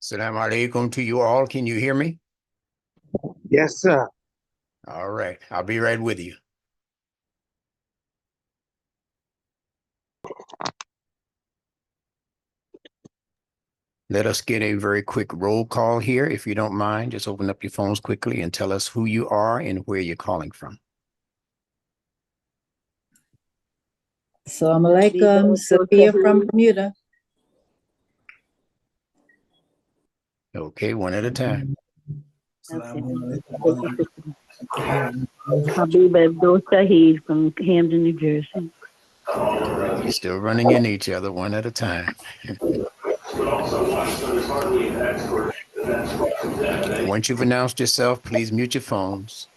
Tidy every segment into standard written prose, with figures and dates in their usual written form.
Salaam Alaykum to you all. Can you hear me? Yes, sir. All right. I'll be right with you. Let us get a very quick roll call here. If you don't mind, just open up your phones quickly and tell us who you are and where you're calling from. Assalamu alaikum, Sophia from Bermuda. Okay, one at a time. Habib Abdul Shahid from Camden, New Jersey. You're still running into each other one at a time. Once you've announced yourself, please mute your phones.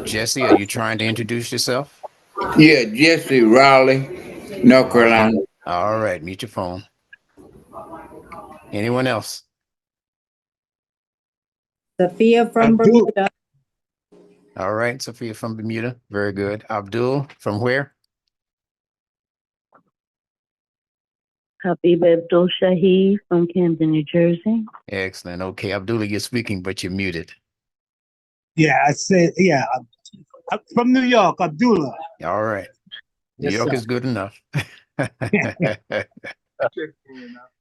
Jesse, are you trying to introduce yourself? Yeah, Jesse Raleigh, North Carolina. All right, mute your phone. Anyone else? Sophia from Bermuda. All right, Sophia from Bermuda. Very good. Abdul, from where? Habib Abdul Shahid from Camden, New Jersey. Excellent. Okay, Abdullah, you're speaking, but you're muted. Yeah, I said, yeah. I'm from New York, Abdullah. All right. New Yes, York sir. is good enough.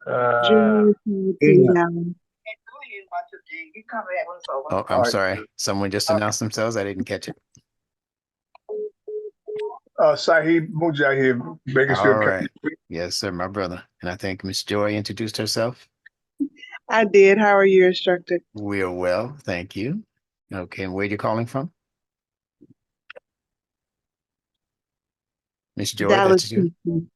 Oh, I'm sorry. Someone just announced themselves. I didn't catch it. Sahib Mujahid, All Bakersfield. right. Yes, sir, my brother. And I think Miss Joy introduced herself. I did. How are you, Instructor? We are well, thank you. Okay, and where you calling from? Miss Joy, Dallas, that's you. Texas.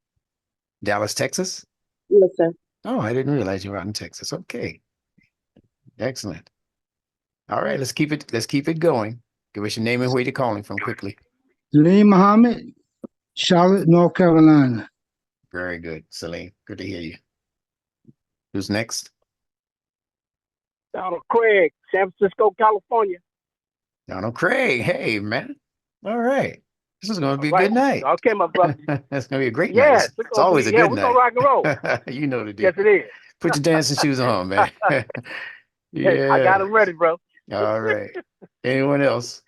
Dallas, Texas? Yes, sir. Oh, I didn't realize you were out in Texas. Okay. Excellent. All right, let's keep it going. Give us your name and where you're calling from quickly. Salim Muhammad, Charlotte, North Carolina. Very good, Salim. Good to hear you. Who's next? Donald Craig, San Francisco, California. Donald Craig. Hey, man. All right. This is going to be a Right. good night. Okay, my brother. It's going to be a great Yes, night. It's always a good we're night. gonna rock and roll. You know the deal. Yes, it is. Put your dancing shoes on, man. Hey, I got Yeah. it ready, bro. All right. Anyone else?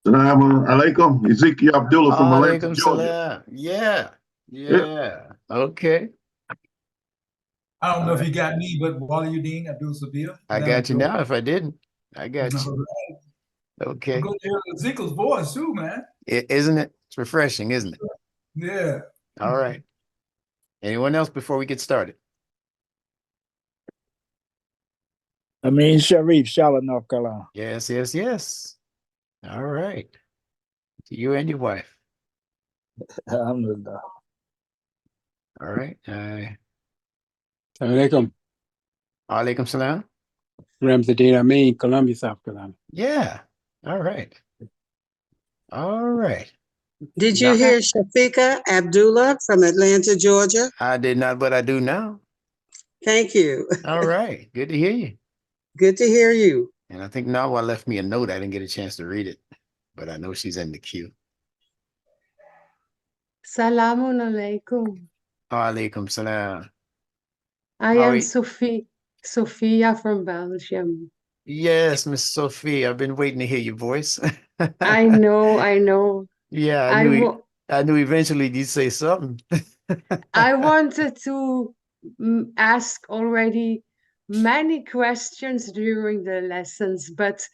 Salaam Alaykum, Ezekiel Abdullah from Atlanta, Alaykum Georgia. salam. Yeah. Okay. I don't know if you got me, but Waliuddin Abdul Sabir. I got you now. If I didn't, I got you. Okay. I'm going to hear Ezekiel's voice too, man. Isn't it? It's refreshing, isn't it? Yeah. All right. Anyone else before we get started? Amin Sharif, Charlotte, North Carolina. Yes. All right. To you and your wife. Alhamdulillah. All right. Alaykum. Alaykum salam. Ramzadeen Amin, Columbia, South Carolina. Yeah. All right. Did you hear Shafika Abdullah from Atlanta, Georgia? I did not, but I do now. Thank you. All right. Good to hear you. Good to hear you. And I think Nawa left me a note. I didn't get a chance to read it, but I know she's in the queue. Salamun alaikum. Alaykum salam. I am Sophia from Belgium. Yes, Miss Sophie. I've been waiting to hear your voice. I know. Yeah, I knew eventually you'd say something. I wanted to ask already many questions during the lessons, but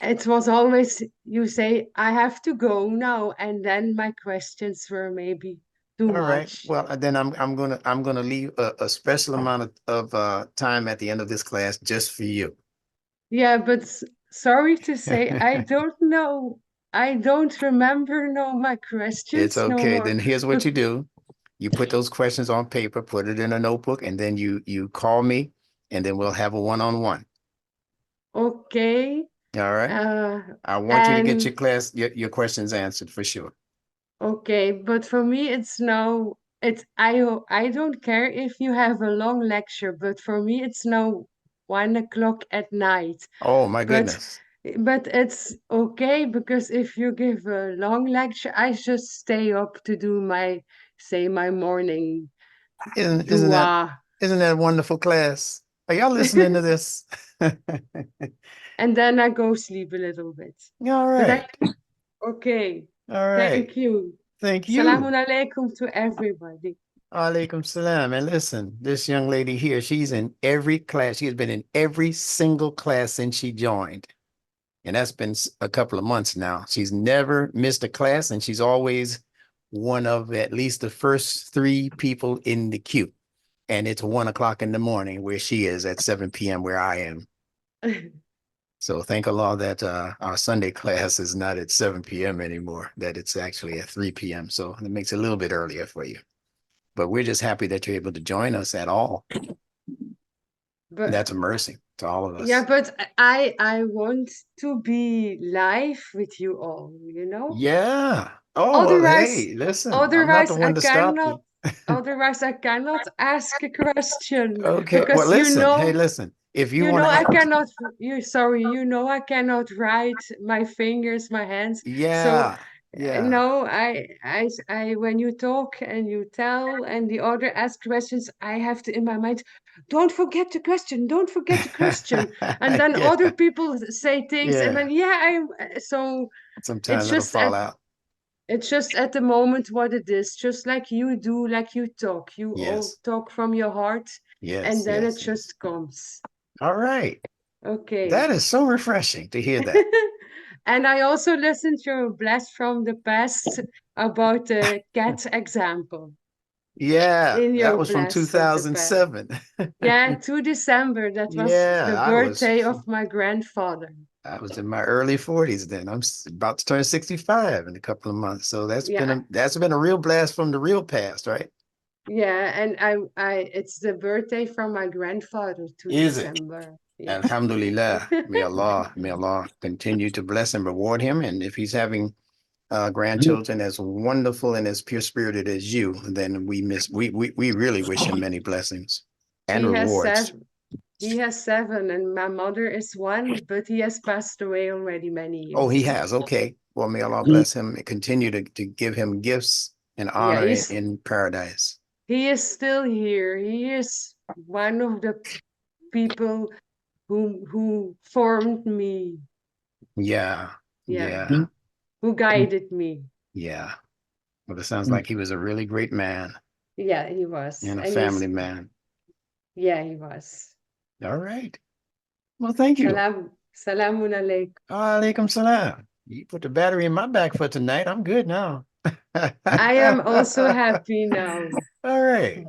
it was always you say, I have to go now, and then my questions were maybe too much. All right. Well, then I'm gonna leave a special amount of time at the end of this class just for you. Yeah, but sorry to say, I don't know. I don't remember my questions. It's okay. No more. Then here's what you do. You put those questions on paper, put it in a notebook, and then you call me, and then we'll have a one-on-one. Okay. All right. I want you to get your questions answered for sure. Okay, but for me I don't care if you have a long lecture, but for me it's now 1 o'clock at night. Oh my goodness. But it's okay because if you give a long lecture, I just stay up to do my say my morning Isn't dua. that a wonderful class? Are y'all listening to this? And then I go sleep a little bit. All right. Okay. All right. Thank you. Thank you. Salamun alaikum to everybody. Alaykum salam. And listen, this young lady here, she's in every class. She has been in every single class since she joined. And that's been a couple of months now. She's never missed a class, and she's always one of at least the first 3 people in the queue. And it's 1 o'clock in the morning where she is at 7 p.m. where I am. So thank Allah that our Sunday class is not at 7 p.m. anymore, that it's actually at 3 p.m. So it makes it a little bit earlier for you. But we're just happy that you're able to join us at all. But that's a mercy to all of us. yeah, but I want to be live with you all, you know? Yeah. Oh, Otherwise, well, hey, listen, I'm not the one to stop you. Otherwise, I cannot ask a question. Okay, because well, listen, you know, hey, listen, if you you want know, I to, cannot, I cannot write my fingers, my hands. So yeah, yeah, no, when you talk and you tell and the other ask questions, I have to in my mind, don't forget the question, don't forget the question. And then yeah, other people say things and then, so sometimes it's it'll just fall out. it's just at the moment what it is, just like you do, like you talk. You all Yes, talk from your heart, yes, and then yes, it just comes. all right. Okay. That is so refreshing to hear that. And I also listened to a blast from the past about the cat example Yeah, in that your was from blast from the past. 2007. Yeah, 2 December. That was the Yeah, birthday of my grandfather. I was in my early 40s then. I'm about to turn 65 in a couple of months. So that's Yeah. been a real blast from the real past, right? Yeah, and it's the birthday from my grandfather, 2 Is it? December. Yeah. Alhamdulillah. May Allah continue to bless and reward him. And if he's having grandchildren as wonderful and as pure spirited as you, then we really wish him many blessings and He has rewards. 7. He has 7, and my mother is 1, but he has passed away already many years. Oh, he has. Okay. Well, may Allah bless him and continue to give him gifts and honor in paradise. He is still here. He is one of the people who formed me. Yeah. Yeah. Yeah. Who guided me. Yeah. Well, it sounds like he was a really great man. Yeah, he was. And a family man. Yeah, he was. All right. Well, thank you. Salamun alaikum. Alaykum salam. You put the battery in my back for tonight. I'm good now. I am also happy now. All right.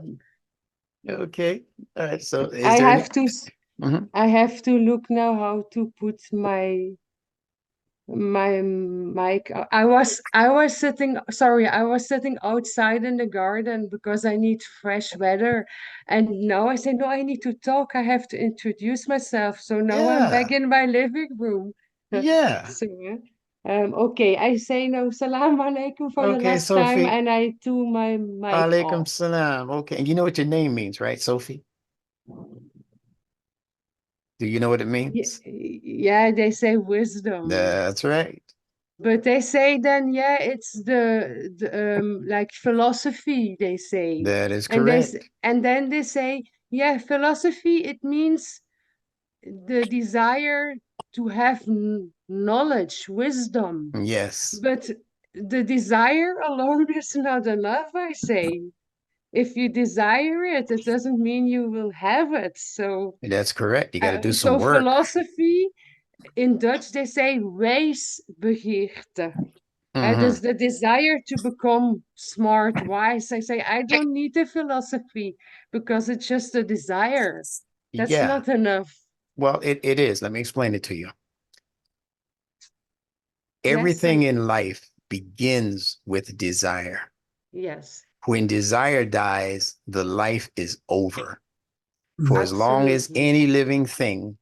Okay. All right. So I have to look now how to put my mic. I was sitting outside in the garden because I need fresh weather, and now I say no, I need to talk. I have to introduce myself. So now I'm back in my living room. Yeah. So okay, I say no, salam alaikum for the last Sophie. time, and I do my mic Alaykum off. salam. Okay, and you know what your name means, right, Sophie? Do you know what it means? Yeah, they say wisdom. That's right. But they say then, yeah, it's the like philosophy, they say. That is correct. And then they say, yeah, philosophy, it means the desire to have knowledge, wisdom. Yes. But the desire alone is not enough, I say. If you desire it, it doesn't mean you will have it. So that's correct. You got to do some work. Philosophy, in Dutch, they say wijsbegeerte. It is the desire to become smart, wise. I say, I don't need a philosophy because it's just a desire. That's not enough. Well, it is. Let me explain it to you. Everything in life begins with desire. Yes. When desire dies, the life is over. For as long as any living thing,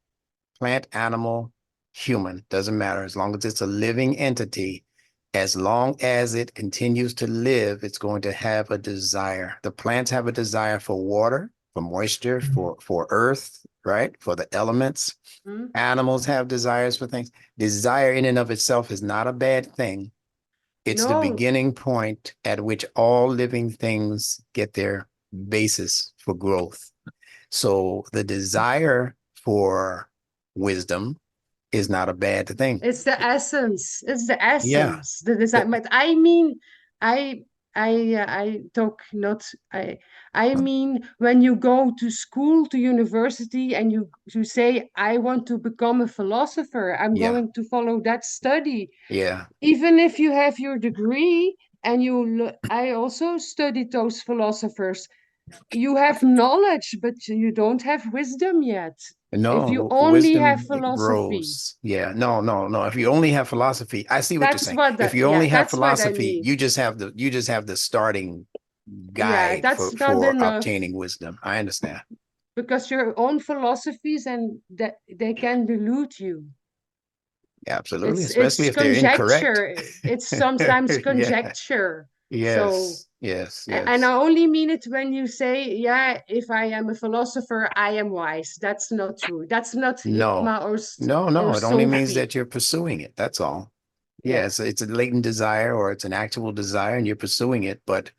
plant, animal, human, doesn't matter, as long as it's a living entity, as long as it continues to live, it's going to have a desire. The plants have a desire for water, for moisture, for earth, right? For the elements. Animals have desires for things. Desire in and of itself is not a bad thing, It's the No, beginning point at which all living things get their basis for growth. So the desire for wisdom is not a bad thing. it's the essence. It's the Yeah. essence. The design. But I mean, I talk not. I mean, when you go to school, to university, and you say, I want to become a philosopher. I'm Yeah. going to follow that study. Yeah. Even if you have your degree, and I also studied those philosophers. You have knowledge, but you don't have wisdom yet. If you No, only have wisdom philosophy. grows. Yeah, no. If you only have philosophy, I see what you're That's saying. what If the, you yeah, only have that's what I philosophy, mean. you just have the starting Yeah, guide that's not for enough obtaining wisdom. I understand. because your own philosophies and that they can delude you. Absolutely, It's especially if they're incorrect. conjecture. It's sometimes Yeah. conjecture. So Yes. Yes. and I Yes. only mean it when you say, yeah, if I am a philosopher, I am wise. That's not true. That's not No. Hikmah or No. It only means Sophie. that you're pursuing it. That's all. Yeah, Yeah. it's a latent desire or it's an actual desire and you're pursuing it. But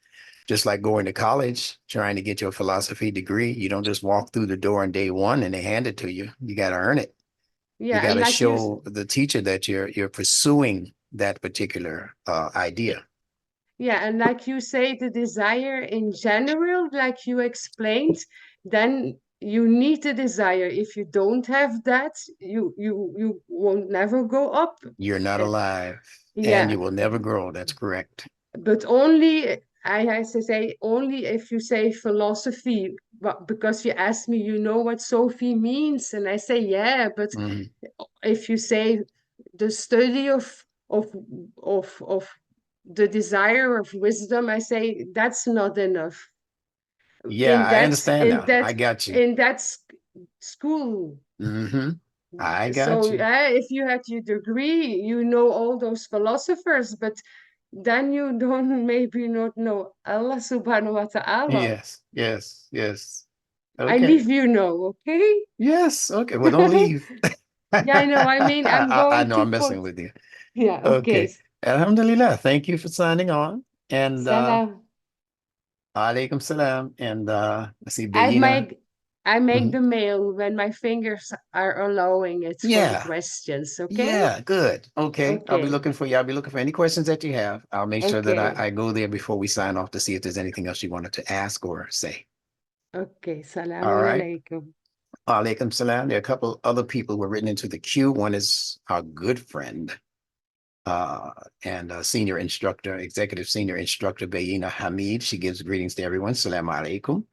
just like going to college, trying to get your philosophy degree, you don't just walk through the door on day one and they hand it to you. You got to earn it. You Yeah, got and to like you show the teacher that you're pursuing that particular idea. yeah, and like you say, the desire in general, like you explained, then you need the desire. If you don't have that, you won't never go up. You're not Uh, alive and Yeah, you will never grow. That's correct. but only I have to say only if you say philosophy, but because you asked me, you know what Sophie means, and I say yeah, but Mhm. if you say the study of of the desire of wisdom, I say that's not enough. Yeah, I understand In now. that I got you. in that school. I got So you. if you had your degree, you know all those philosophers, but then you don't maybe not know Allah subhanahu wa ta'ala. Yes. I Okay. leave you know, okay? Yes. Okay. Well, don't leave. Yeah, I know. I mean, I'm I going know to I'm put, messing with you. yeah, okay. Okay. Alhamdulillah. Thank you for signing on. And Salam. Alaykum salam. And let's see, I Bayina. make I make Mhm. the mail when my fingers are allowing it for the Yeah. questions, okay? Yeah. Good. Okay. I'll be Okay. looking for you. I'll be looking for any questions that you have. I'll make sure that Okay. I go there before we sign off to see if there's anything else you wanted to ask or say. Okay. All Salamun right. alaikum. Alaikum salam. There are a couple other people who were written into the queue. One is our good friend uh, and senior instructor, executive senior instructor, Bayina Hamid. She gives greetings to everyone. Salam alaikum.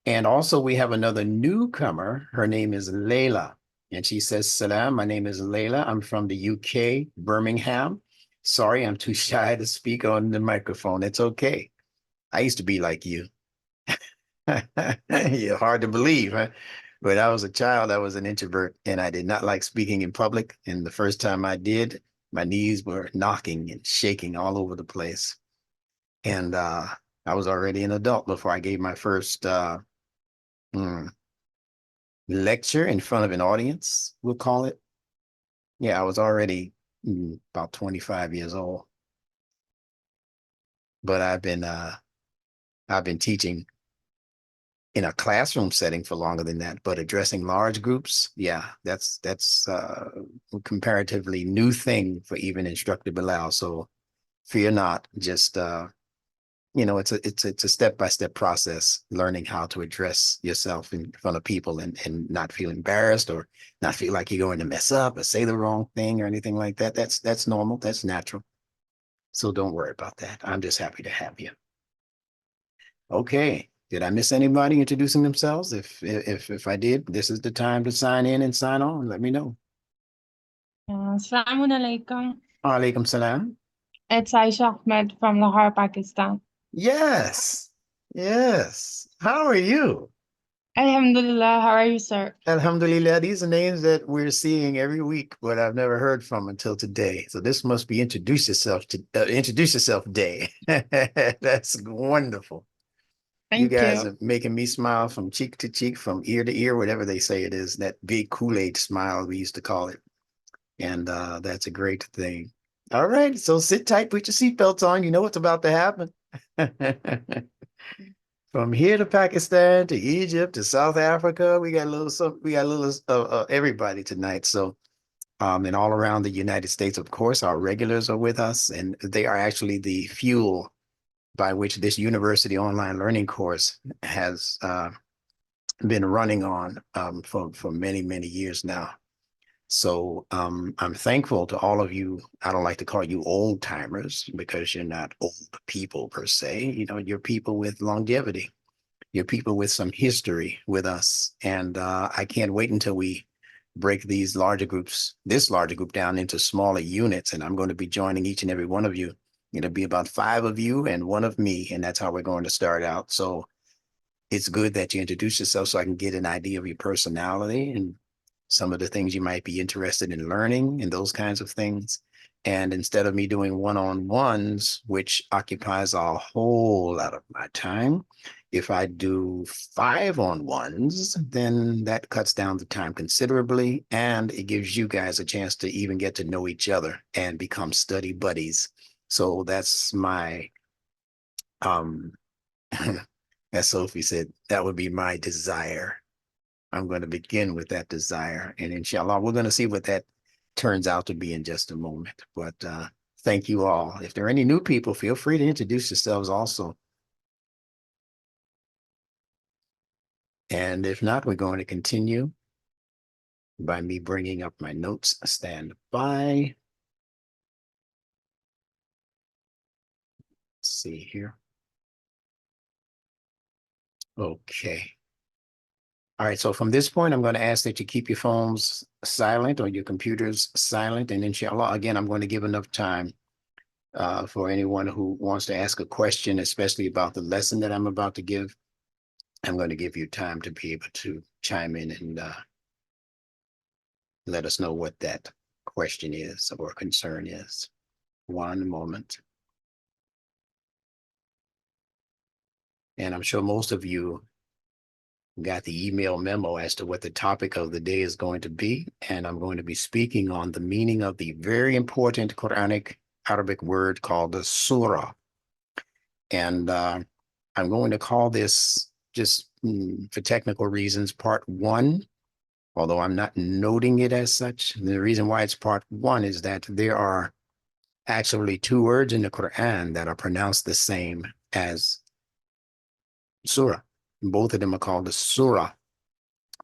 And also we have another newcomer. Her name is Layla. And she says, Salam, my name is Layla. I'm from the UK, Birmingham. Sorry, I'm too shy to speak on the microphone. It's okay. I used to be like you. Yeah, hard to believe, huh? When I was a child, I was an introvert and I did not like speaking in public. And the first time I did, my knees were knocking and shaking all over the place. And I was already an adult before I gave my first mm, lecture in front of an audience, we'll call it. Yeah, I was already about 25 years old. But I've been teaching in a classroom setting for longer than that, but addressing large groups, yeah, that's a comparatively new thing for even Instructor Bilal. So fear not, just it's a step-by-step process, learning how to address yourself in front of people and not feel embarrassed or not feel like you're going to mess up or say the wrong thing or anything like that. That's normal, that's natural. So don't worry about that. I'm just happy to have you. Okay. Did I miss anybody introducing themselves? If I did, this is the time to sign in and sign on. Let me know. Assalamu alaikum. Alaikum salam. It's Aisha Ahmed from Lahore, Pakistan. Yes. Yes. How are you? Alhamdulillah, how are you, sir? Alhamdulillah. These are names that we're seeing every week, but I've never heard from until today. So this must be introduce yourself day. That's wonderful. You Thank guys you. are making me smile from cheek to cheek, from ear to ear, whatever they say it is, that big Kool-Aid smile we used to call it. And that's a great thing. All right, so sit tight, put your seatbelts on. You know what's about to happen. From here to Pakistan to Egypt to South Africa, we got a little some, we got a little everybody tonight. So, and all around the United States, of course, our regulars are with us, and they are actually the fuel by which this university online learning course has been running on for many, many years now. So I'm thankful to all of you. I don't like to call you old timers because you're not old people per se. You know, you're people with longevity. You're people with some history with us. And I can't wait until we break these larger groups, this larger group down into smaller units. And I'm going to be joining each and every one of you. It'll be about 5 of you and 1 of me. And that's how we're going to start out. So it's good that you introduce yourself so I can get an idea of your personality and some of the things you might be interested in learning and those kinds of things. And instead of me doing one-on-ones, which occupies a whole lot of my time, if I do 5-on-1s, then that cuts down the time considerably, and it gives you guys a chance to even get to know each other and become study buddies. So that's my as Sophie said, that would be my desire. I'm going to begin with that desire. And inshallah, we're going to see what that turns out to be in just a moment. But thank you all. If there are any new people, feel free to introduce yourselves also. And if not, we're going to continue by me bringing up my notes. Stand by. Let's see here. Okay. All right, so from this point, I'm going to ask that you keep your phones silent or your computers silent. And inshallah, again, I'm going to give enough time for anyone who wants to ask a question, especially about the lesson that I'm about to give. I'm going to give you time to be able to chime in and let us know what that question is or concern is. One moment. And I'm sure most of you got the email memo as to what the topic of the day is going to be. And I'm going to be speaking on the meaning of the very important Quranic Arabic word called the Surah. And I'm going to call this, just for technical reasons, part 1, although I'm not noting it as such. The reason why it's part 1 is that there are actually 2 words in the Quran that are pronounced the same as Surah. Both of them are called the Surah,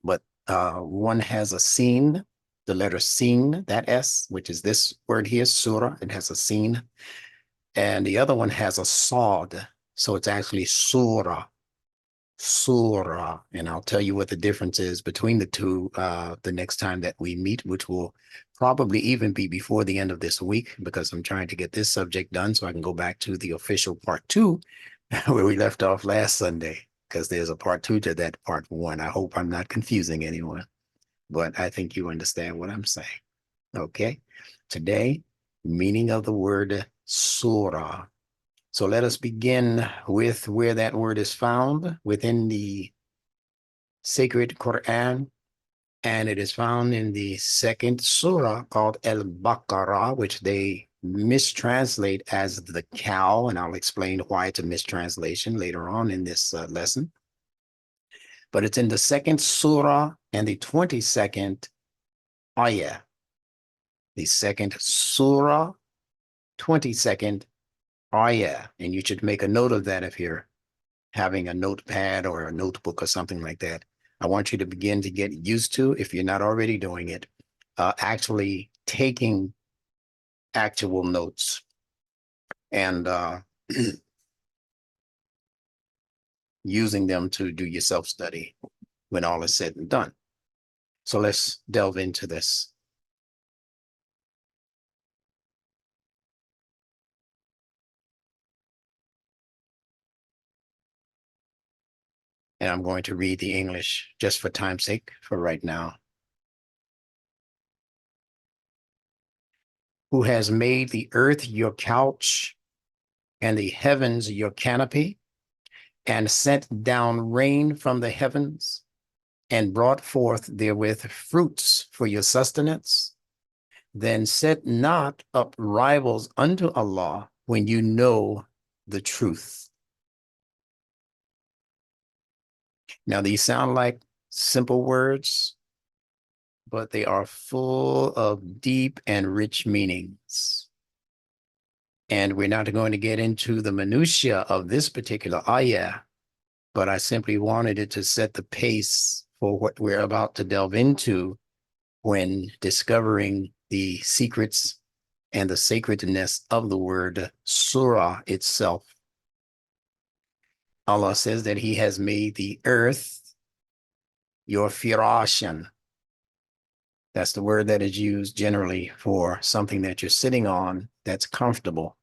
but one has a sin, the letter sin, that S, which is this word here, Surah, it has a sin, and the other one has a Sod, so it's actually Surah, Surah, and I'll tell you what the difference is between the two the next time that we meet, which will probably even be before the end of this week, because I'm trying to get this subject done so I can go back to the official part 2 where we left off last Sunday, because there's a part 2 to that part 1. I hope I'm not confusing anyone, but I think you understand what I'm saying. Okay, today, meaning of the word surah. So let us begin with where that word is found within the sacred Quran. And it is found in the 2nd surah called Al-Baqarah, which they mistranslate as the cow. And I'll explain why it's a mistranslation later on in this lesson. But it's in the 2nd surah and the 22nd ayah. The 2nd surah, 22nd ayah. And you should make a note of that if you're having a notepad or a notebook or something like that. I want you to begin to get used to, if you're not already doing it, actually taking actual notes and using them to do your self-study when all is said and done. So let's delve into this. And I'm going to read the English just for time's sake for right now. Who has made the earth your couch and the heavens your canopy, and sent down rain from the heavens, and brought forth therewith fruits for your sustenance, then set not up rivals unto Allah when you know the truth. Now, these sound like simple words, but they are full of deep and rich meanings. And we're not going to get into the minutiae of this particular ayah, but I simply wanted it to set the pace for what we're about to delve into when discovering the secrets and the sacredness of the word surah itself. Allah says that he has made the earth your firashan. That's the word that is used generally for something that you're sitting on that's comfortable.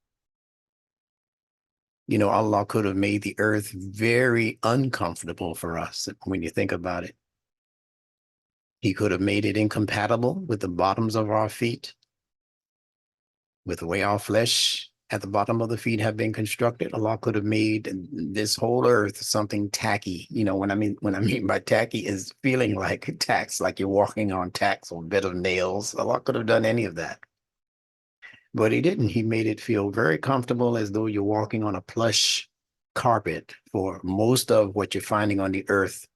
You know, Allah could have made the earth very uncomfortable for us when you think about it. He could have made it incompatible with the bottoms of our feet, with the way our flesh at the bottom of the feet have been constructed. Allah could have made this whole earth something tacky. You know, what I mean by tacky is feeling like tacks, like you're walking on tacks or a bit of nails. Allah could have done any of that. But he didn't. He made it feel very comfortable, as though you're walking on a plush carpet for most of what you're finding on the earth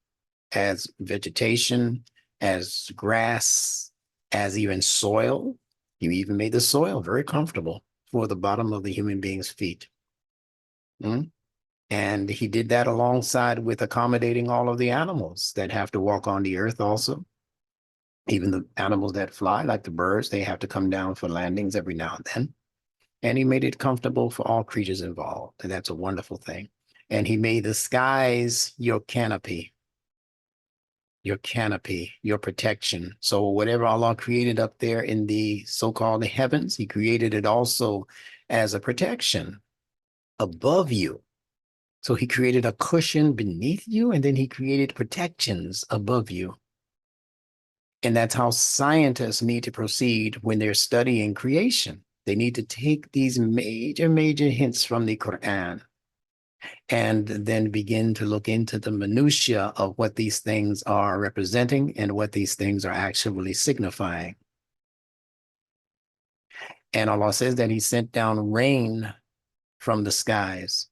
as vegetation, as grass, as even soil. He even made the soil very comfortable for the bottom of the human being's feet. And he did that alongside with accommodating all of the animals that have to walk on the earth also. Even the animals that fly, like the birds, they have to come down for landings every now and then. And he made it comfortable for all creatures involved. And that's a wonderful thing. And he made the skies your canopy, your protection. So whatever Allah created up there in the so-called heavens, he created it also as a protection above you. So he created a cushion beneath you, and then he created protections above you. And that's how scientists need to proceed when they're studying creation. They need to take these major hints from the Quran and then begin to look into the minutiae of what these things are representing and what these things are actually signifying. And Allah says that he sent down rain from the skies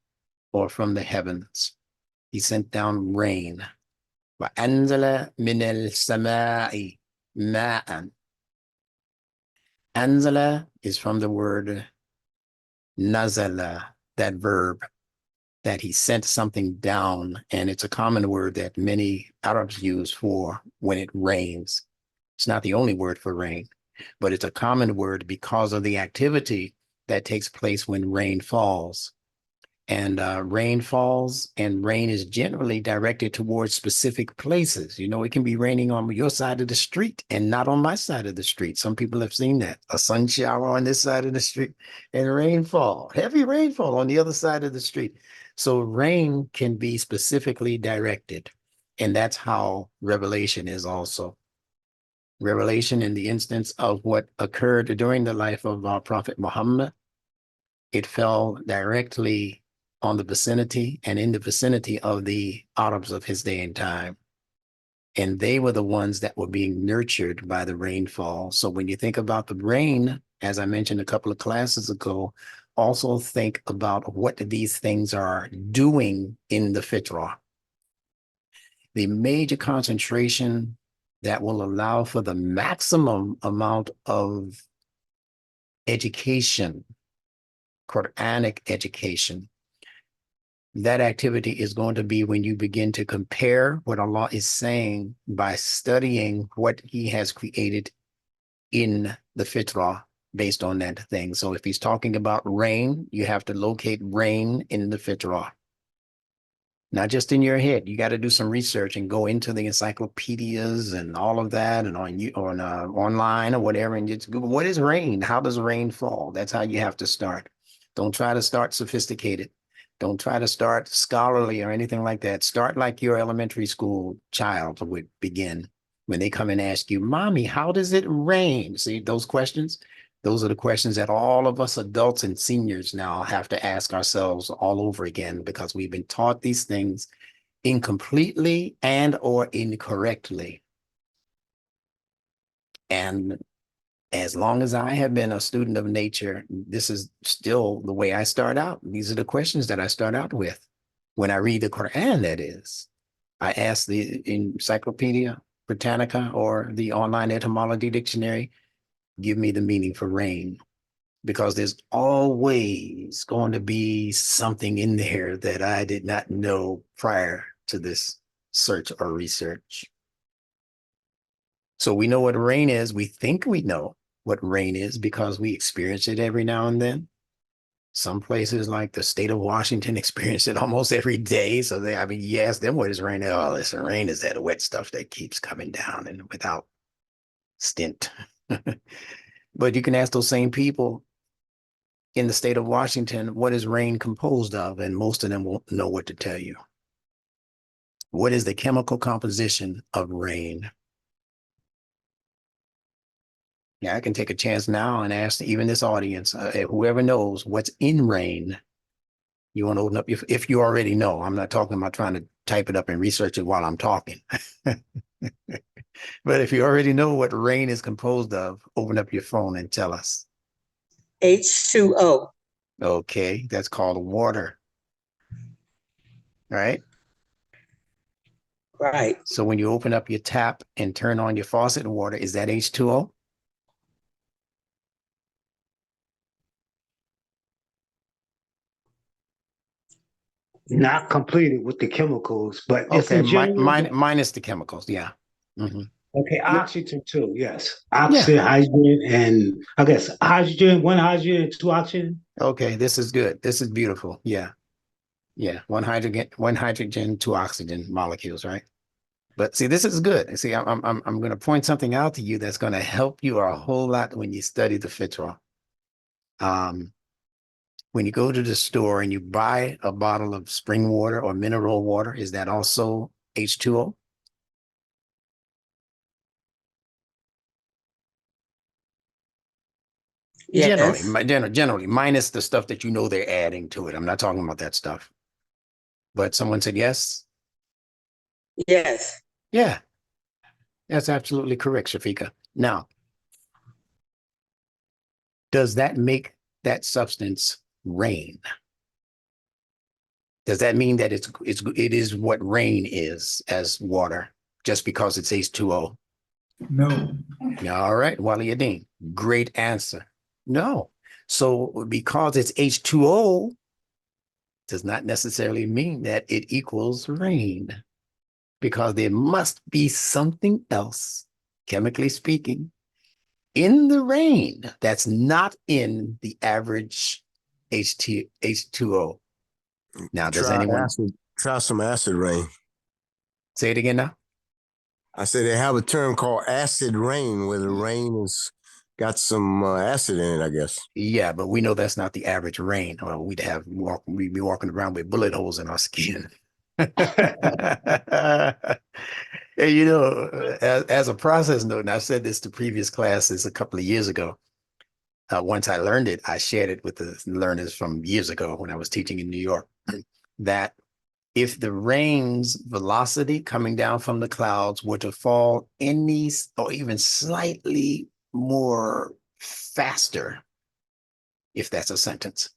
or from the heavens. He sent down rain. وَأَنزَلَ مِنَ السَّمَاءِ مَاءً. Anzala is from the word nazala, that verb, that he sent something down, and it's a common word that many Arabs use for when it rains. It's not the only word for rain, but it's a common word because of the activity that takes place when rain falls. And rain falls, and rain is generally directed towards specific places. You know, it can be raining on your side of the street and not on my side of the street. Some people have seen that. A sun shower on this side of the street and rainfall, heavy rainfall on the other side of the street. So rain can be specifically directed. And that's how revelation is also. Revelation in the instance of what occurred during the life of our Prophet Muhammad, it fell directly on the vicinity and in the vicinity of the Arabs of his day and time. And they were the ones that were being nurtured by the rainfall. So when you think about the rain, as I mentioned a couple of classes ago, also think about what these things are doing in the fitrah. The major concentration that will allow for the maximum amount of education, Quranic education, that activity is going to be when you begin to compare what Allah is saying by studying what he has created in the fitrah based on that thing. So if he's talking about rain, you have to locate rain in the fitrah. Not just in your head. You got to do some research and go into the encyclopedias and all of that, and online or whatever, and just Google, what is rain? How does rain fall? That's how you have to start. Don't try to start sophisticated. Don't try to start scholarly or anything like that. Start like your elementary school child would begin when they come and ask you, Mommy, how does it rain? See, those questions, those are the questions that all of us adults and seniors now have to ask ourselves all over again, because we've been taught these things incompletely and or incorrectly. And as long as I have been a student of nature, this is still the way I start out. These are the questions that I start out with. When I read the Quran, that is, I ask the Encyclopedia Britannica or the online etymology dictionary, give me the meaning for rain, because there's always going to be something in there that I did not know prior to this search or research. So we know what rain is. We think we know what rain is because we experience it every now and then. Some places like the state of Washington experience it almost every day. So I mean, you ask them what is rain? Oh, listen, rain is that wet stuff that keeps coming down and without stint. But you can ask those same people in the state of Washington, what is rain composed of? And most of them won't know what to tell you. What is the chemical composition of rain? Yeah, I can take a chance now and ask even this audience, whoever knows what's in rain. You want to open up, if you already know. I'm not talking about trying to type it up and research it while I'm talking. But if you already know what rain is composed of, open up your phone and tell us. H2O. Okay, that's called water. Right? Right. So when you open up your tap and turn on your faucet water, is that H2O? Not completed with the chemicals, but it's Okay, in general. minus the chemicals, yeah. Mm-hmm. Okay, oxygen too, yes. Yeah. Oxygen, hydrogen, and I guess hydrogen, one hydrogen and two oxygen. Okay, this is good. This is beautiful. Yeah. Yeah. One hydrogen, two oxygen molecules, right? But see, this is good. See, I'm going to point something out to you that's going to help you a whole lot when you study the Fitrah. When you go to the store and you buy a bottle of spring water or mineral water, is that also H2O? Yes. Generally, minus the stuff that you know they're adding to it. I'm not talking about that stuff. But someone said yes? Yes. Yeah, that's absolutely correct, Shafika. Now, does that make that substance rain? Does that mean that it is what rain is as water, just because it's H2O? No. All right, Wali Adin, great answer. No. So because it's H2O does not necessarily mean that it equals rain, because there must be something else, chemically speaking, in the rain that's not in the average H2O. Now, does anyone try some acid rain? Say it again now. I said they have a term called acid rain, where the rain has got some acid in it, I guess. Yeah, but we know that's not the average rain. Well, we'd be walking around with bullet holes in our skin. And you know, as a process note, and I've said this to previous classes a couple of years ago. Once I learned it, I shared it with the learners from years ago when I was teaching in New York, that if the rain's velocity coming down from the clouds were to fall any or even slightly more faster, if that's a sentence,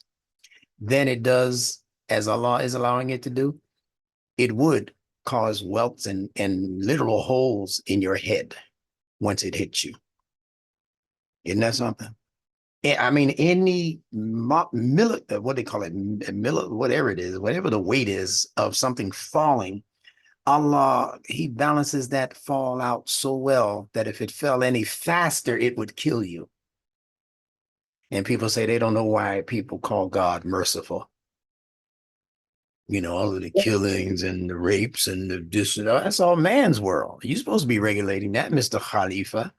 than it does as Allah is allowing it to do, it would cause welts and literal holes in your head once it hits you. Isn't that something? I mean, any what they call it, whatever it is, whatever the weight is of something falling, Allah, He balances that fall out so well that if it fell any faster, it would kill you. And people say they don't know why people call God merciful. You know, all of the killings and the rapes and the this and that, that's all man's world. You're supposed to be regulating that, Mr. Khalifa.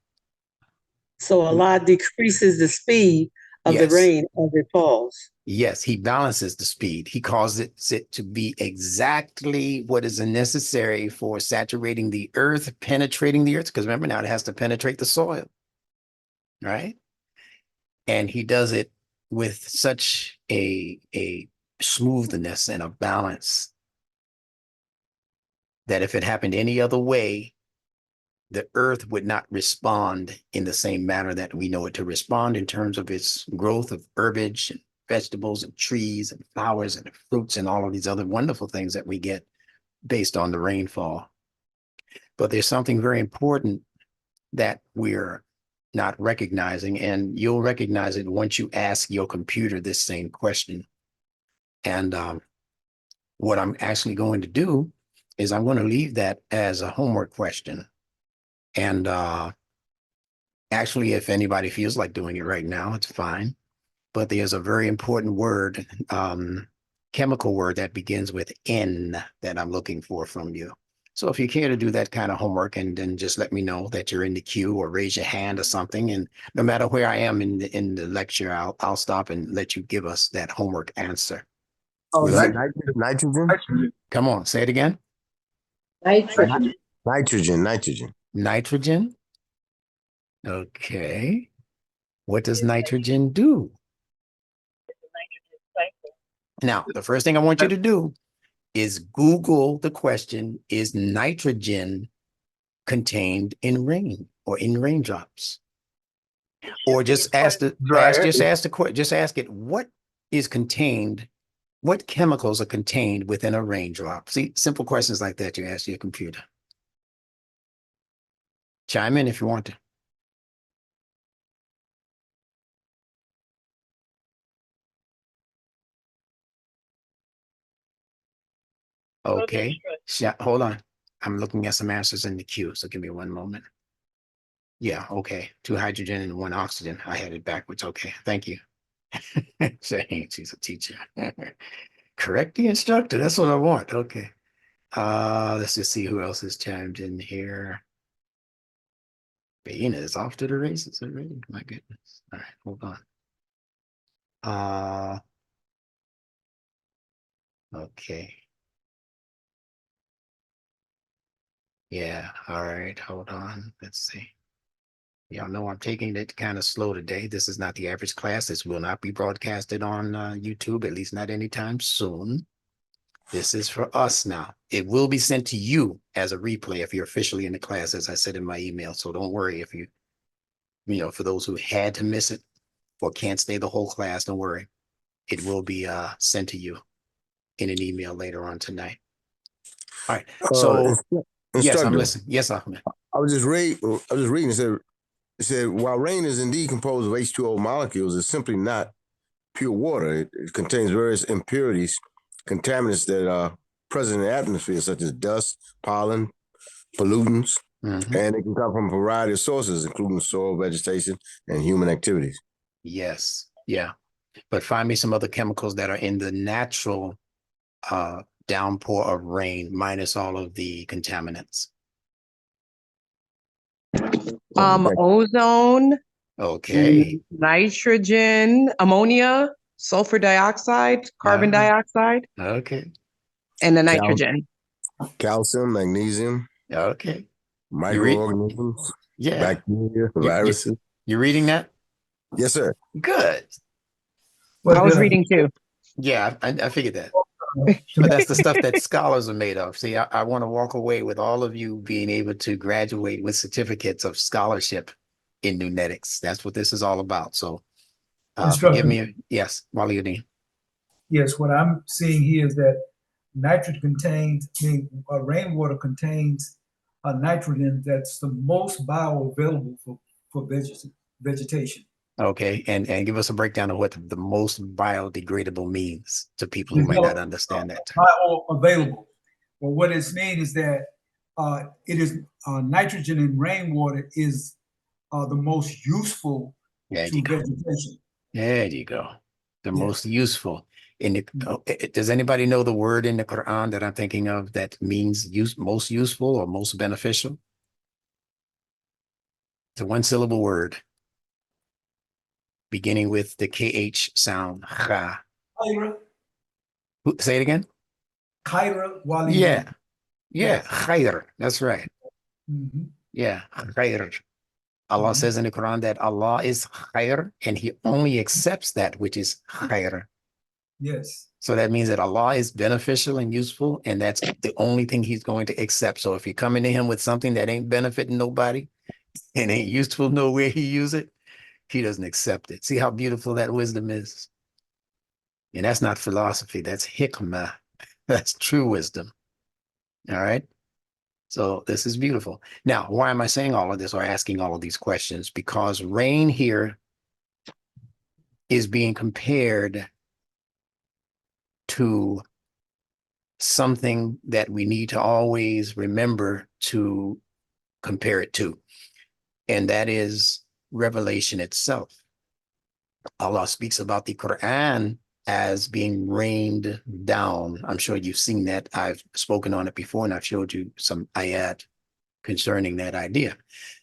So Allah decreases the speed of the rain as it falls. Yes, He balances the speed. He causes it to be exactly what is necessary for saturating the earth, penetrating the earth, because remember now it has to penetrate the soil, right? And He does it with such a smoothness and a balance that if it happened any other way, the earth would not respond in the same manner that we know it to respond in terms of its growth of herbage and vegetables and trees and flowers and fruits and all of these other wonderful things that we get based on the rainfall. But there's something very important that we're not recognizing, and you'll recognize it once you ask your computer this same question. And what I'm actually going to do is I'm going to leave that as a homework question. And actually, if anybody feels like doing it right now, it's fine. But there's a very important word, chemical word that begins with N that I'm looking for from you. So if you care to do that kind of homework, and then just let me know that you're in the queue or raise your hand or something. And no matter where I am in the lecture, I'll stop and let you give us that homework answer. Oh, nitrogen? Come on, say it again. Nitrogen. Nitrogen. Nitrogen. Okay. What does nitrogen do? Now, the first thing I want you to do is Google the question, is nitrogen contained in rain or in raindrops? Or just ask it, what is contained, what chemicals are contained within a raindrop? See, simple questions like that you ask your computer. Chime in if you want to. Okay, hold on. I'm looking at some answers in the queue, so give me one moment. Yeah, okay. 2 hydrogen and 1 oxygen. I had it backwards. Okay, thank you. Saying she's a teacher. Correct the instructor. That's what I want. Okay. Let's just see who else has chimed in here. Bayina is off to the races already. My goodness. All right, hold on. Okay. Yeah, all right, hold on. Let's see. Y'all know I'm taking it kind of slow today. This is not the average class. This will not be broadcasted on YouTube, at least not anytime soon. This is for us now. It will be sent to you as a replay if you're officially in the class, as I said in my email. So don't worry if you know, for those who had to miss it or can't stay the whole class, don't worry. It will be sent to you in an email later on tonight. All right. So yes, I'm listening. Yes, Ahmed. I was just reading. It said while rain is indeed composed of H2O molecules, it's simply not pure water. It contains various impurities, contaminants that are present in the atmosphere, such as dust, pollen, pollutants, and it can come from a variety of sources, including soil, vegetation, and human activities. Yes, yeah. But find me some other chemicals that are in the natural downpour of rain, minus all of the contaminants. Ozone. Okay. Nitrogen, ammonia, sulfur dioxide, carbon dioxide. Okay. And the nitrogen. Calcium, magnesium. Okay. Microorganisms. Yeah. Bacteria, viruses. You reading that? Yes, sir. Good. I was reading too. Yeah, I figured that. But that's the stuff that scholars are made of. See, I want to walk away with all of you being able to graduate with certificates of scholarship in Nunetics. That's what this is all about. So forgive me. Yes, Waliuddin. Yes, what I'm seeing here is that nitrogen contains, rainwater contains a nitrogen that's the most bioavailable for vegetation. Okay, and give us a breakdown of what the most biodegradable means to people who might not understand that term. Bioavailable. Well, what it means is that it is nitrogen in rainwater is the most useful to vegetation. There you go. The most useful. Does anybody know the word in the Quran that I'm thinking of that means most useful or most beneficial? It's a 1-syllable word beginning with the KH sound. Kha. Say it again. Khaira wali. Yeah. Yeah. Khair. That's right. Yeah. Khair. Allah says in the Quran that Allah is khair and he only accepts that which is khair. Yes. So that means that Allah is beneficial and useful, and that's the only thing he's going to accept. So if you're coming to him with something that ain't benefiting nobody and ain't useful nowhere he use it, he doesn't accept it. See how beautiful that wisdom is? And that's not philosophy, that's hikmah. That's true wisdom. All right. So this is beautiful. Now, why am I saying all of this or asking all of these questions? Because rain here is being compared to something that we need to always remember to compare it to, and that is revelation itself. Allah speaks about the Quran as being rained down. I'm sure you've seen that. I've spoken on it before, and I've showed you some ayat concerning that idea,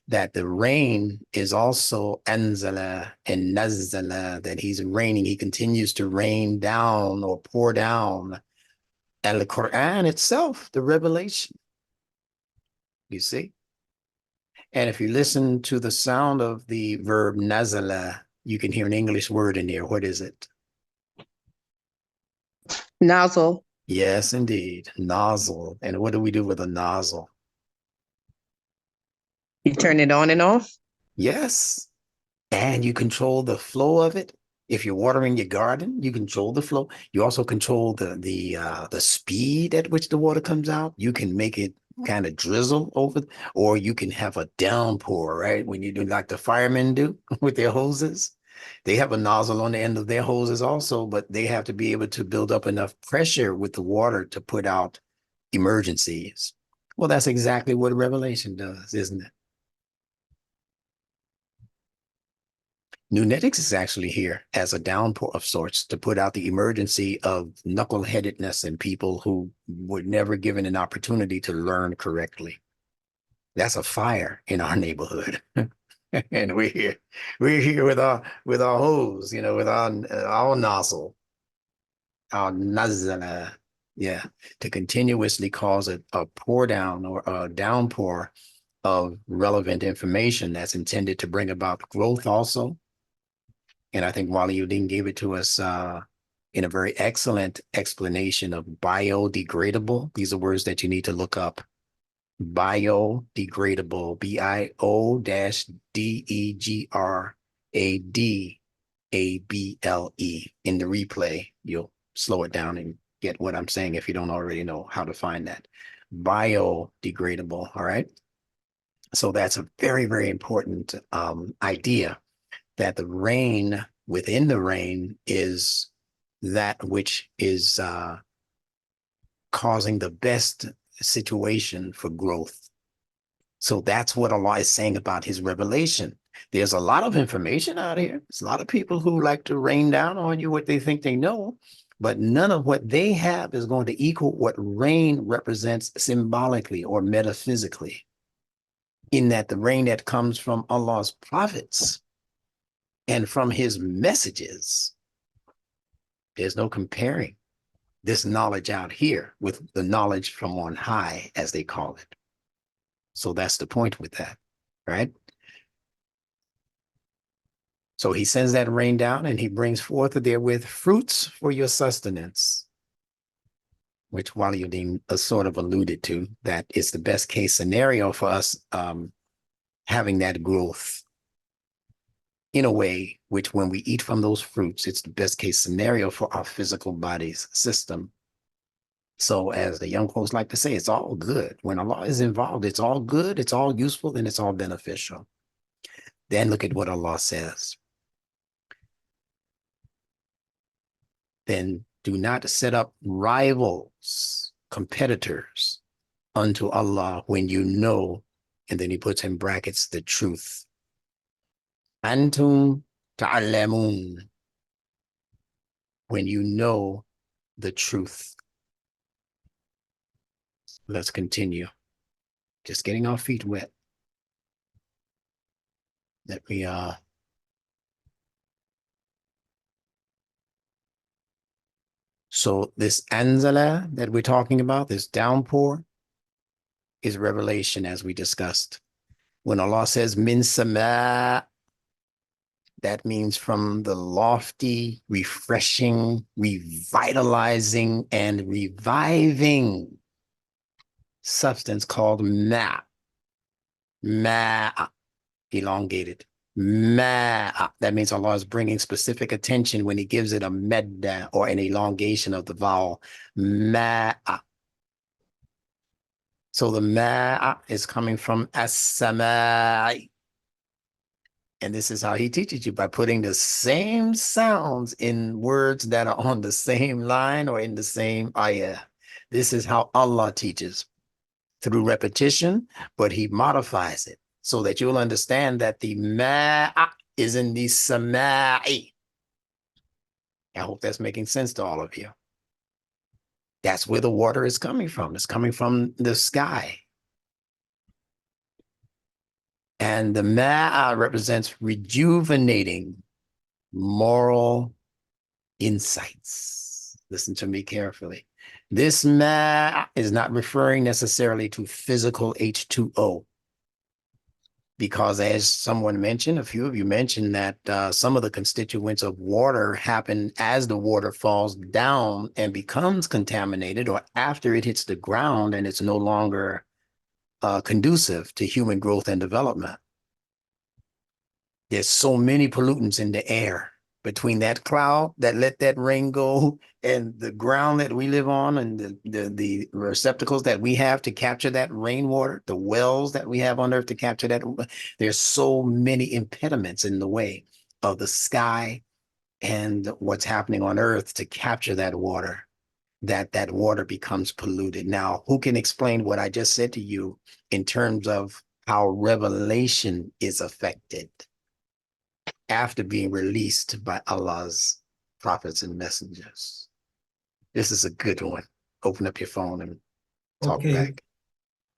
that the rain is also anzala and nazala, that he's raining. He continues to rain down or pour down. And the Quran itself, the revelation, you see? And if you listen to the sound of the verb nazala, you can hear an English word in there. What is it? Nozzle. Yes, indeed. Nozzle. And what do we do with a nozzle? You turn it on and off? Yes. And you control the flow of it. If you're watering your garden, you control the flow. You also control the speed at which the water comes out. You can make it kind of drizzle over, or you can have a downpour, right? When you do like the firemen do with their hoses. They have a nozzle on the end of their hoses also, but they have to be able to build up enough pressure with the water to put out emergencies. Well, that's exactly what Revelation does, isn't it? Nunetics is actually here as a downpour of sorts to put out the emergency of knuckleheadedness in people who were never given an opportunity to learn correctly. That's a fire in our neighborhood. And we're here with our hose, you know, with our nozzle, our nazala, yeah, to continuously cause a pour down or a downpour of relevant information that's intended to bring about growth also. And I think Waliuddin gave it to us in a very excellent explanation of biodegradable. These are words that you need to look up. Biodegradable, BIODEGRADABLE. In the replay, you'll slow it down and get what I'm saying if you don't already know how to find that. Biodegradable, all right? So that's a very, very important idea, that the rain within the rain is that which is causing the best situation for growth. So that's what Allah is saying about his revelation. There's a lot of information out here. There's a lot of people who like to rain down on you what they think they know, but none of what they have is going to equal what rain represents symbolically or metaphysically, in that the rain that comes from Allah's prophets and from his messages, there's no comparing this knowledge out here with the knowledge from on high, as they call it. So that's the point with that, right? So he sends that rain down and he brings forth therewith fruits for your sustenance, which Waliuddin sort of alluded to, that it's the best case scenario for us having that growth in a way which, when we eat from those fruits, it's the best case scenario for our physical body's system. So as the young folks like to say, it's all good. When Allah is involved, it's all good, it's all useful, and it's all beneficial. Then look at what Allah says. Then do not set up rivals, competitors unto Allah when you know, and then he puts in brackets the truth. Antum ta'alamun, when you know the truth. Let's continue. Just getting our feet wet. Let me so this anzala that we're talking about, this downpour, is revelation, as we discussed. When Allah says min sama, That means from the lofty, refreshing, revitalizing, and reviving substance called ma. Ma, elongated. Ma. That means Allah is bringing specific attention when he gives it a medda or an elongation of the vowel. Ma. So the ma is coming from as-samai. And this is how he teaches you, by putting the same sounds in words that are on the same line or in the same ayah. This is how Allah teaches, through repetition, but he modifies it so that you'll understand that the ma is in the samai. I hope that's making sense to all of you. That's where the water is coming from. It's coming from the sky. And the ma represents rejuvenating moral insights. Listen to me carefully. This ma is not referring necessarily to physical H2O, because as someone mentioned, a few of you mentioned that some of the constituents of water happen as the water falls down and becomes contaminated, or after it hits the ground and it's no longer conducive to human growth and development. There's so many pollutants in the air between that cloud that let that rain go and the ground that we live on, and the receptacles that we have to capture that rainwater, the wells that we have on earth to capture that. There's so many impediments in the way of the sky and what's happening on earth to capture that water, that water becomes polluted. Now, who can explain what I just said to you in terms of how revelation is affected after being released by Allah's prophets and messengers? This is a good one. Open up your phone and talk back.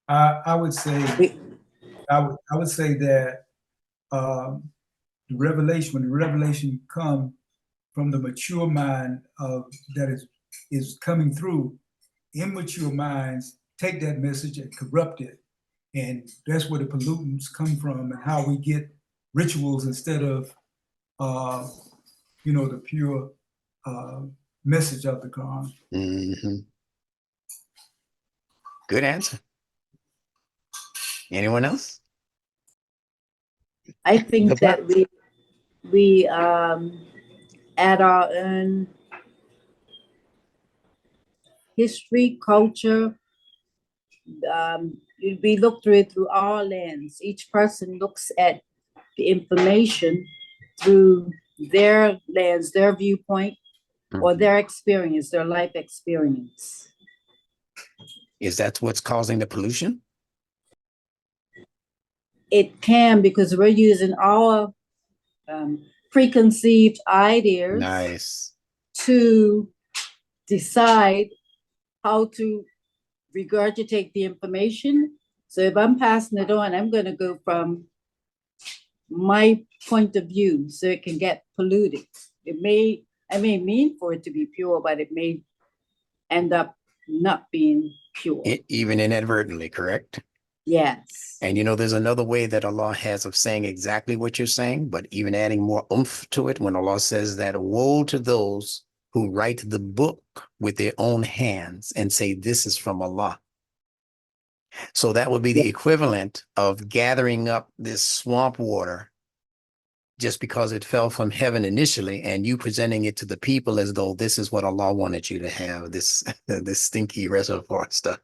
I would say, I would say that the revelation, when the revelation come from the mature mind that is coming through, immature minds take that message and corrupt it. And that's where the pollutants come from, and how we get rituals instead of the pure message of the Quran. Mm-hmm. Good answer. Anyone else? I think that we add our own history, culture. We look through it through our lens. Each person looks at the information through their lens, their viewpoint, or their experience, their life experience. Is that what's causing the pollution? It can, because we're using our preconceived ideas to decide how to regurgitate the information. So if I'm passing it on, I'm going to go from my point of view, so it can get polluted. I may mean for it to be pure, but it may end up not being pure. Even inadvertently, correct? Yes. And there's another way that Allah has of saying exactly what you're saying, but even adding more oomph to it, when Allah says that woe to those who write the book with their own hands and say this is from Allah. So that would be the equivalent of gathering up this swamp water just because it fell from heaven initially, and you presenting it to the people as though this is what Allah wanted you to have, this stinky reservoir stuff.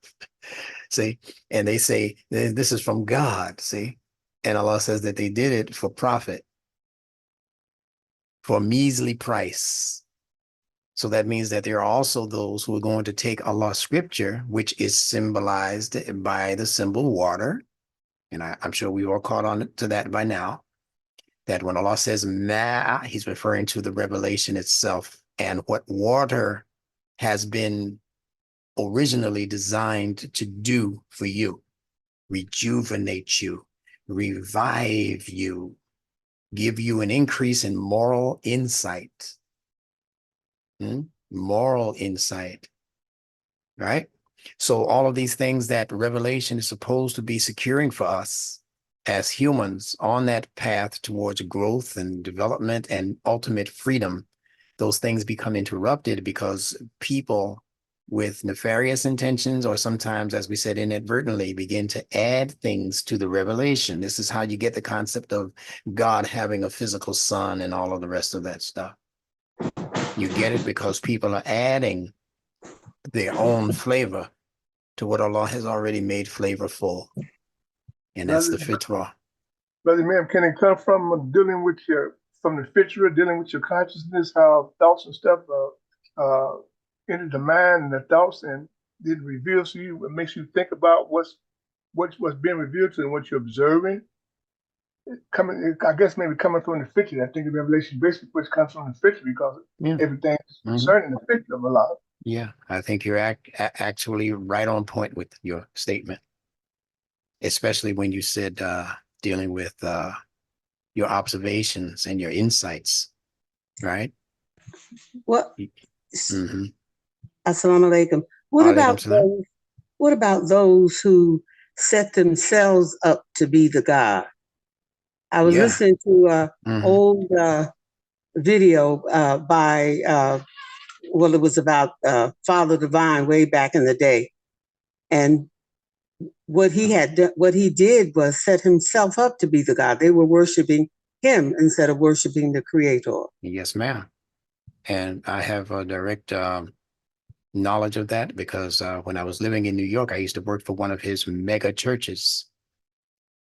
See, and they say this is from God. See, and Allah says that they did it for profit, for a measly price. So that means that there are also those who are going to take Allah's scripture, which is symbolized by the symbol water, and I'm sure we all caught on to that by now, that when Allah says ma, he's referring to the revelation itself and what water has been originally designed to do for you: rejuvenate you, revive you, give you an increase in moral insight. Moral insight, right? So all of these things that revelation is supposed to be securing for us as humans on that path towards growth and development and ultimate freedom, those things become interrupted because people with nefarious intentions, or sometimes, as we said, inadvertently, begin to add things to the revelation. This is how you get the concept of God having a physical son and all of the rest of that stuff. You get it because people are adding their own flavor to what Allah has already made flavorful. And that's the fitrah. Brother Ma'am, can it come from dealing with from the fitrah, dealing with your consciousness, how thoughts and stuff enter the mind and the thoughts, and it reveals to you, it makes you think about what's being revealed to you and what you're observing? I guess maybe coming from the fitrah. I think the revelation basically which comes from the fitrah, because everything is concerning the fitrah of Allah. Yeah, I think you're actually right on point with your statement, especially when you said dealing with your observations and your insights, right? What? Mm-hmm. Assalamu alaikum. What about those who set themselves up to be the God? I was listening to an old video by, it was about Father Divine way back in the day. And what he did was set himself up to be the God. They were worshiping him instead of worshiping the Creator. Yes, ma'am. And I have a direct knowledge of that because when I was living in New York, I used to work for one of his mega churches.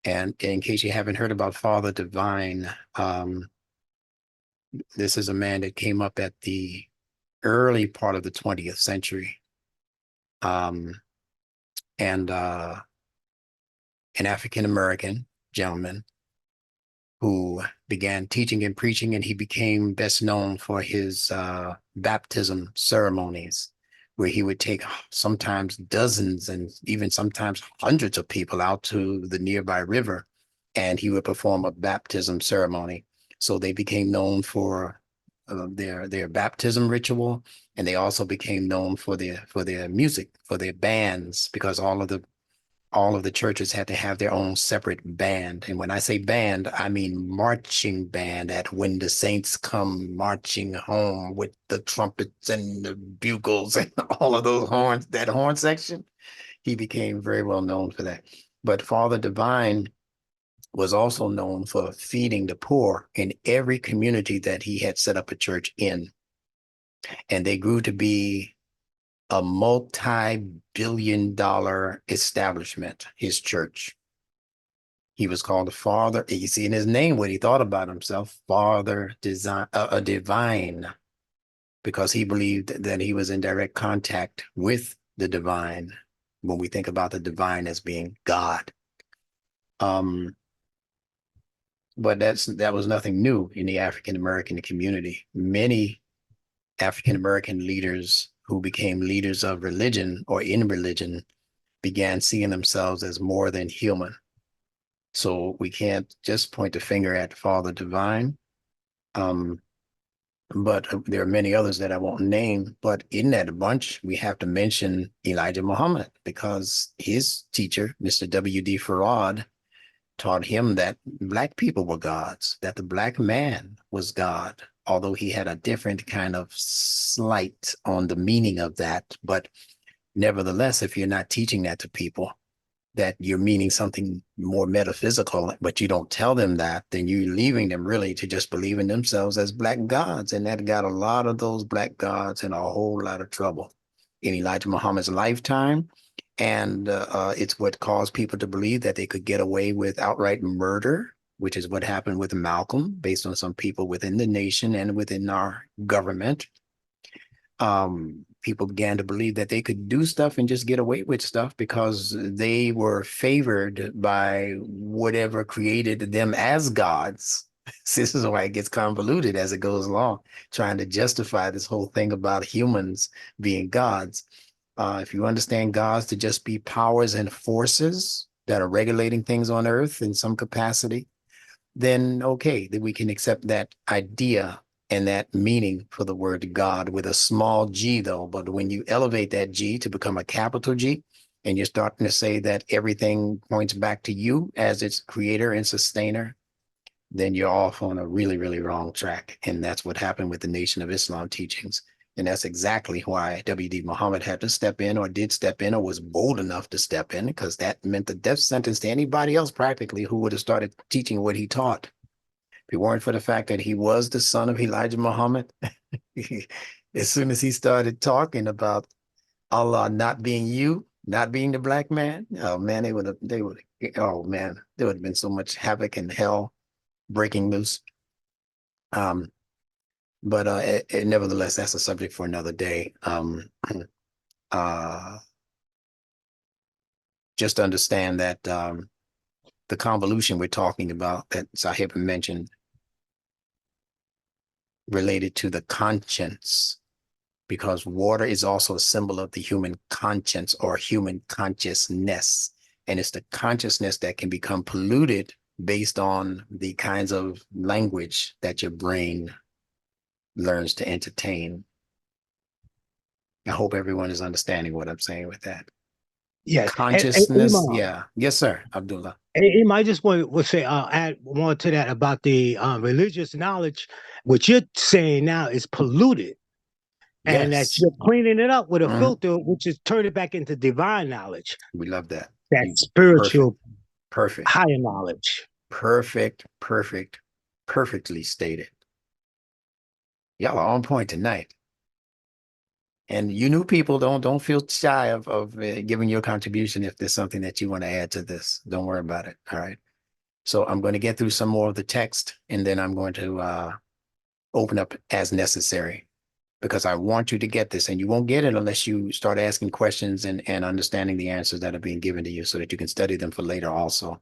And in case you haven't heard about Father Divine, this is a man that came up at the early part of the 20th century. And an African-American gentleman who began teaching and preaching, and he became best known for his baptism ceremonies, where he would take sometimes dozens and even sometimes hundreds of people out to the nearby river, and he would perform a baptism ceremony. So they became known for their baptism ritual, and they also became known for their music, for their bands, because all of the churches had to have their own separate band. And when I say band, I mean marching band, at when the saints come marching home with the trumpets and the bugles and all of those horns, that horn section. He became very well known for that. But Father Divine was also known for feeding the poor in every community that he had set up a church in. And they grew to be a multi-billion-dollar establishment, his church. He was called the Father. You see in his name what he thought about himself, Father Divine, because he believed that he was in direct contact with the divine when we think about the divine as being God. But that was nothing new in the African-American community. Many African-American leaders who became leaders of religion or in religion began seeing themselves as more than human. So we can't just point the finger at Father Divine. But there are many others that I won't name. But in that bunch, we have to mention Elijah Muhammad, because his teacher, Mr. W.D. Farad, taught him that Black people were gods, that the Black man was God, although he had a different kind of slight on the meaning of that. But nevertheless, if you're not teaching that to people, that you're meaning something more metaphysical, but you don't tell them that, then you're leaving them really to just believe in themselves as Black gods. And that got a lot of those Black gods in a whole lot of trouble in Elijah Muhammad's lifetime. And it's what caused people to believe that they could get away with outright murder, which is what happened with Malcolm, based on some people within the nation and within our government. People began to believe that they could do stuff and just get away with stuff because they were favored by whatever created them as gods. This is why it gets convoluted as it goes along, trying to justify this whole thing about humans being gods. If you understand gods to just be powers and forces that are regulating things on earth in some capacity, then okay, then we can accept that idea and that meaning for the word God with a small g though. But when you elevate that G to become a capital G, and you're starting to say that everything points back to you as its creator and sustainer, then you're off on a really, really wrong track. And that's what happened with the Nation of Islam teachings. And that's exactly why W.D. Muhammad had to step in, or did step in, or was bold enough to step in, because that meant the death sentence to anybody else practically who would have started teaching what he taught. If it weren't for the fact that he was the son of Elijah Muhammad, as soon as he started talking about Allah not being you, not being the black man, oh man, oh man, there would have been so much havoc and hell breaking loose. But nevertheless, that's a subject for another day. Just understand that the convolution we're talking about that Sahib mentioned related to the conscience, because water is also a symbol of the human conscience or human consciousness. And it's the consciousness that can become polluted based on the kinds of language that your brain learns to entertain. I hope everyone is understanding what I'm saying with that. Yes. Consciousness. Imam, Yeah. Yes, sir. Abdullah. I just want to say, add more to that about the religious knowledge. What you're saying now is polluted, and that Yes. you're cleaning it up with a filter, which is turn it back into divine knowledge. We love that. That spiritual, perfect, higher knowledge. Perfectly stated. Y'all are on point tonight. And you new people, don't feel shy of giving your contribution if there's something that you want to add to this. Don't worry about it. All right. So I'm going to get through some more of the text, and then I'm going to open up as necessary, because I want you to get this, and you won't get it unless you start asking questions and understanding the answers that are being given to you, so that you can study them for later also.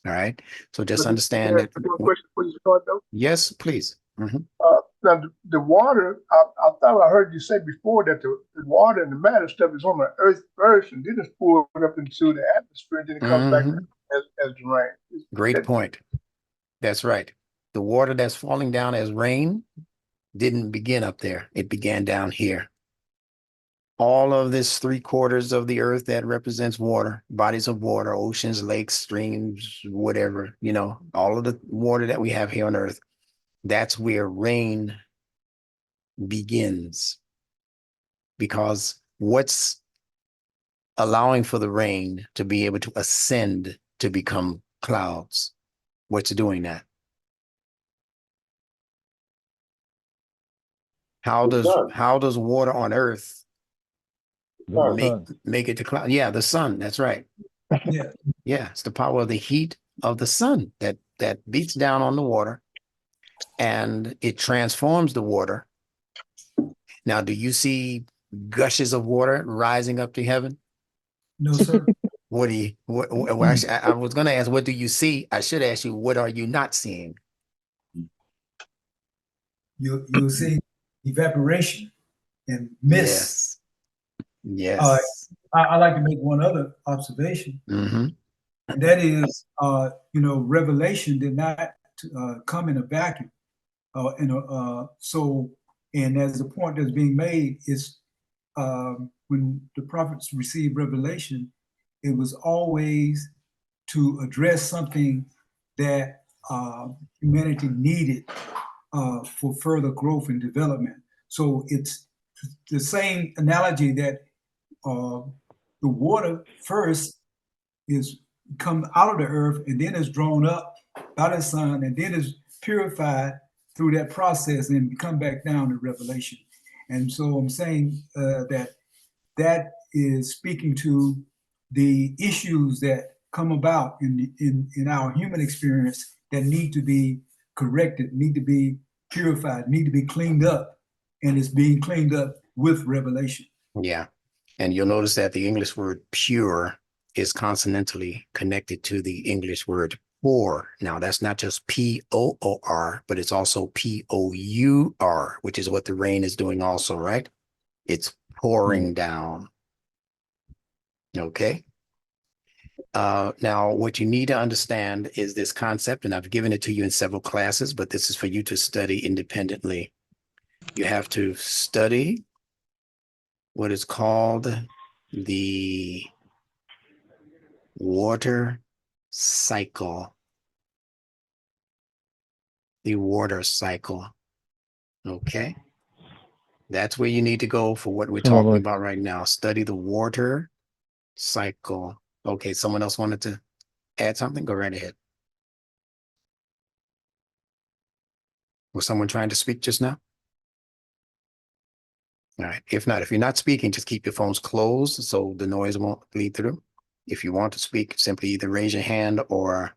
All right. So just understand that. One question before you start, though. Yes, please. Now, the water, I thought I heard you say before that the water and the matter stuff is on the earth first, and then it's poured up into the atmosphere, and then it comes back as the rain. Great point. That's right. The water that's falling down as rain didn't begin up there. It began down here. All of this 3/4 of the earth that represents water, bodies of water, oceans, lakes, streams, whatever, all of the water that we have here on earth, that's where rain begins. Because what's allowing for the rain to be able to ascend to become clouds? What's doing that? How does water on earth make it to cloud? Yeah, the sun. That's right. Yeah. Yeah, it's the power of the heat of the sun that beats down on the water, and it transforms the water. Now, do you see gushes of water rising up to heaven? No, sir. Actually, I was going to ask, what do you see? I should ask you, what are you not seeing? You'll see evaporation and mist. Yes. I like to make one other observation. And that is, revelation did not come in a vacuum. And as the point that's being made is, when the prophets received revelation, it was always to address something that humanity needed for further growth and development. So it's the same analogy that the water first is come out of the earth, and then is drawn up by the sun, and then is purified through that process and come back down to revelation. And so I'm saying that is speaking to the issues that come about in our human experience that need to be corrected, need to be purified, need to be cleaned up, and it's being cleaned up with revelation. Yeah. And you'll notice that the English word pure is consonantally connected to the English word pour. Now, that's not just P-O-O-R, but it's also P-O-U-R, which is what the rain is doing also, right? It's pouring down. Okay. Now, what you need to understand is this concept, and I've given it to you in several classes, but this is for you to study independently. You have to study what is called the Water cycle. The water cycle. Okay. That's where you need to go for what we're talking about right now. Study the water cycle. Okay, someone else wanted to add something? Go right ahead. Was someone trying to speak just now? All right. If not, if you're not speaking, just keep your phones closed so the noise won't bleed through. If you want to speak, simply either raise your hand or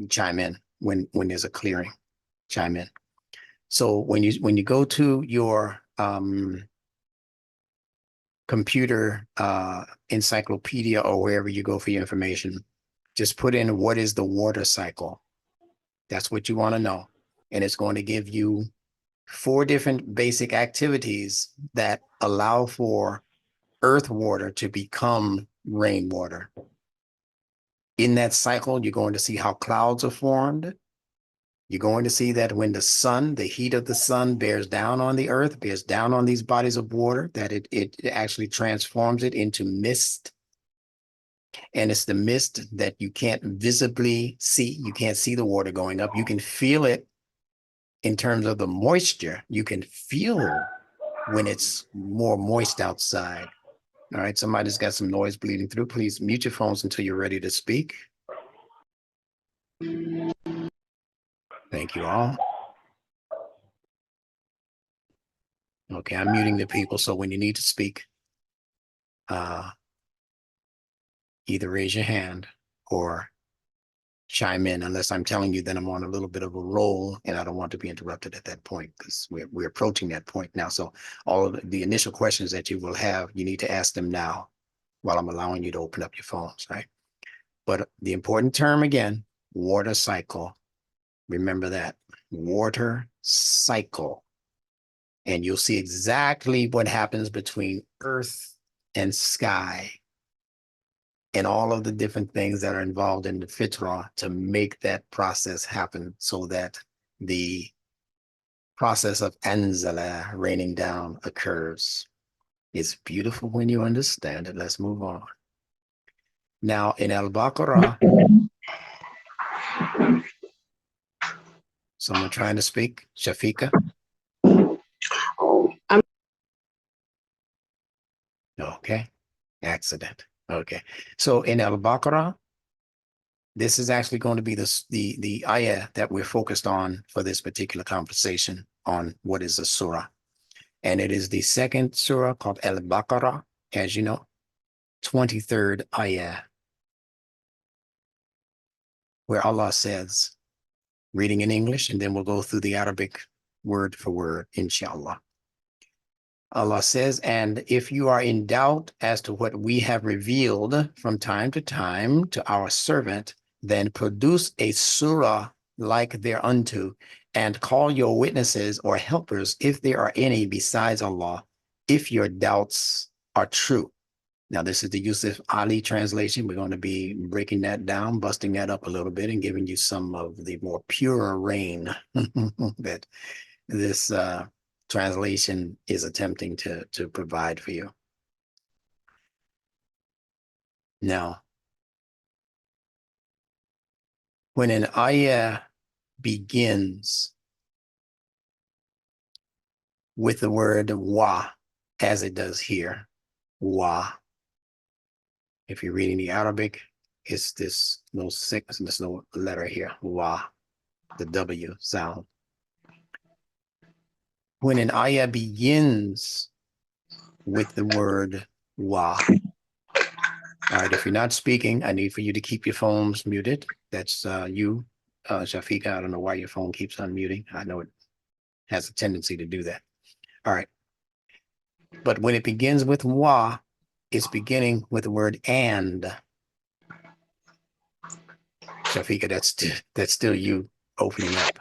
chime in when there's a clearing. Chime in. So when you go to your computer encyclopedia or wherever you go for your information, just put in what is the water cycle. That's what you want to know. And it's going to give you 4 different basic activities that allow for earth water to become rainwater. In that cycle, you're going to see how clouds are formed. You're going to see that when the sun, the heat of the sun bears down on the earth, bears down on these bodies of water, that it actually transforms it into mist. And it's the mist that you can't visibly see. You can't see the water going up. You can feel it in terms of the moisture. You can feel when it's more moist outside. All right, somebody's got some noise bleeding through. Please mute your phones until you're ready to speak. Thank you all. Okay, I'm muting the people, so when you need to speak, either raise your hand or chime in, unless I'm telling you that I'm on a little bit of a roll and I don't want to be interrupted at that point, because we're approaching that point now. So all of the initial questions that you will have, you need to ask them now while I'm allowing you to open up your phones, right? But the important term again, water cycle. Remember that, water cycle. And you'll see exactly what happens between earth and sky and all of the different things that are involved in the fitrah to make that process happen, so that the process of anzala, raining down, occurs. It's beautiful when you understand it. Let's move on. Now in Al-Baqarah, someone trying to speak? Shafika? Okay, accident. Okay, so in Al-Baqarah, this is actually going to be the ayah that we're focused on for this particular conversation on what is a surah. And it is the second surah called Al-Baqarah, as you know, 23rd ayah, where Allah says, reading in English, and then we'll go through the Arabic word for word, inshallah. Allah says, and if you are in doubt as to what we have revealed from time to time to our servant, then produce a surah like thereunto, and call your witnesses or helpers, if there are any besides Allah, if your doubts are true. Now, this is the Yusuf Ali translation. We're going to be breaking that down, busting that up a little bit, and giving you some of the more pure rain that this translation is attempting to provide for you. Now, when an ayah begins with the word wa, as it does here, wa. If you're reading the Arabic, it's this little letter here, wa, the W sound. When an ayah begins with the word wa, all right, if you're not speaking, I need for you to keep your phones muted. That's you, Shafika. I don't know why your phone keeps unmuting. I know it has a tendency to do that. All right. But when it begins with wa, it's beginning with the word and. Shafika, that's still you opening up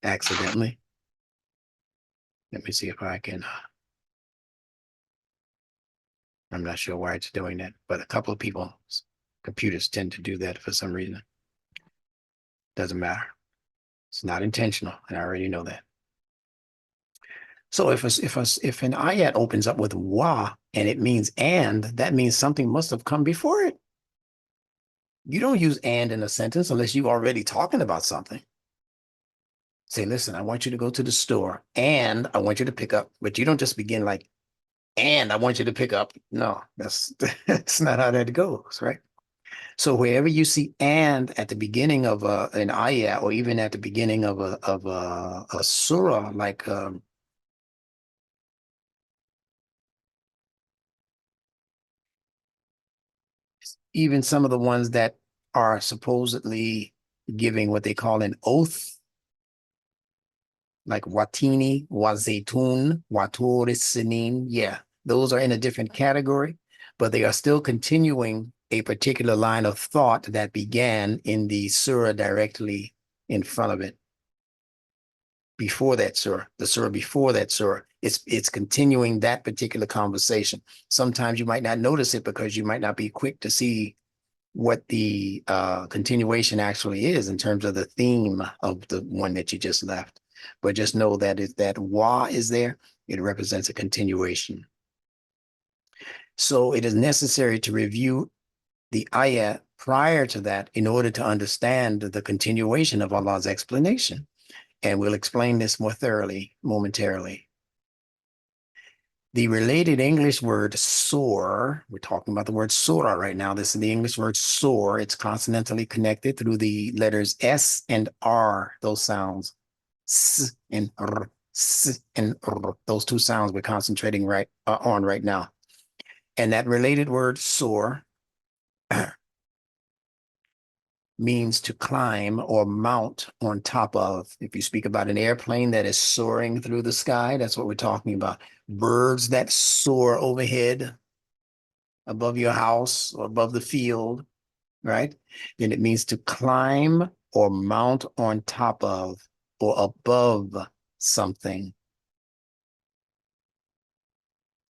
accidentally. Let me see if I can. I'm not sure why it's doing that, but a couple of people's computers tend to do that for some reason. Doesn't matter. It's not intentional, and I already know that. So if an ayat opens up with wa and it means and, that means something must have come before it. You don't use and in a sentence unless you're already talking about something. Say, listen, I want you to go to the store and I want you to pick up, but you don't just begin like, and I want you to pick up. No, that's not how that goes, right? So wherever you see and at the beginning of an ayah, or even at the beginning of a surah, like even some of the ones that are supposedly giving what they call an oath, like watini, wazaytun, watur sinin. Yeah, those are in a different category, but they are still continuing a particular line of thought that began in the surah directly in front of it. Before that surah, the surah before that surah, it's continuing that particular conversation. Sometimes you might not notice it because you might not be quick to see what the continuation actually is in terms of the theme of the one that you just left. But just know that if that wa is there, it represents a continuation. So it is necessary to review the ayah prior to that in order to understand the continuation of Allah's explanation. And we'll explain this more thoroughly momentarily. The related English word soar, we're talking about the word surah right now. This is the English word soar. It's consonantally connected through the letters S and R, those sounds. S and R, S and R. Those two sounds we're concentrating on right now. And that related word soar means to climb or mount on top of. If you speak about an airplane that is soaring through the sky, that's what we're talking about. Birds that soar overhead above your house or above the field, right? Then it means to climb or mount on top of or above something.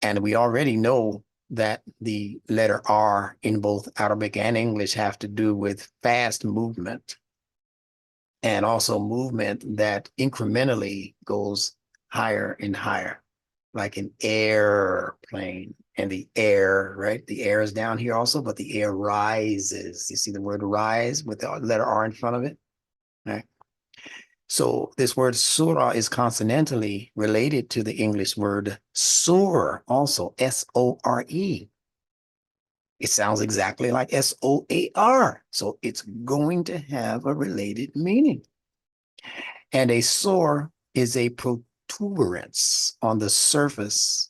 And we already know that the letter R in both Arabic and English have to do with fast movement, and also movement that incrementally goes higher and higher, like an airplane. And the air, right? The air is down here also, but the air rises. You see the word rise with the letter R in front of it, right? So this word surah is consonantally related to the English word soar, also S-O-R-E. It sounds exactly like S-O-A-R. So it's going to have a related meaning. And a soar is a protuberance on the surface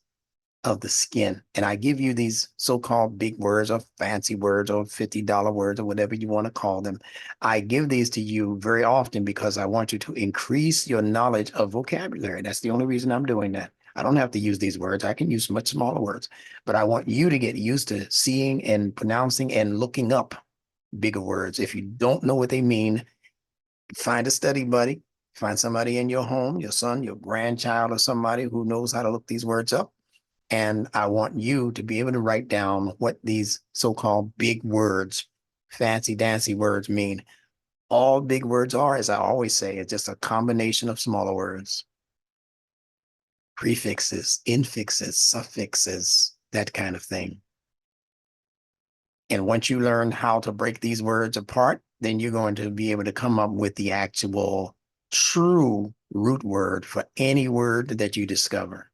of the skin. And I give you these so-called big words or fancy words or $50 words or whatever you want to call them. I give these to you very often because I want you to increase your knowledge of vocabulary. That's the only reason I'm doing that. I don't have to use these words. I can use much smaller words, but I want you to get used to seeing and pronouncing and looking up bigger words. If you don't know what they mean, find a study buddy, find somebody in your home, your son, your grandchild, or somebody who knows how to look these words up. And I want you to be able to write down what these so-called big words, fancy dancy words mean. All big words are, as I always say, it's just a combination of smaller words. Prefixes, infixes, suffixes, that kind of thing. And once you learn how to break these words apart, then you're going to be able to come up with the actual true root word for any word that you discover.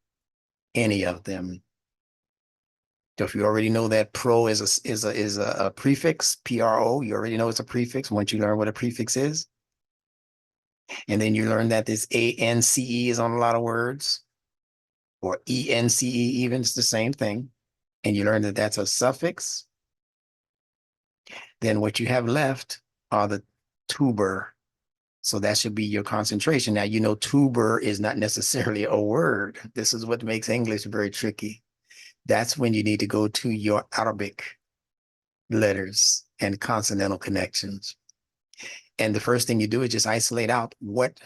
Any of them. So if you already know that pro is a prefix, P-R-O, you already know it's a prefix once you learn what a prefix is. And then you learn that this A-N-C-E is on a lot of words, or E-N-C-E even, it's the same thing. And you learn that that's a suffix. Then what you have left are the tuber. So that should be your concentration. Now, you know, tuber is not necessarily a word. This is what makes English very tricky. That's when you need to go to your Arabic letters and consonantal connections. And the first thing you do is just isolate out what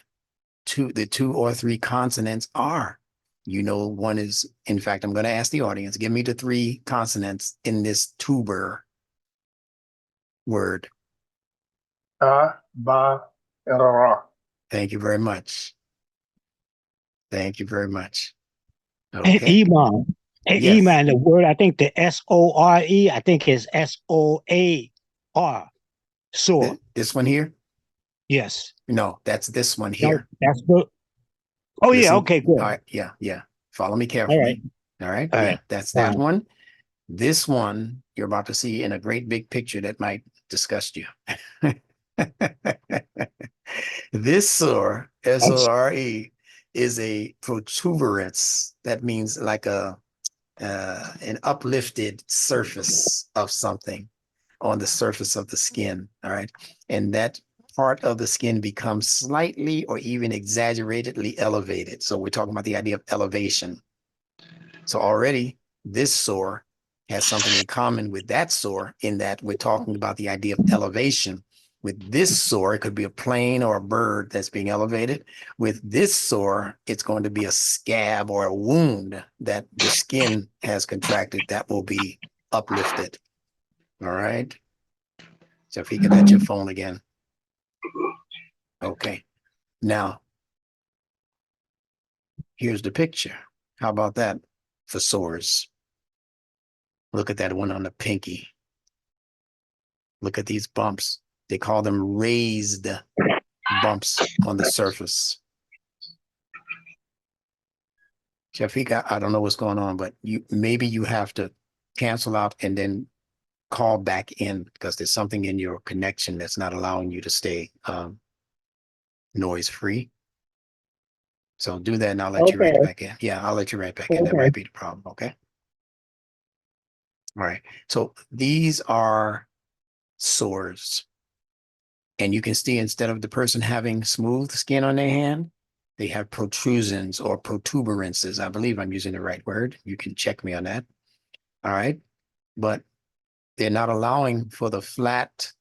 the 2 or 3 consonants are. You know, one is, in fact, I'm going to ask the audience, give me the 3 consonants in this tuber word. Ba, and ra. Thank you very much. Thank you very much. Okay. Iman. Yes. Iman, the word, I think the S-O-R-E, I think is S-O-A-R. Surah. This one here? Yes. No, that's this one No, here. that's the. Oh yeah. Listen, Okay. Good. all right, yeah. Follow me All carefully. right. All right. All Yeah, right. that's All that right. one. This one you're about to see in a great big picture that might disgust you. This SORE, S-O-R-E, is a protuberance. That means like an uplifted surface of something on the surface of the skin. All right. And that part of the skin becomes slightly or even exaggeratedly elevated. So we're talking about the idea of elevation. So already this SORE has something in common with that SORE in that we're talking about the idea of elevation. With this SORE, it could be a plane or a bird that's being elevated. With this SORE, it's going to be a scab or a wound that the skin has contracted that will be uplifted. All right. So if you can, that's your phone again. Okay. Now, here's the picture. How about that for sores? Look at that one on the pinky. Look at these bumps. They call them raised bumps on the surface. Shafika, I don't know what's going on, but maybe you have to cancel out and then call back in because there's something in your connection that's not allowing you to stay noise free. So do that and I'll let you right back in. Yeah, I'll let you right back in. That might be the problem. Okay. All right. So these are sores. And you can see instead of the person having smooth skin on their hand, they have protrusions or protuberances. I believe I'm using the right word. You can check me on that. All right. But they're not allowing for the flat,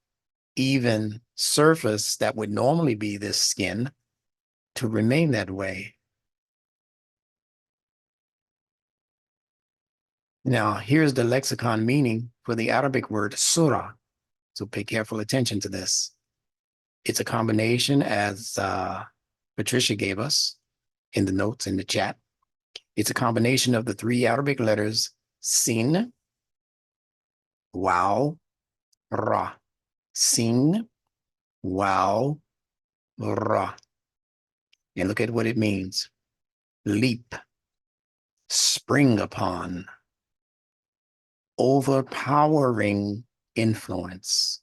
even surface that would normally be this skin to remain that way. Now, here's the lexicon meaning for the Arabic word surah. So pay careful attention to this. It's a combination, as Patricia gave us in the notes in the chat. It's a combination of the three Arabic letters sin, waw, ra. Sin, waw, ra. And look at what it means. Leap, spring upon, overpowering influence,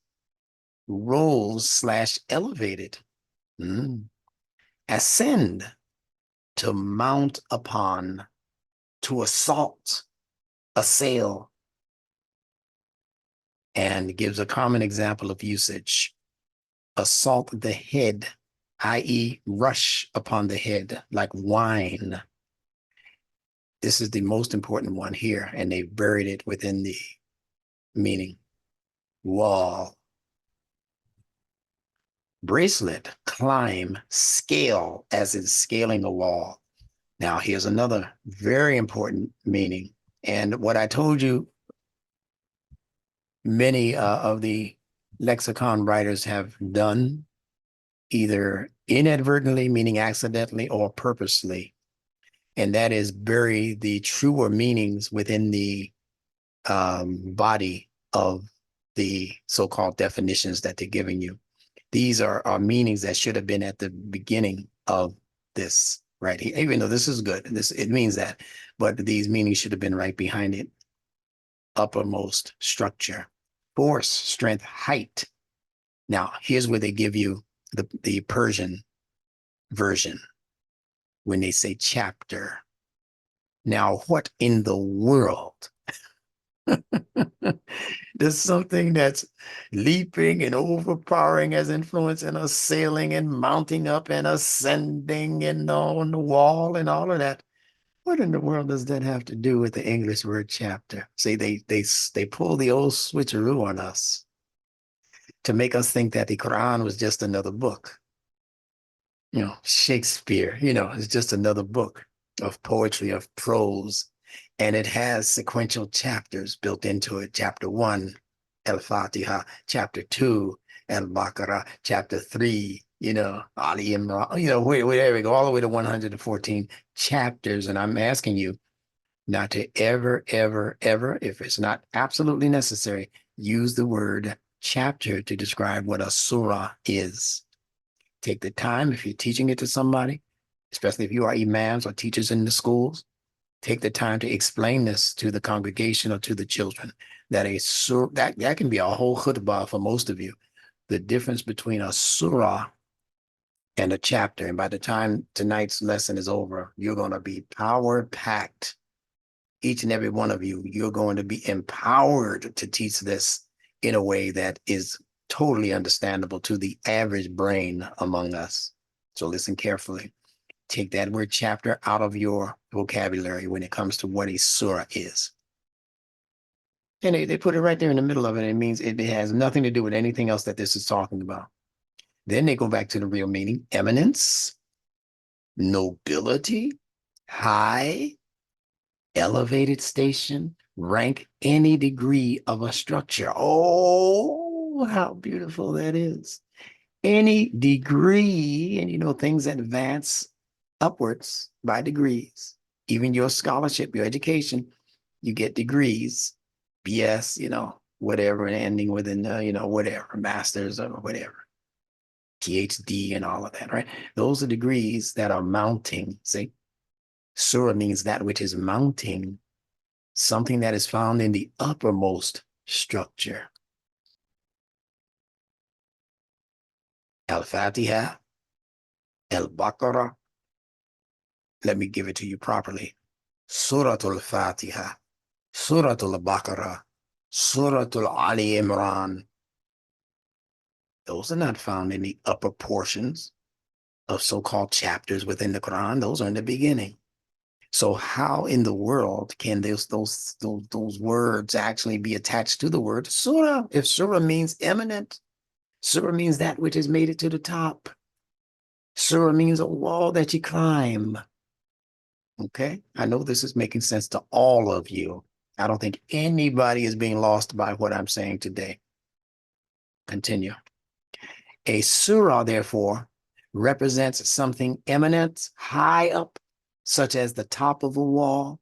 rose/elevated, ascend, to mount upon, to assault, assail, and gives a common example of usage. Assault the head, i.e. rush upon the head like wine. This is the most important one here, and they buried it within the meaning. Wall. Bracelet, climb, scale, as in scaling a wall. Now, here's another very important meaning. And what I told you, many of the lexicon writers have done, either inadvertently, meaning accidentally, or purposely, and that is bury the truer meanings within the body of the so-called definitions that they're giving you. These are meanings that should have been at the beginning of this right here, even though this is good. It means that, but these meanings should have been right behind it. Uppermost structure, force, strength, height. Now, here's where they give you the Persian version when they say chapter. Now, what in the world? There's something that's leaping and overpowering as influence and assailing and mounting up and ascending and on the wall and all of that. What in the world does that have to do with the English word chapter? See, they pull the old switcheroo on us to make us think that the Quran was just another book. You know, Shakespeare, it's just another book of poetry, of prose. And it has sequential chapters built into it. Chapter 1, Al-Fatiha. Chapter 2, Al-Baqarah. Chapter 3, Ali Imran, where we go, all the way to 114 chapters. And I'm asking you not to ever, ever, ever, if it's not absolutely necessary, use the word chapter to describe what a surah is. Take the time, if you're teaching it to somebody, especially if you are imams or teachers in the schools, take the time to explain this to the congregation or to the children, that a surah, that can be a whole khutbah for most of you. The difference between a surah and a chapter. And by the time tonight's lesson is over, you're going to be power packed. Each and every one of you, you're going to be empowered to teach this in a way that is totally understandable to the average brain among us. So listen carefully. Take that word chapter out of your vocabulary when it comes to what a surah is. And they put it right there in the middle of it. It means it has nothing to do with anything else that this is talking about. Then they go back to the real meaning: eminence, nobility, high, elevated station, rank, any degree of a structure. Oh, how beautiful that is. Any degree, and you know, things advance upwards by degrees. Even your scholarship, your education, you get degrees, BS, you know, whatever, and ending with an, you know, whatever, master's or whatever. PhD and all of that, right? Those are degrees that are mounting. See, surah means that which is mounting, something that is found in the uppermost structure. Al-Fatiha, Al-Baqarah. Let me give it to you properly. Suratul Fatiha, Suratul Baqarah, Suratul Ali Imran. Those are not found in the upper portions of so-called chapters within the Quran. Those are in the beginning. So how in the world can those words actually be attached to the word surah? If surah means eminent, surah means that which has made it to the top. Surah means a wall that you climb. Okay, I know this is making sense to all of you. I don't think anybody is being lost by what I'm saying today. Continue. A surah, therefore, represents something eminent, high up, such as the top of a wall,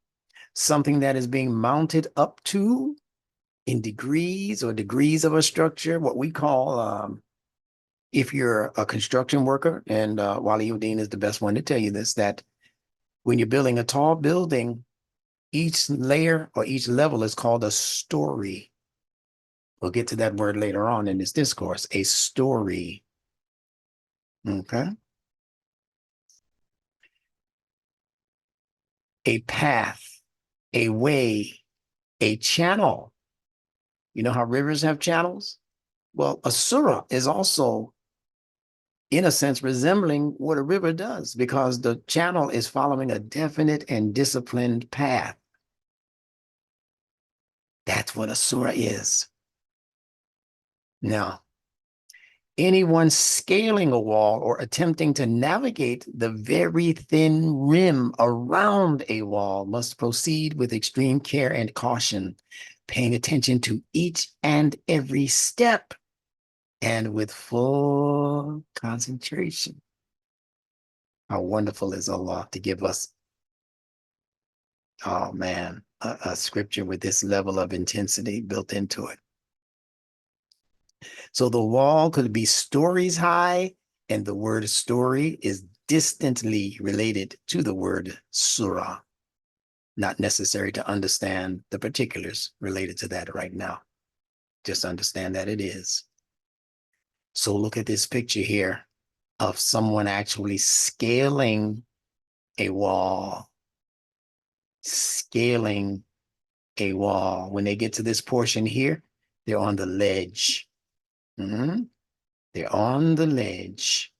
something that is being mounted up to in degrees or degrees of a structure, what we call, if you're a construction worker, and Waliuddin is the best one to tell you this, that when you're building a tall building, each layer or each level is called a story. We'll get to that word later on in this discourse, a story. Okay. A path, a way, a channel. You know how rivers have channels? Well, a surah is also, in a sense, resembling what a river does, because the channel is following a definite and disciplined path. That's what a surah is. Now, anyone scaling a wall or attempting to navigate the very thin rim around a wall must proceed with extreme care and caution, paying attention to each and every step and with full concentration. How wonderful is Allah to give us, oh man, a scripture with this level of intensity built into it. So the wall could be stories high, and the word story is distantly related to the word surah. Not necessary to understand the particulars related to that right now. Just understand that it is. So look at this picture here of someone actually scaling a wall. Scaling a wall. When they get to this portion here, they're on the ledge. They're on the ledge.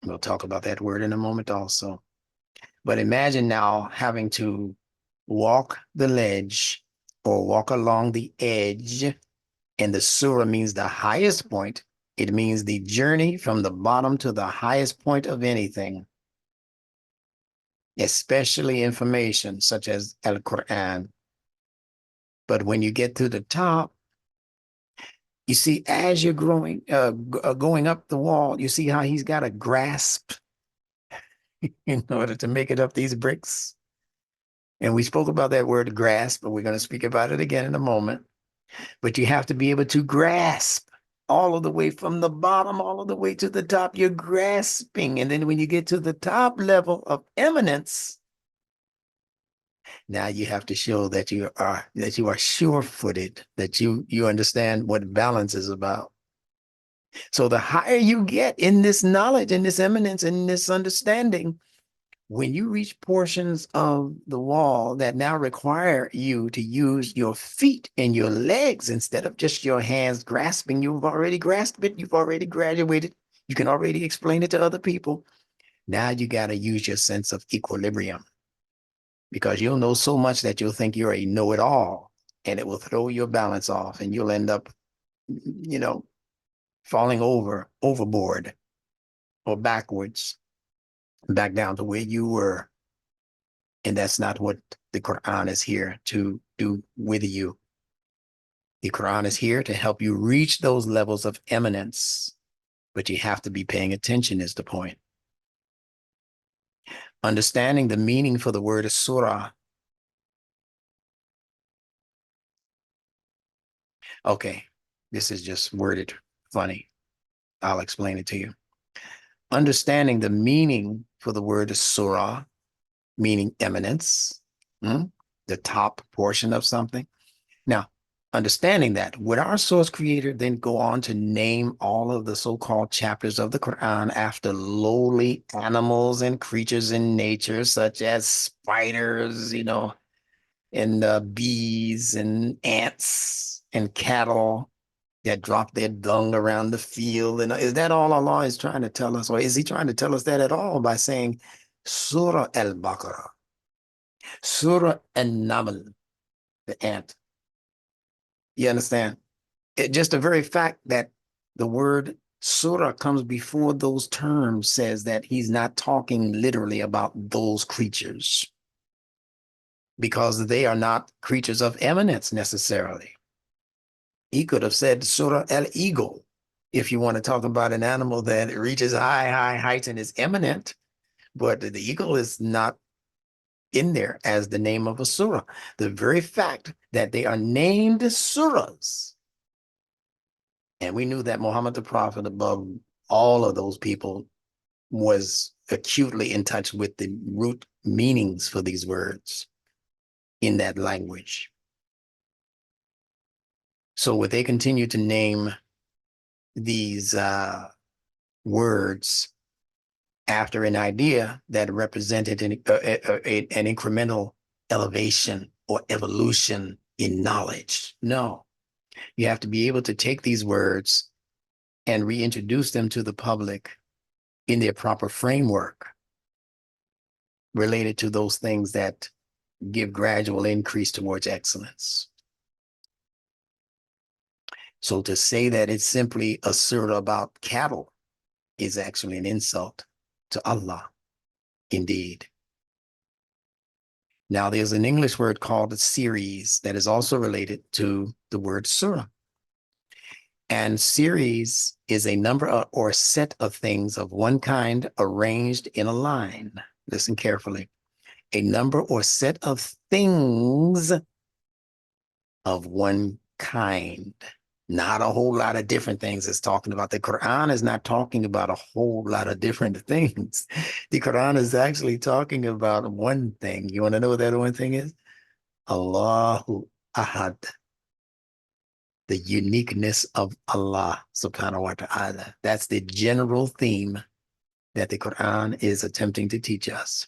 We'll talk about that word in a moment also. But imagine now having to walk the ledge or walk along the edge, and the surah means the highest point. It means the journey from the bottom to the highest point of anything, especially information such as Al-Quran. But when you get to the top, you see, as you're growing, going up the wall, you see how he's got to grasp in order to make it up these bricks. And we spoke about that word grasp, but we're going to speak about it again in a moment. But you have to be able to grasp all of the way from the bottom, all of the way to the top. You're grasping. And then when you get to the top level of eminence, now you have to show that you are sure-footed, that you understand what balance is about. So the higher you get in this knowledge, in this eminence, in this understanding, when you reach portions of the wall that now require you to use your feet and your legs instead of just your hands grasping, you've already grasped it, you've already graduated, you can already explain it to other people. Now you got to use your sense of equilibrium, because you'll know so much that you'll think you're a know-it-all, and it will throw your balance off, and you'll end up, falling overboard or backwards, back down to where you were. And that's not what the Quran is here to do with you. The Quran is here to help you reach those levels of eminence, but you have to be paying attention is the point. Understanding the meaning for the word surah. Okay, this is just worded funny. I'll explain it to you. Understanding the meaning for the word surah, meaning eminence, the top portion of something. Now, understanding that, would our source creator then go on to name all of the so-called chapters of the Quran after lowly animals and creatures in nature, such as spiders, and bees and ants and cattle that drop their dung around the field? And is that all Allah is trying to tell us? Or is he trying to tell us that at all by saying Surah al-Baqarah, Surah al-Naml, the ant? You understand? Just the very fact that the word surah comes before those terms says that he's not talking literally about those creatures, because they are not creatures of eminence necessarily. He could have said Surah al-Eagle, if you want to talk about an animal that reaches high heights and is eminent, but the eagle is not in there as the name of a surah. The very fact that they are named surahs, and we knew that Muhammad the Prophet, above all of those people, was acutely in touch with the root meanings for these words in that language. So would they continue to name these words after an idea that represented an incremental elevation or evolution in knowledge? No. You have to be able to take these words and reintroduce them to the public in their proper framework related to those things that give gradual increase towards excellence. So to say that it's simply a surah about cattle is actually an insult to Allah, indeed. Now, there's an English word called a series that is also related to the word surah. And series is a number or set of things of one kind arranged in a line. Listen carefully. A number or set of things of one kind. Not a whole lot of different things it's talking about. The Quran is not talking about a whole lot of different things. The Quran is actually talking about one thing. You want to know what that one thing is? Allahu Ahad. The uniqueness of Allah subhanahu wa ta'ala. That's the general theme that the Quran is attempting to teach us.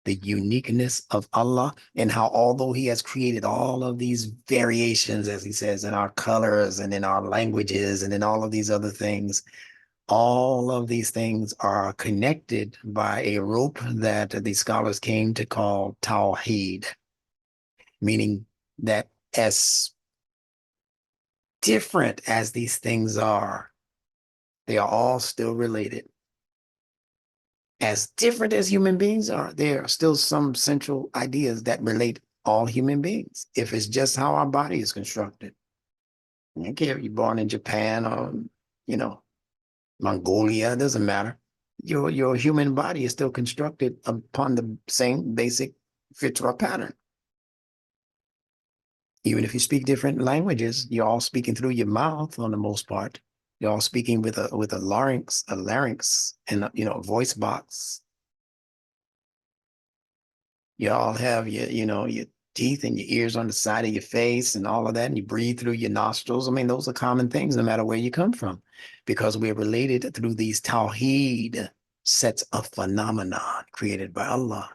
The uniqueness of Allah, and how although he has created all of these variations, as he says, in our colors and in our languages and in all of these other things, all of these things are connected by a rope that the scholars came to call Tawheed, meaning that as different as these things are, they are all still related. As different as human beings are, there are still some central ideas that relate all human beings, if it's just how our body is constructed. I don't care if you're born in Japan or, Mongolia, it doesn't matter. Your human body is still constructed upon the same basic fitra pattern. Even if you speak different languages, you're all speaking through your mouth on the most part. You're all speaking with a larynx, and a voice box. You all have your teeth and your ears on the side of your face and all of that, and you breathe through your nostrils. I mean, those are common things no matter where you come from, because we're related through these tawheed sets of phenomenon created by Allah.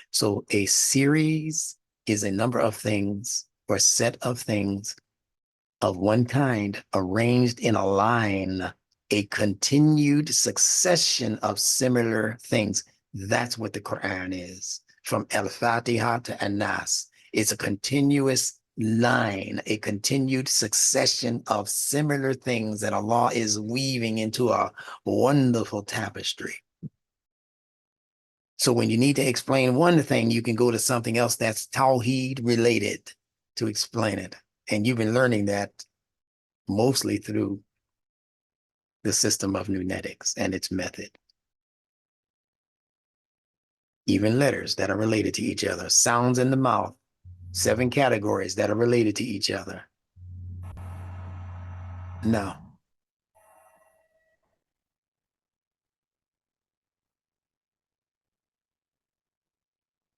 So a series is a number of things or set of things of one kind arranged in a line, a continued succession of similar things. That's what the Quran is. From Al-Fatiha to An-Nas, it's a continuous line, a continued succession of similar things that Allah is weaving into a wonderful tapestry. So when you need to explain one thing, you can go to something else that's Tawheed related to explain it. And you've been learning that mostly through the system of Nunetics and its method. Even letters that are related to each other, sounds in the mouth, 7 categories that are related to each other. Now,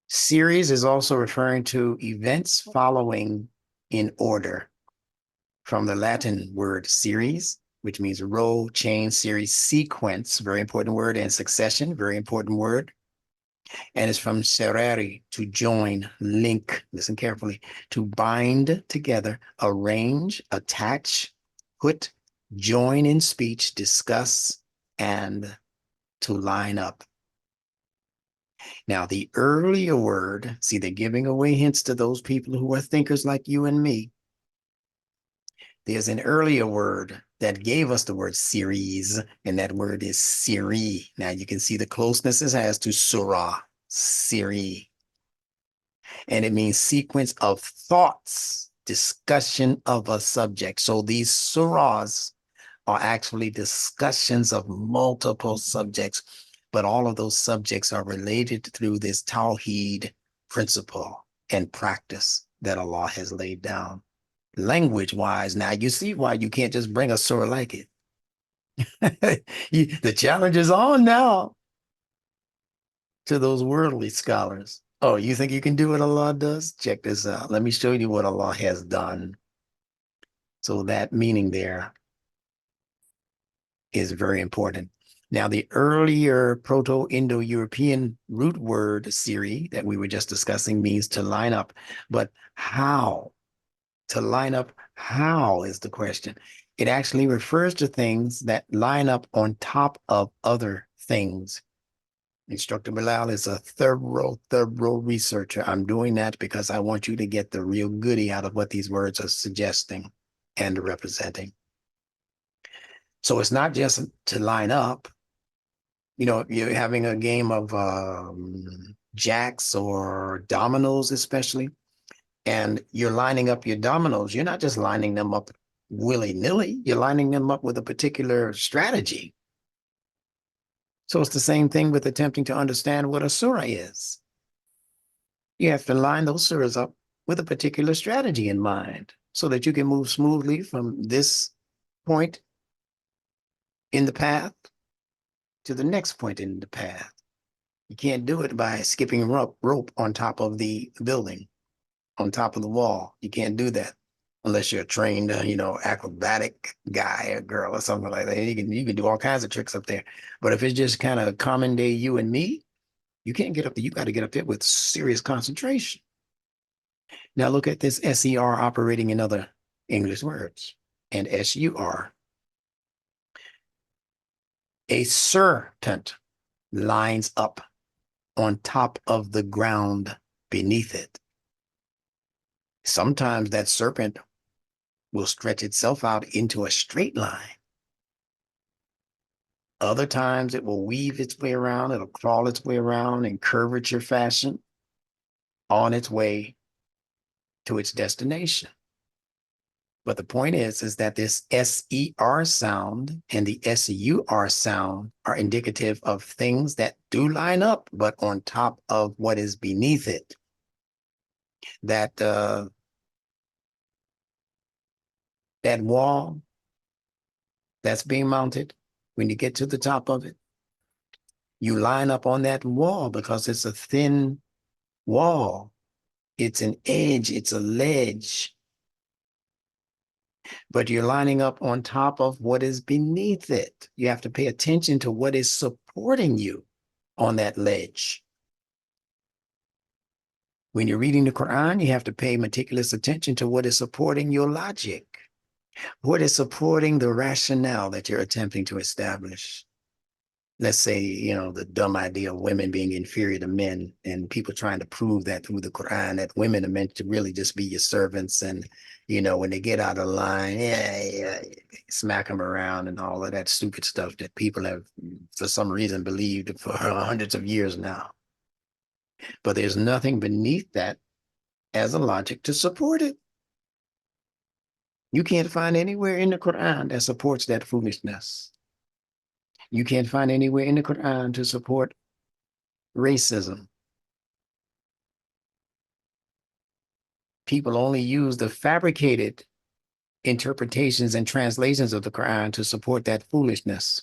series is also referring to events following in order, from the Latin word series, which means row, chain, series, sequence, very important word, and succession, very important word. And it's from serere, to join, link, listen carefully, to bind together, arrange, attach, put, join in speech, discuss, and to line up. Now, the earlier word, see, they're giving away hints to those people who are thinkers like you and me. There's an earlier word that gave us the word series, and that word is siri. Now you can see the closeness it has to surah, siri. And it means sequence of thoughts, discussion of a subject. So these surahs are actually discussions of multiple subjects, but all of those subjects are related through this Tawheed principle and practice that Allah has laid down. Language-wise, now you see why you can't just bring a surah like it. The challenge is on now to those worldly scholars. Oh, you think you can do what Allah does? Check this out. Let me show you what Allah has done. So that meaning there is very important. Now, the earlier Proto-Indo-European root word siri that we were just discussing means to line up, but how? To line up, how is the question. It actually refers to things that line up on top of other things. Instructor Bilal is a thorough researcher. I'm doing that because I want you to get the real goodie out of what these words are suggesting and representing. So it's not just to line up. You know, you're having a game of jacks or dominoes, especially, and you're lining up your dominoes. You're not just lining them up willy-nilly. You're lining them up with a particular strategy. So it's the same thing with attempting to understand what a surah is. You have to line those surahs up with a particular strategy in mind so that you can move smoothly from this point in the path to the next point in the path. You can't do it by skipping rope on top of the building, on top of the wall. You can't do that unless you're a trained, acrobatic guy or girl or something like that. You can do all kinds of tricks up there. But if it's just kind of common day you and me, you can't get up there. You got to get up there with serious concentration. Now look at this SER operating in other English words and SUR. A serpent lines up on top of the ground beneath it. Sometimes that serpent will stretch itself out into a straight line. Other times it will weave its way around, it'll crawl its way around in curvature fashion on its way to its destination. But the point is that this SER sound and the SUR sound are indicative of things that do line up, but on top of what is beneath it. That that wall that's being mounted, when you get to the top of it, you line up on that wall because it's a thin wall. It's an edge, it's a ledge. But you're lining up on top of what is beneath it. You have to pay attention to what is supporting you on that ledge. When you're reading the Quran, you have to pay meticulous attention to what is supporting your logic, what is supporting the rationale that you're attempting to establish. Let's say, you know, the dumb idea of women being inferior to men and people trying to prove that through the Quran, that women are meant to really just be your servants. And, you know, when they get out of line, smack them around and all of that stupid stuff that people have, for some reason, believed for hundreds of years now. But there's nothing beneath that as a logic to support it. You can't find anywhere in the Quran that supports that foolishness. You can't find anywhere in the Quran to support racism. People only use the fabricated interpretations and translations of the Quran to support that foolishness.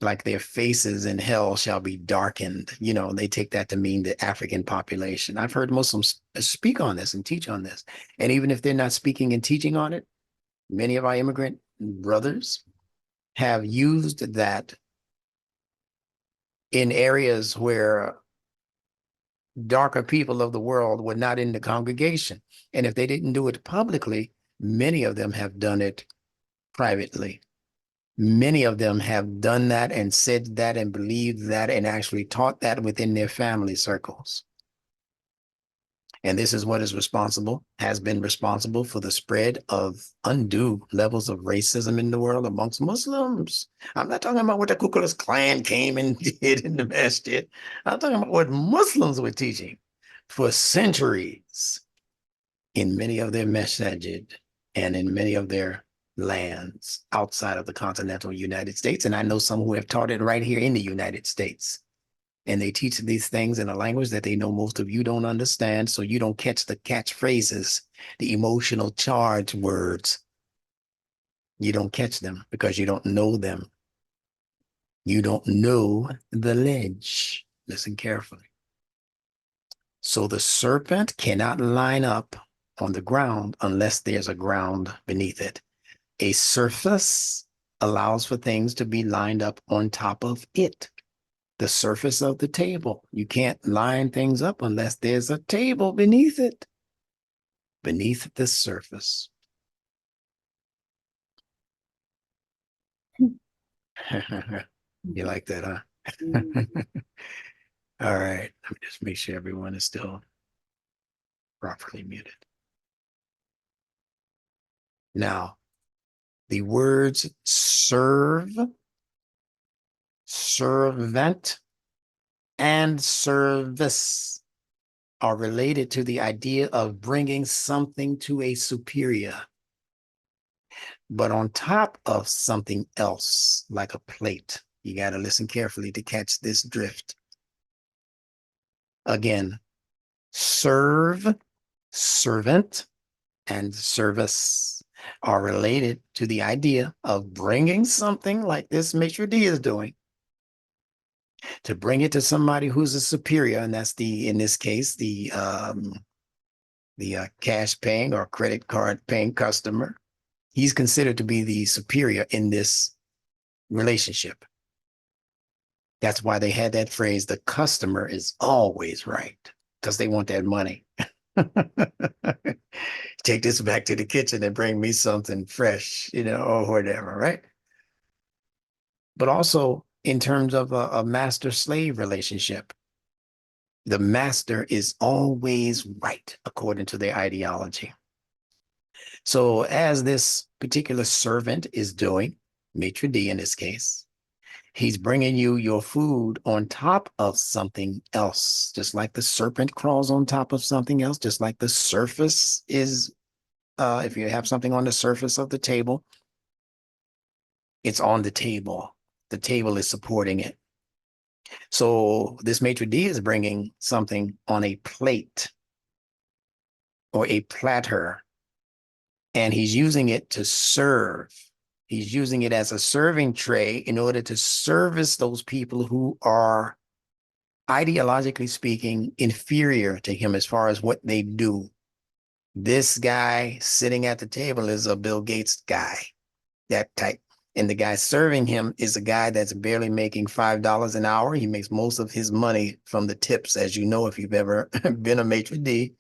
Like their faces in hell shall be darkened. You know, they take that to mean the African population. I've heard Muslims speak on this and teach on this. And even if they're not speaking and teaching on it, many of our immigrant brothers have used that in areas where darker people of the world were not in the congregation. And if they didn't do it publicly, many of them have done it privately. Many of them have done that and said that and believed that and actually taught that within their family circles. And this is what is responsible, has been responsible for the spread of undue levels of racism in the world amongst Muslims. I'm not talking about what the Ku Klux Klan came and did in the masjid. I'm talking about what Muslims were teaching for centuries in many of their masajid and in many of their lands outside of the continental United States. And I know some who have taught it right here in the United States. And they teach these things in a language that they know most of you don't understand, so you don't catch the catchphrases, the emotional charged words. You don't catch them because you don't know them. You don't know the ledge. Listen carefully. So the serpent cannot line up on the ground unless there's a ground beneath it. A surface allows for things to be lined up on top of it. The surface of the table. You can't line things up unless there's a table beneath it, beneath the surface. You like that, huh? All right, let me just make sure everyone is still properly muted. Now, the words serve, servant, and service are related to the idea of bringing something to a superior, but on top of something else, like a plate. You got to listen carefully to catch this drift. Again, serve, servant, and service are related to the idea of bringing something like this maitre d' is doing, to bring it to somebody who's a superior, and that's in this case, the cash paying or credit card paying customer. He's considered to be the superior in this relationship. That's why they had that phrase, the customer is always right, because they want that money. Take this back to the kitchen and bring me something fresh, you know, or whatever, right? But also in terms of a master-slave relationship, the master is always right according to their ideology. So as this particular servant is doing, maitre d' in this case, he's bringing you your food on top of something else, just like the serpent crawls on top of something else, just like the surface is, if you have something on the surface of the table, it's on the table. The table is supporting it. So this maitre d' is bringing something on a plate or a platter and he's using it to serve. He's using it as a serving tray in order to service those people who are, ideologically speaking, inferior to him as far as what they do. This guy sitting at the table is a Bill Gates guy, that type. And the guy serving him is a guy that's barely making $5 an hour. He makes most of his money from the tips, as you know, if you've ever been a maitre d'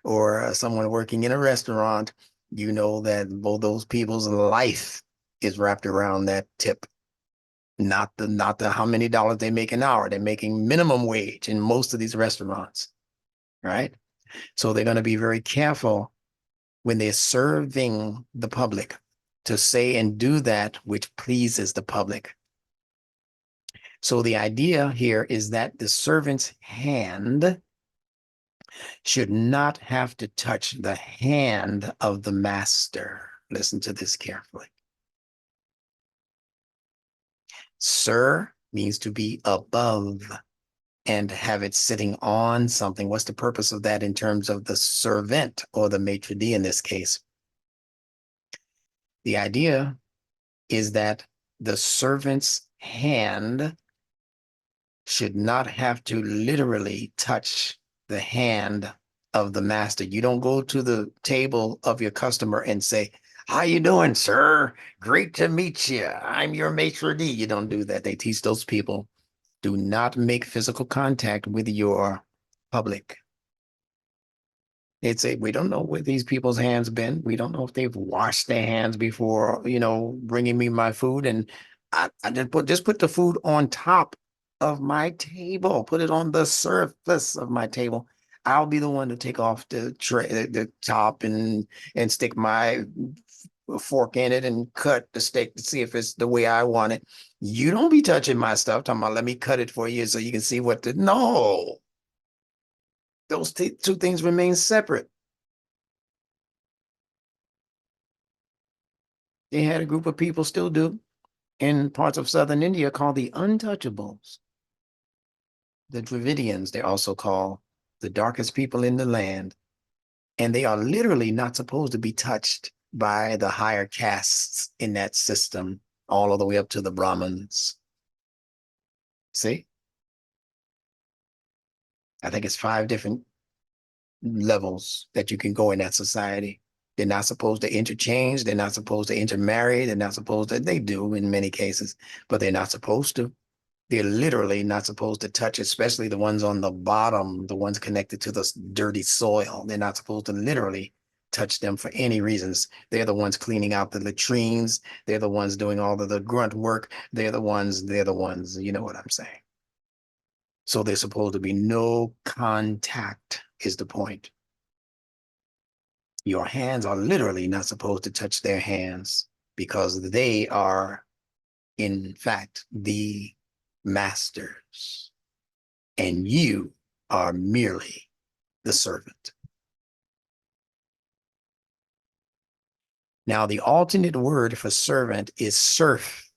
or someone working in a restaurant, you know that both those people's life is wrapped around that tip. Not the how many dollars they make an hour. They're making minimum wage in most of these restaurants, right? So they're going to be very careful when they're serving the public to say and do that which pleases the public. So the idea here is that the servant's hand should not have to touch the hand of the master. Listen to this carefully. Sir means to be above and have it sitting on something. What's the purpose of that in terms of the servant or the maitre d' in this case? The idea is that the servant's hand should not have to literally touch the hand of the master. You don't go to the table of your customer and say, "How you doing, sir? Great to meet you. I'm your maitre d'." You don't do that. They teach those people, do not make physical contact with your public. They'd say, "We don't know where these people's hands been. We don't know if they've washed their hands before, bringing me my food." And I just put the food on top of my table. Put it on the surface of my table. I'll be the one to take off the tray, the top, and stick my fork in it and cut the steak to see if it's the way I want it. You don't be touching my stuff. Talking about, "Let me cut it for you so you can see what the..." No. Those two things remain separate. They had a group of people, still do, in parts of southern India called the untouchables. The Dravidians, they're also called the darkest people in the land. And they are literally not supposed to be touched by the higher castes in that system, all the way up to the Brahmins. See? I think it's 5 different levels that you can go in that society. They're not supposed to interchange. They're not supposed to intermarry. They're not supposed to, they do in many cases, but they're not supposed to. They're literally not supposed to touch, especially the ones on the bottom, the ones connected to the dirty soil. They're not supposed to literally touch them for any reasons. They're the ones cleaning out the latrines. They're the ones doing all of the grunt work. They're the ones, you know what I'm saying? So there's supposed to be no contact is the point. Your hands are literally not supposed to touch their hands because they are, in fact, the masters, and you are merely the servant. Now, the alternate word for servant is serf.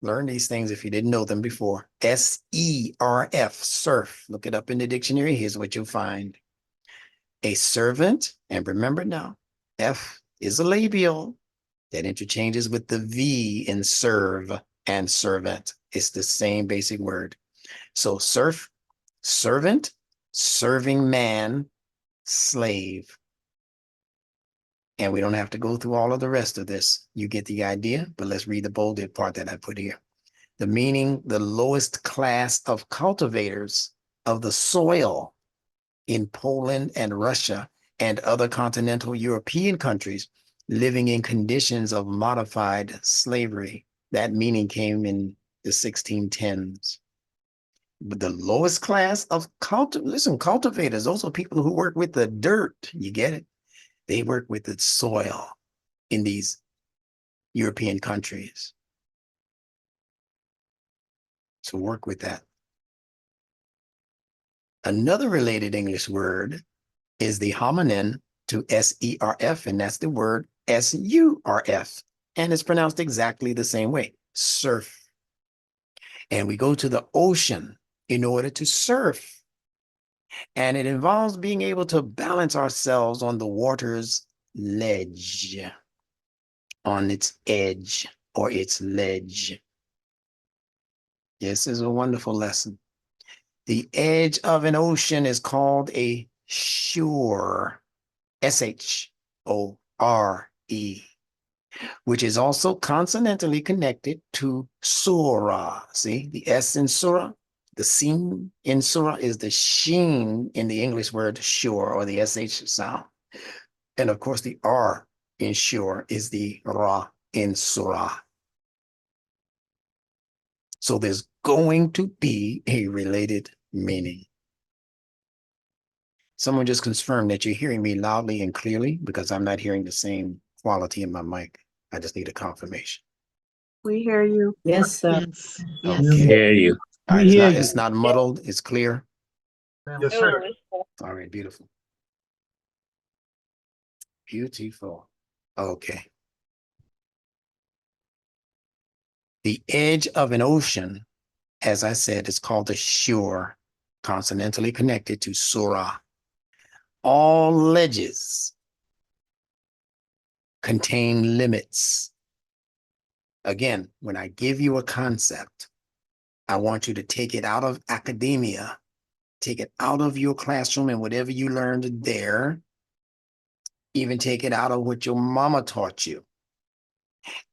Learn these things if you didn't know them before. S-E-R-F, serf. Look it up in the dictionary. Here's what you'll find. A servant, and remember now, F is a labial that interchanges with the V in serve and servant. It's the same basic word. So serf, servant, serving man, slave. And we don't have to go through all of the rest of this. You get the idea, but let's read the bolded part that I put here. The meaning, the lowest class of cultivators of the soil in Poland and Russia and other continental European countries living in conditions of modified slavery. That meaning came in the 1610s. But the lowest class of cultivators, those are people who work with the dirt. You get it? They work with the soil in these European countries. So work with that. Another related English word is the homonym to S-E-R-F, and that's the word S-U-R-F. And it's pronounced exactly the same way, surf. And we go to the ocean in order to surf. And it involves being able to balance ourselves on the water's ledge. on its edge or its ledge. This is a wonderful lesson. The edge of an ocean is called a shore, S-H-O-R-E, which is also consonantally connected to Surah. See, the S in Surah, the Sin in Surah is the Sheen in the English word shore, or the SH sound. And of course, the R in shore is the Ra in Surah. So there's going to be a related meaning. Someone just confirmed that you're hearing me loudly and clearly, because I'm not hearing the same quality in my mic. I just need a confirmation. We hear you. Yes, sir. Yes. Okay. Yes. Hear you. All right, We hear it's you. not muddled, it's clear. Yes, sir. All right, beautiful. Beautiful. Okay. The edge of an ocean, as I said, is called the shore, consonantally connected to Surah. All ledges contain limits. Again, when I give you a concept, I want you to take it out of academia, take it out of your classroom and whatever you learned there, even take it out of what your mama taught you,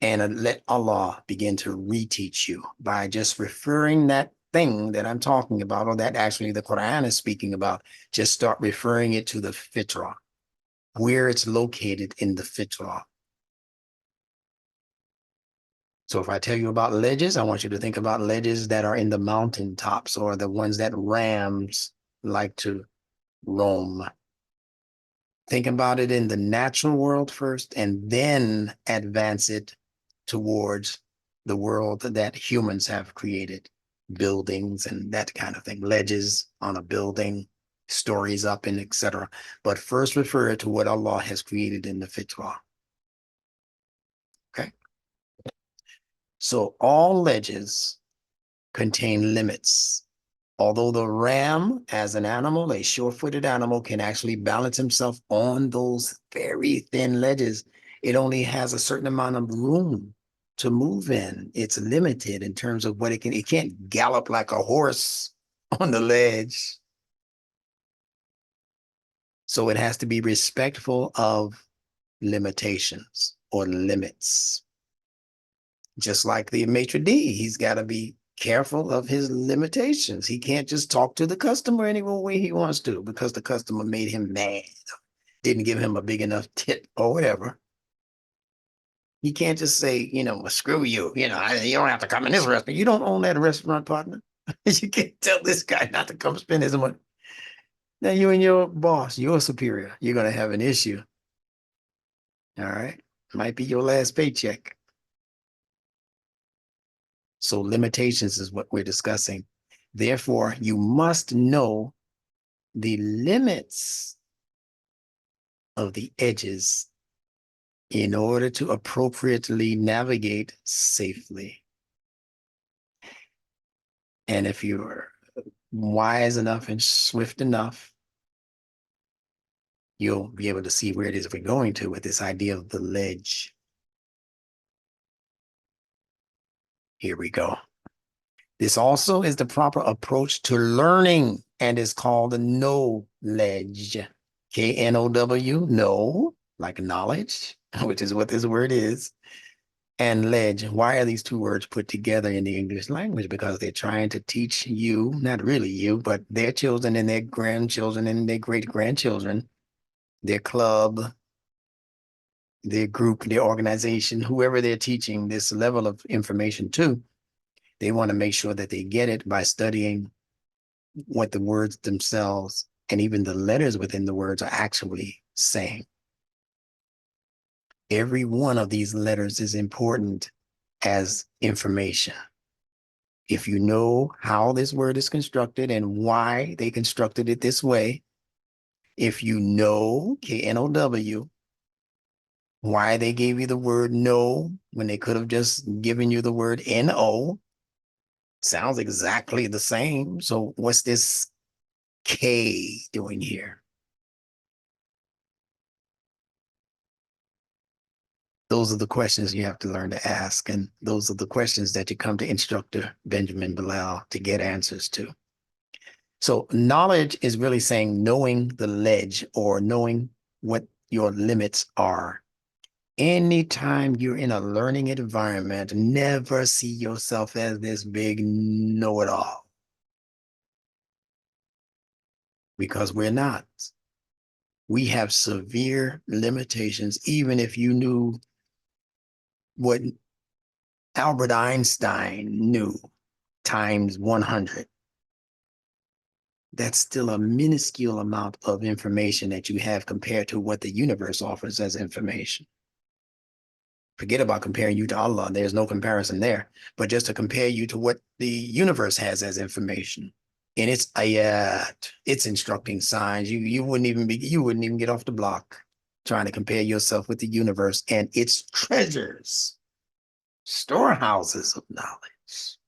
and let Allah begin to reteach you by just referring that thing that I'm talking about, or that actually the Quran is speaking about. Just start referring it to the fitrah, where it's located in the fitrah. So if I tell you about ledges, I want you to think about ledges that are in the mountain tops, or the ones that rams like to roam. Think about it in the natural world first, and then advance it towards the world that humans have created, buildings and that kind of thing, ledges on a building, stories up, and etc. But first refer to what Allah has created in the fitrah. Okay. So all ledges contain limits. Although the ram, as an animal, a sure-footed animal, can actually balance himself on those very thin ledges, it only has a certain amount of room to move in. It's limited in terms of what it can. It can't gallop like a horse on the ledge. So it has to be respectful of limitations or limits. Just like the maitre d', he's got to be careful of his limitations. He can't just talk to the customer any way he wants to, because the customer made him mad, didn't give him a big enough tip or whatever. He can't just say, well, screw you, you don't have to come in this restaurant. You don't own that restaurant, partner. You can't tell this guy not to come spend his money. Now you and your boss, your superior, you're going to have an issue. All right. Might be your last paycheck. So limitations is what we're discussing. Therefore, you must know the limits of the edges in order to appropriately navigate safely. And if you're wise enough and swift enough, you'll be able to see where it is we're going to with this idea of the ledge. Here we go. This also is the proper approach to learning and is called the knowledge. K-N-O-W, know, like knowledge, which is what this word is, and ledge. Why are these two words put together in the English language? Because they're trying to teach you, not really you, but their children and their grandchildren and their great-grandchildren, their club, their group, their organization, whoever they're teaching this level of information to, they want to make sure that they get it by studying what the words themselves and even the letters within the words are actually saying. Every one of these letters is important as information. If you know how this word is constructed and why they constructed it this way, if you know, K-N-O-W, why they gave you the word no when they could have just given you the word N-O, sounds exactly the same. So what's this K doing here? Those are the questions you have to learn to ask. And those are the questions that you come to Instructor Benjamin Bilal to get answers to. So knowledge is really saying knowing the ledge or knowing what your limits are. Anytime you're in a learning environment, never see yourself as this big know-it-all. Because we're not. We have severe limitations, even if you knew what Albert Einstein knew times 100. That's still a minuscule amount of information that you have compared to what the universe offers as information. Forget about comparing you to Allah. There's no comparison there. But just to compare you to what the universe has as information. And it's ayat, it's instructing signs. You wouldn't even get off the block trying to compare yourself with the universe and its treasures, storehouses of knowledge.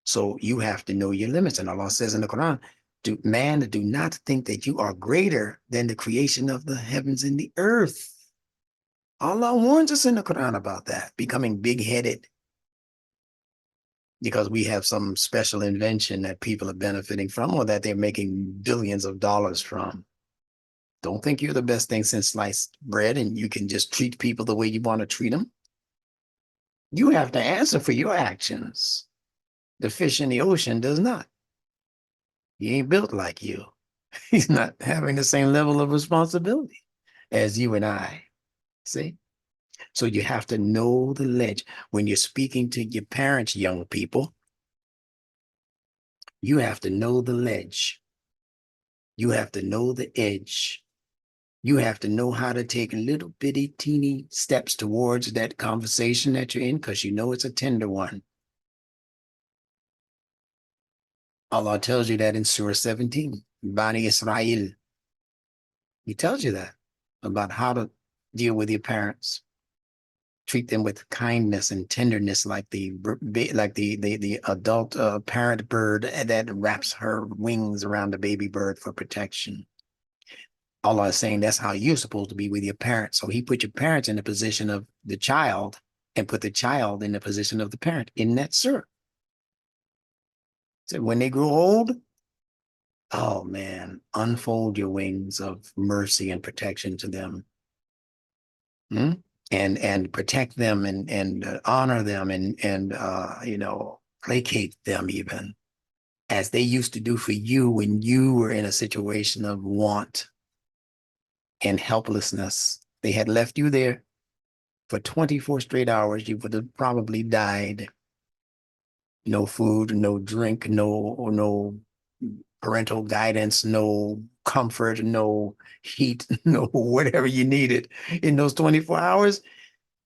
So you have to know your limits. And Allah says in the Quran, do not think that you are greater than the creation of the heavens and the earth. Allah warns us in the Quran about that, becoming big-headed because we have some special invention that people are benefiting from or that they're making billions of dollars from. Don't think you're the best thing since sliced bread and you can just treat people the way you want to treat them. You have to answer for your actions. The fish in the ocean does not. He ain't built like you. He's not having the same level of responsibility as you and I. See? So you have to know the ledge. When you're speaking to your parents, young people, you have to know the ledge. You have to know the edge. You have to know how to take little bitty teeny steps towards that conversation that you're in because you know it's a tender one. Allah tells you that in Surah 17, Bani Israel. He tells you that about how to deal with your parents. Treat them with kindness and tenderness, like the adult parent bird that wraps her wings around the baby bird for protection. Allah is saying that's how you're supposed to be with your parents. So he put your parents in the position of the child and put the child in the position of the parent in that surah. So when they grow old, oh man, unfold your wings of mercy and protection to them. And protect them and honor them and placate them even as they used to do for you when you were in a situation of want and helplessness. They had left you there for 24 straight hours. You would have probably died. No food, no drink, no parental guidance, no comfort, no heat, no whatever you needed in those 24 hours.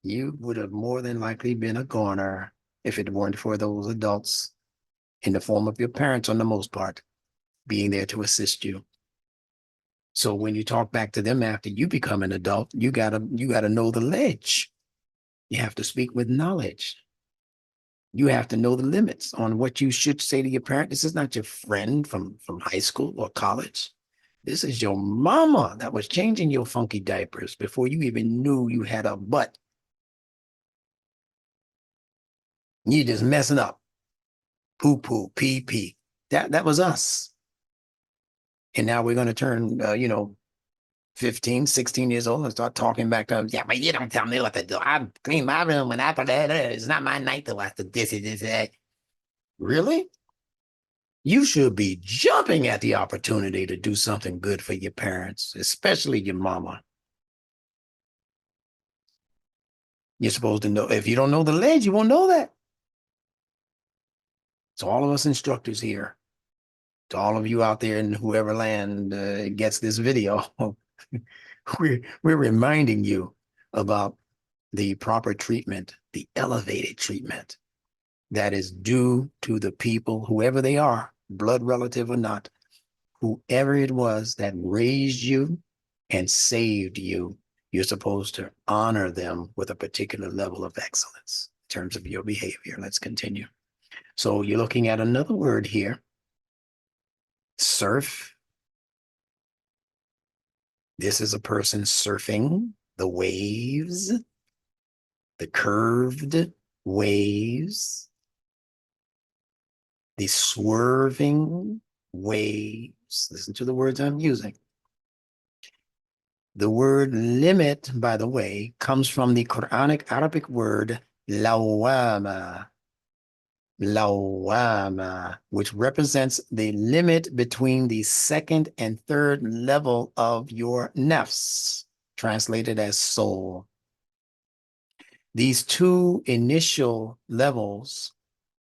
You would have more than likely been a goner if it weren't for those adults in the form of your parents on the most part, being there to assist you. So when you talk back to them after you become an adult, you gotta know the ledge. You have to speak with knowledge. You have to know the limits on what you should say to your parent. This is not your friend from high school or college. This is your mama that was changing your funky diapers before you even knew you had a butt. You're just messing up. Poo-poo, pee-pee. That was us. And now we're going to turn, 15, 16 years old and start talking back to them. Yeah, but you don't tell me what to do. I clean my room and after that, it's not my night to watch the this, that. Really? You should be jumping at the opportunity to do something good for your parents, especially your mama. You're supposed to know. If you don't know the ledge, you won't know that. So all of us instructors here, to all of you out there in whoever land gets this video, we're reminding you about the proper treatment, the elevated treatment that is due to the people, whoever they are, blood relative or not, whoever it was that raised you and saved you. You're supposed to honor them with a particular level of excellence in terms of your behavior. Let's continue. So you're looking at another word here, surf. This is a person surfing the waves the curved waves, the swerving waves. Listen to the words I'm using. The word limit, by the way, comes from the Quranic Arabic word lawama, lawama, which represents the limit between the second and third level of your nafs, translated as soul. These two initial levels,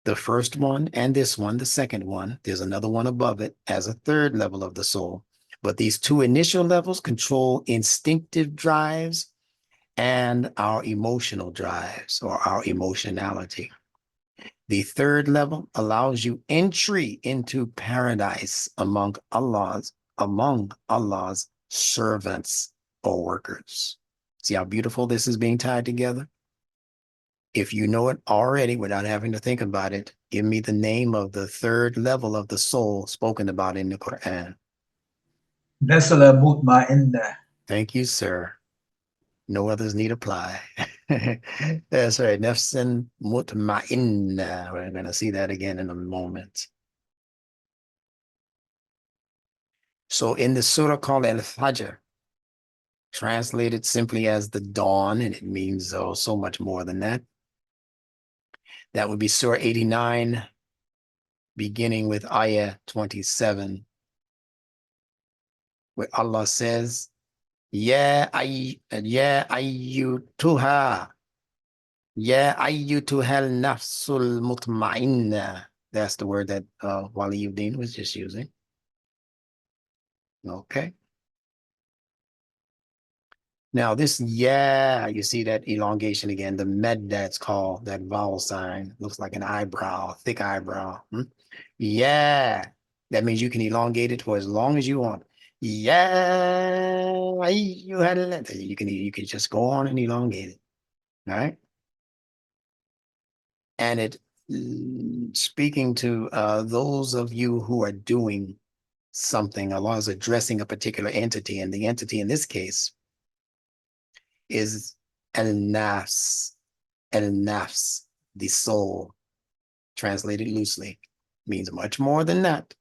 the first one and this one, the second one, there's another one above it as a third level of the soul. But these two initial levels control instinctive drives and our emotional drives or our emotionality. The third level allows you entry into paradise among Allah's servants or workers. See how beautiful this is being tied together? If you know it already without having to think about it, give me the name of the third level of the soul spoken about in the Quran. Nesala Mutma'inna. Thank you, sir. No others need apply. That's right. Nafsan Mutma'inna. We're going to see that again in a moment. So in the surah called Al-Fajr, translated simply as the dawn, and it means so much more than that. That would be Surah 89, beginning with Ayah 27, where Allah says, Ya ayyutuha nafsul mutma'inna. That's the word that Waliyuddin was just using. Okay. Now this you see that elongation again, the med that's called, that vowel sign, looks like an eyebrow, thick eyebrow. Yeah, that means you can elongate it for as long as you want. Yeah, you can just go on and elongate it. All right. And it speaking to those of you who are doing something, Allah is addressing a particular entity, and the entity in this case is al-nafs, the soul, translated loosely, means much more than that.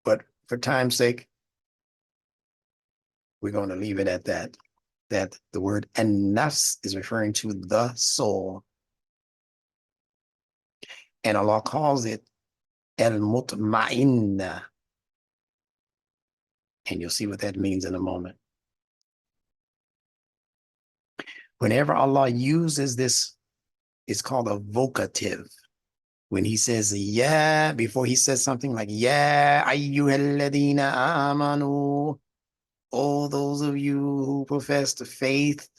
But for time's sake, we're going to leave it at that, that the word an-nafs is referring to the soul. And Allah calls it al-mutma'inna. And you'll see what that means in a moment. Whenever Allah uses this, it's called a vocative. When he says, yeah, before he says something like, yeah, ayyuhalladhina amanu, all those of you who profess the faith,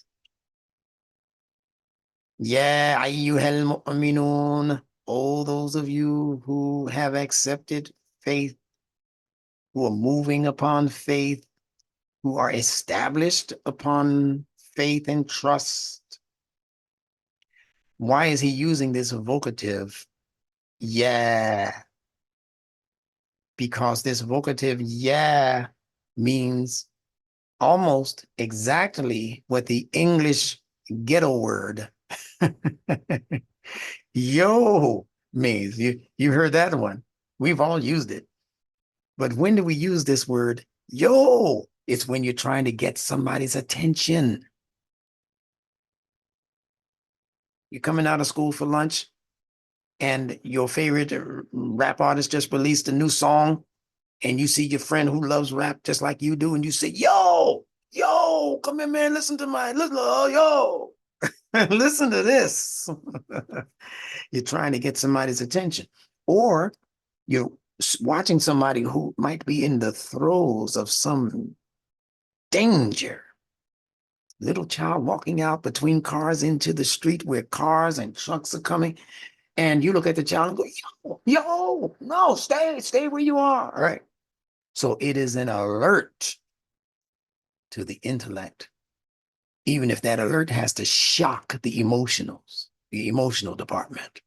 yeah, ayyuhal mu'minun, all those of you who have accepted faith, who are moving upon faith, who are established upon faith and trust. Why is he using this vocative? Yeah. Because this vocative, yeah, means almost exactly what the English ghetto word yo means. You heard that one. We've all used it. But when do we use this word yo? It's when you're trying to get somebody's attention. You're coming out of school for lunch and your favorite rap artist just released a new song, and you see your friend who loves rap just like you do, and you say, yo, come here, man, listen, yo, listen to this. You're trying to get somebody's attention. Or you're watching somebody who might be in the throes of some danger. Little child walking out between cars into the street where cars and trucks are coming. And you look at the child and go, yo, no, stay where you are. All right. So it is an alert to the intellect, even if that alert has to shock the emotional department.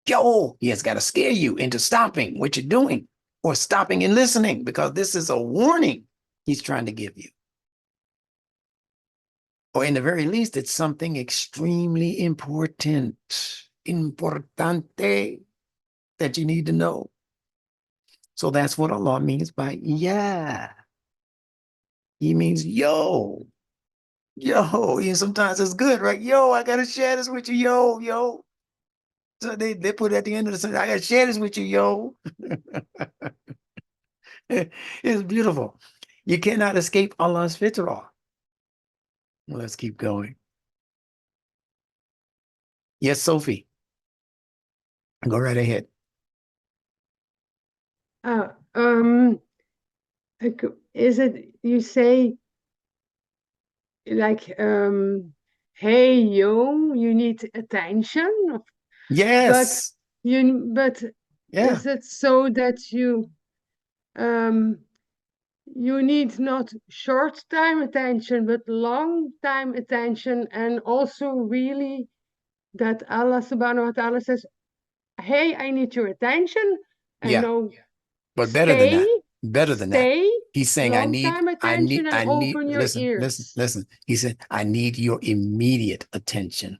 Yo, he has got to scare you into stopping what you're doing or stopping and listening, because this is a warning he's trying to give you. or in the very least, it's something extremely important, importante, that you need to know. So that's what Allah means by yeah. He means yo. Yo, yeah, sometimes it's good, right? Yo, I gotta share this with you, yo. So they put it at the end of the sentence, I gotta share this with you, yo. It's beautiful. You cannot escape Allah's fitrah. Well, let's keep going. Yes, Sophie. Go right ahead. Is it you say like hey yo, you need attention? Yes. But Yeah. is it so that you need not short time attention but long time attention, and also really that Allah subhanahu wa ta'ala says, hey, I need your attention, and Yeah. no, But better than that. Better than that. stay He's saying, long time attention and open your ears. Listen. He said, I need your immediate attention.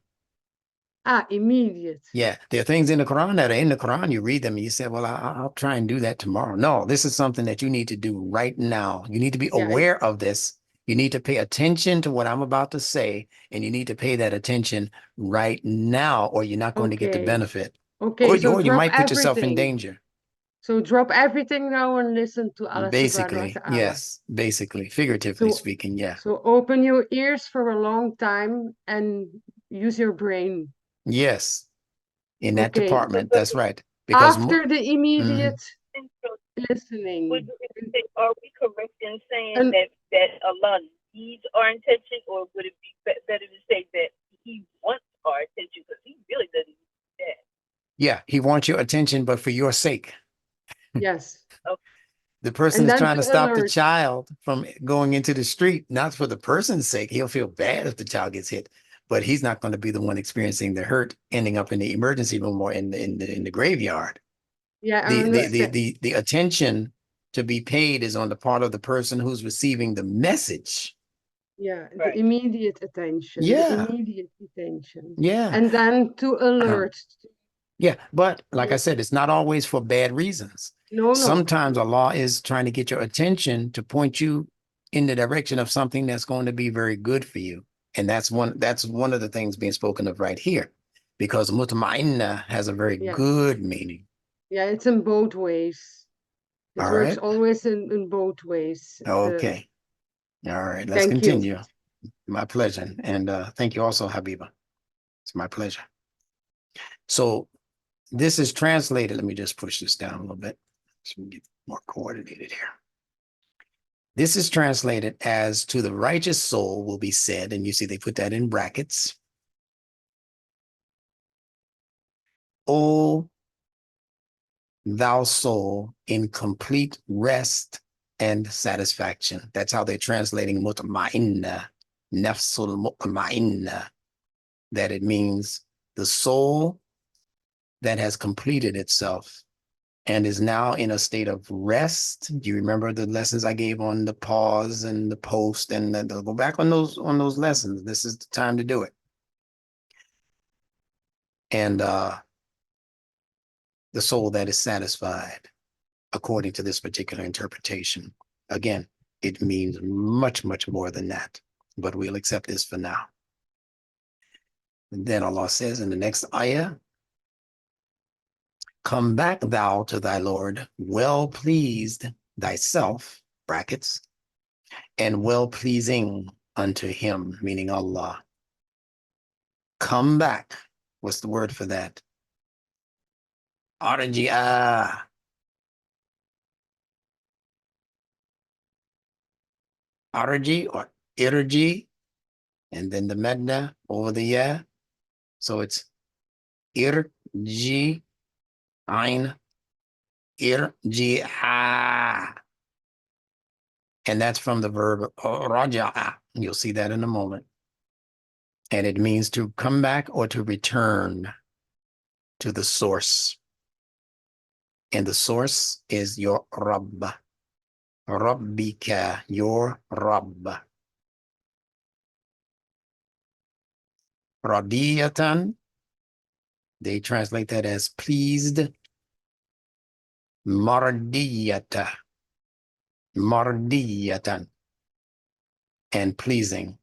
Immediate. Yeah. There are things in the Quran that are in the Quran. You read them and you say, well, I'll try and do that tomorrow. No, this is something that you need to do right now. You need to be aware of this. You need to pay attention to what I'm about to say, and you need to pay that attention right now, or you're not going to get the benefit. Okay, so or you might put everything. yourself in danger. So drop everything now and listen to Allah Basically, subhanahu wa ta'ala. yes. Basically, figuratively speaking, yeah. So open your ears for a long time and use your brain. Yes. In that department, that's right. Because after the immediate listening. Are we correct in saying that Allah needs our attention, or would it be better to say that He wants our attention, because He really doesn't need that? Yeah, He wants your attention, but for your sake. Yes. Okay. The person is trying to stop the child from going into the street, not for the person's sake. He'll feel bad if the child gets hit, but he's not going to be the one experiencing the hurt, ending up in the emergency room or in the graveyard. Yeah, the attention to be paid is on the part of the person who's receiving the message. Yeah, the immediate attention. Yeah. The immediate attention. Yeah. And then to alert. Yeah, but like I said, it's not always for bad reasons. No. Sometimes Allah is trying to get your attention to point you in the direction of something that's going to be very good for you. And that's one of the things being spoken of right here, because mutma'inna has a very good meaning. Yeah, it's in both ways. It works always in both ways. Okay. All right, let's continue. My pleasure. And thank you also, Habiba. It's my pleasure. So this is translated. Let me just push this down a little bit so we can get more coordinated here. This is translated as, to the righteous soul will be said, and you see they put that in brackets, O thou soul in complete rest and satisfaction. That's how they're translating mutma'inna, nafsul mutma'inna, that it means the soul that has completed itself and is now in a state of rest. Do you remember the lessons I gave on the pause and the post? And go back on those lessons. This is the time to do it. And the soul that is satisfied, according to this particular interpretation. Again, it means much, much more than that, but we'll accept this for now. And then Allah says in the next ayah, come back thou to thy Lord, well pleased thyself, brackets, and well pleasing unto him, meaning Allah. Come back. What's the word for that? Arji'a. Arji or irji, and then the medna over the ya. So it's irji, ein, irji'a. And that's from the verb raja'a. You'll see that in a moment. And it means to come back or to return to the source. And the source is your Rabb. Rabbika, your Rabb. Radiyatan, they translate that as pleased. Mardiyata, mardiyatan, and pleasing.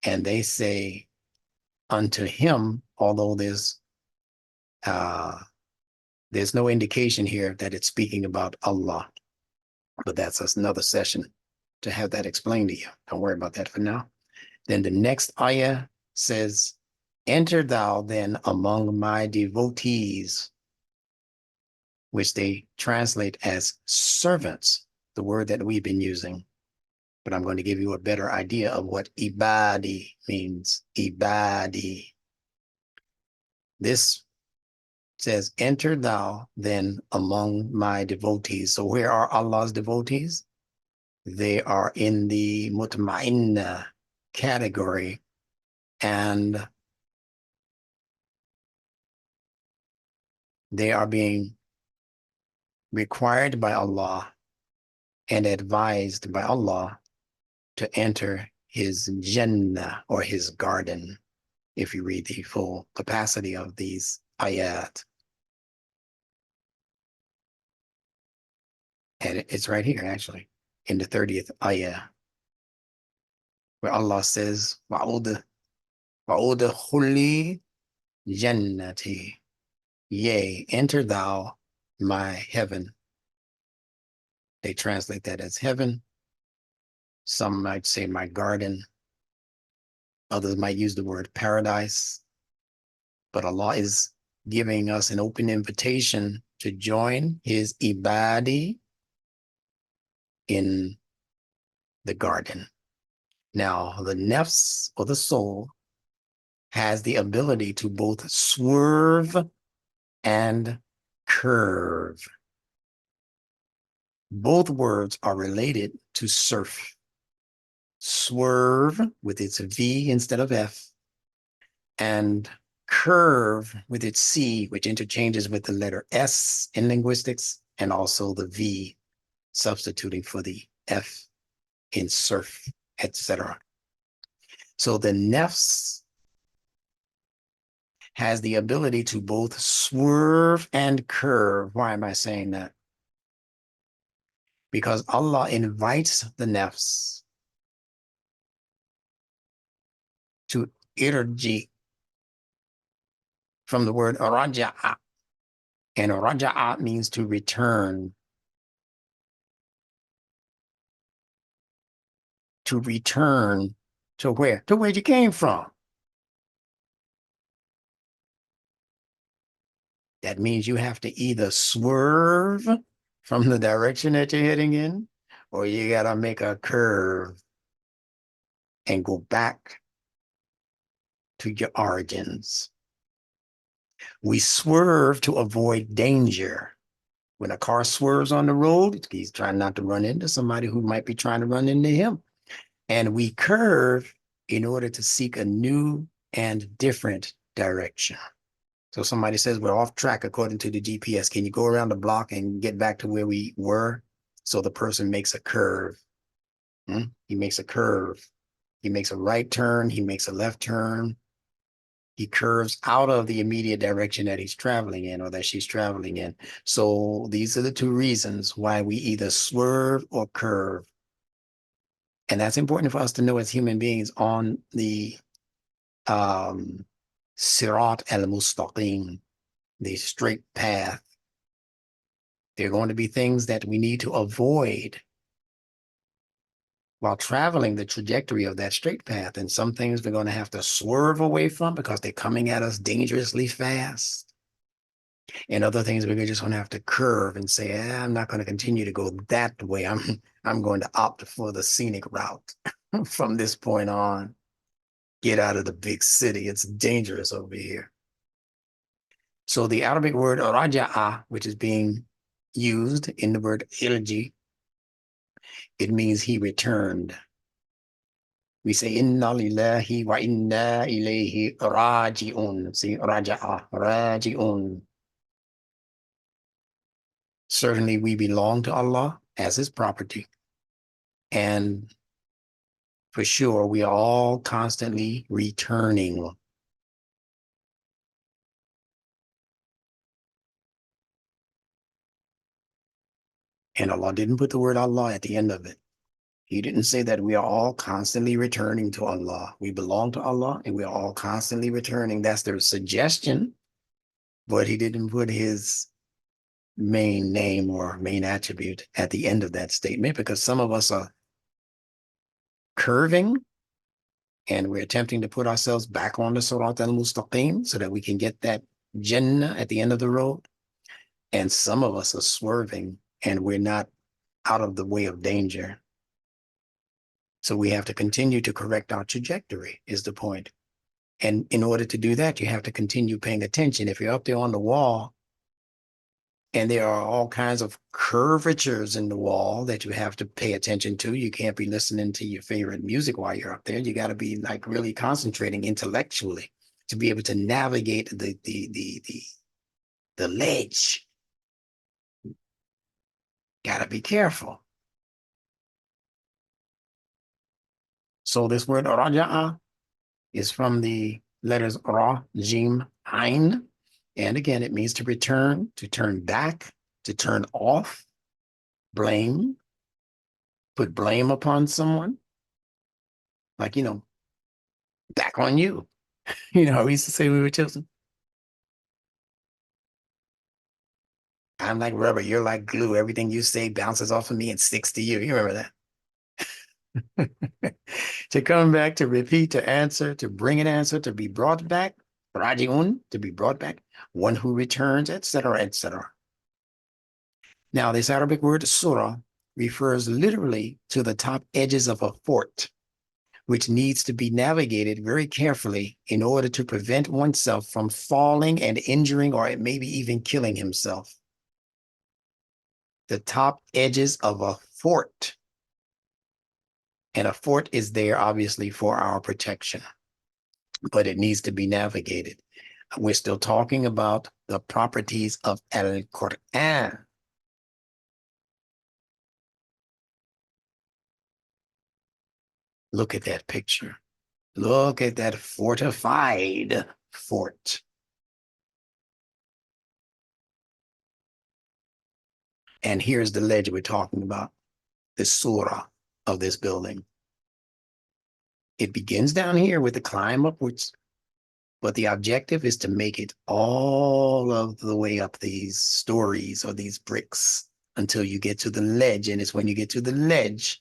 And they say unto him, although there's no indication here that it's speaking about Allah, but that's another session to have that explained to you. Don't worry about that for now. Then the next ayah says, enter thou then among my devotees, which they translate as servants, the word that we've been using. But I'm going to give you a better idea of what ibadi means. Ibadi. This says, enter thou then among my devotees. So where are Allah's devotees? They are in the mutma'inna category, and they are being required by Allah and advised by Allah to enter his Jannah, or his garden, if you read the full capacity of these ayat. And it's right here, actually, in the 30th ayah, where Allah says, وَأُدْخُلِي جَنَّتِي, yea, enter thou my heaven. They translate that as heaven. Some might say my garden. Others might use the word paradise. But Allah is giving us an open invitation to join his ibadi in the garden. Now, the nafs, or the soul, has the ability to both swerve and curve. Both words are related to surf. Swerve with its V instead of F, and curve with its C, which interchanges with the letter S in linguistics, and also the V substituting for the F in surf, etc. So the nafs has the ability to both swerve and curve. Why am I saying that? Because Allah invites the nafs to irji, from the word raja'a, and raja'a means to return. To return to where? To where you came from. That means you have to either swerve from the direction that you're heading in, or you gotta make a curve and go back to your origins. We swerve to avoid danger. When a car swerves on the road, he's trying not to run into somebody who might be trying to run into him. And we curve in order to seek a new and different direction. So somebody says we're off track according to the GPS. Can you go around the block and get back to where we were? So the person makes a curve. He makes a curve. He makes a right turn. He makes a left turn. He curves out of the immediate direction that he's traveling in, or that she's traveling in. So these are the two reasons why we either swerve or curve. And that's important for us to know as human beings on the Sirat al-Mustaqim, the straight path. There are going to be things that we need to avoid while traveling the trajectory of that straight path. And some things we're going to have to swerve away from because they're coming at us dangerously fast. And other things we're just going to have to curve and say, I'm not going to continue to go that way. I'm going to opt for the scenic route from this point on. Get out of the big city. It's dangerous over here. So the Arabic word raja'a, which is being used in the word ilji, it means he returned. We say, inna lillahi wa inna ilayhi raji'un. See, raja'a, raji'un. Certainly we belong to Allah as his property. And For sure, we are all constantly returning. And Allah didn't put the word Allah at the end of it. He didn't say that we are all constantly returning to Allah. We belong to Allah and we are all constantly returning. That's their suggestion, but he didn't put his main name or main attribute at the end of that statement, because some of us are curving and we're attempting to put ourselves back on the Surat al-Mustaqim so that we can get that Jannah at the end of the road. And some of us are swerving and we're not out of the way of danger. So we have to continue to correct our trajectory is the point. And in order to do that, you have to continue paying attention. If you're up there on the wall and there are all kinds of curvatures in the wall that you have to pay attention to, you can't be listening to your favorite music while you're up there. You got to be like really concentrating intellectually to be able to navigate the ledge. Got to be careful. So this word raja'a is from the letters ra, jim, ain. And again, it means to return, to turn back, to turn off, blame, put blame upon someone. Like, you know, back on you. You know, we used to say we were children. I'm like rubber, you're like glue. Everything you say bounces off of me and sticks to you. You remember that? To come back, to repeat, to answer, to bring an answer, to be brought back, raji'un, to be brought back, one who returns, etc., etc. Now, this Arabic word surah refers literally to the top edges of a fort, which needs to be navigated very carefully in order to prevent oneself from falling and injuring or maybe even killing himself. The top edges of a fort. And a fort is there, obviously, for our protection, but it needs to be navigated. We're still talking about the properties of Al-Quran. Look at that picture. Look at that fortified fort. And here's the ledge we're talking about, the surah of this building. It begins down here with the climb upwards, but the objective is to make it all of the way up these stories or these bricks until you get to the ledge. And it's when you get to the ledge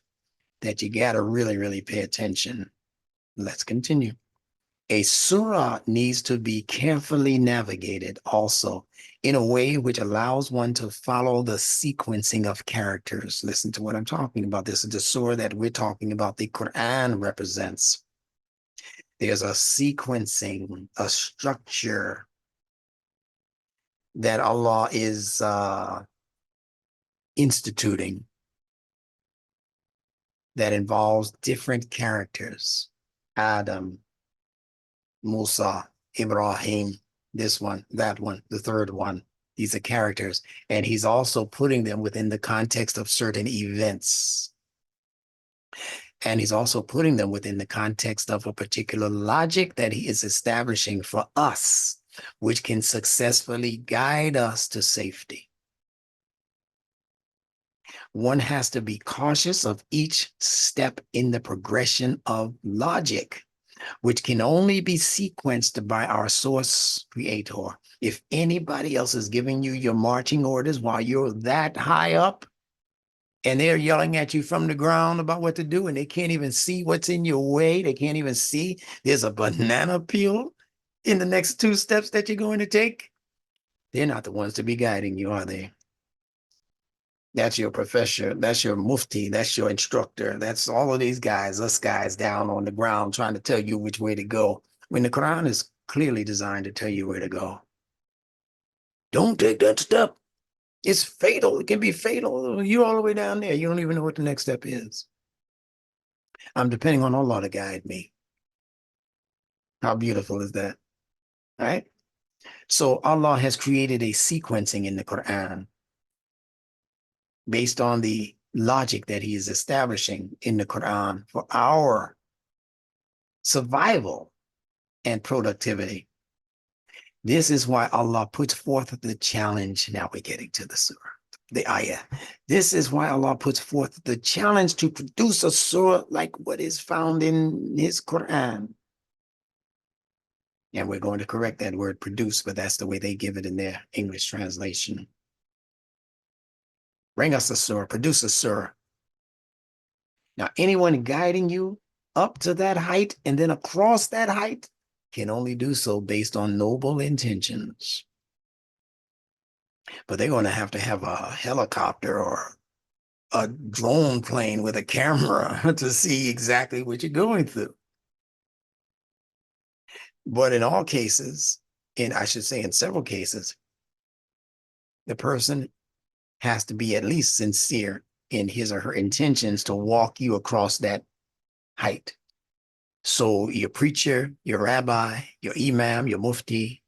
that you gotta really, really pay attention. Let's continue. A surah needs to be carefully navigated also in a way which allows one to follow the sequencing of characters. Listen to what I'm talking about. This is the surah that we're talking about, the Quran represents. There's a sequencing, a structure that Allah is instituting that involves different characters. Adam, Musa, Ibrahim, this one, that one, the third one. These are characters. And he's also putting them within the context of certain events. And he's also putting them within the context of a particular logic that he is establishing for us, which can successfully guide us to safety. One has to be cautious of each step in the progression of logic, which can only be sequenced by our source creator. If anybody else is giving you your marching orders while you're that high up, and they're yelling at you from the ground about what to do, and they can't even see what's in your way. They can't even see there's a banana peel in the next 2 steps that you're going to take. They're not the ones to be guiding you, are they? That's your professor. That's your mufti. That's your instructor. That's all of these guys, us guys down on the ground trying to tell you which way to go, when the Quran is clearly designed to tell you where to go. Don't take that step. It's fatal. It can be fatal. You're all the way down there. You don't even know what the next step is. I'm depending on Allah to guide me. How beautiful is that? All right. So Allah has created a sequencing in the Quran based on the logic that he is establishing in the Quran for our survival, and productivity. This is why Allah puts forth the challenge. Now we're getting to the surah, the ayah. This is why Allah puts forth the challenge to produce a surah like what is found in his Quran. And we're going to correct that word produce, but that's the way they give it in their English translation. Bring us a surah, produce a surah. Now, anyone guiding you up to that height and then across that height can only do so based on noble intentions. But they're going to have a helicopter or a drone plane with a camera to see exactly what you're going through. But in all cases, and I should say in several cases, the person has to be at least sincere in his or her intentions to walk you across that height. So your preacher, your rabbi, your imam, your mufti,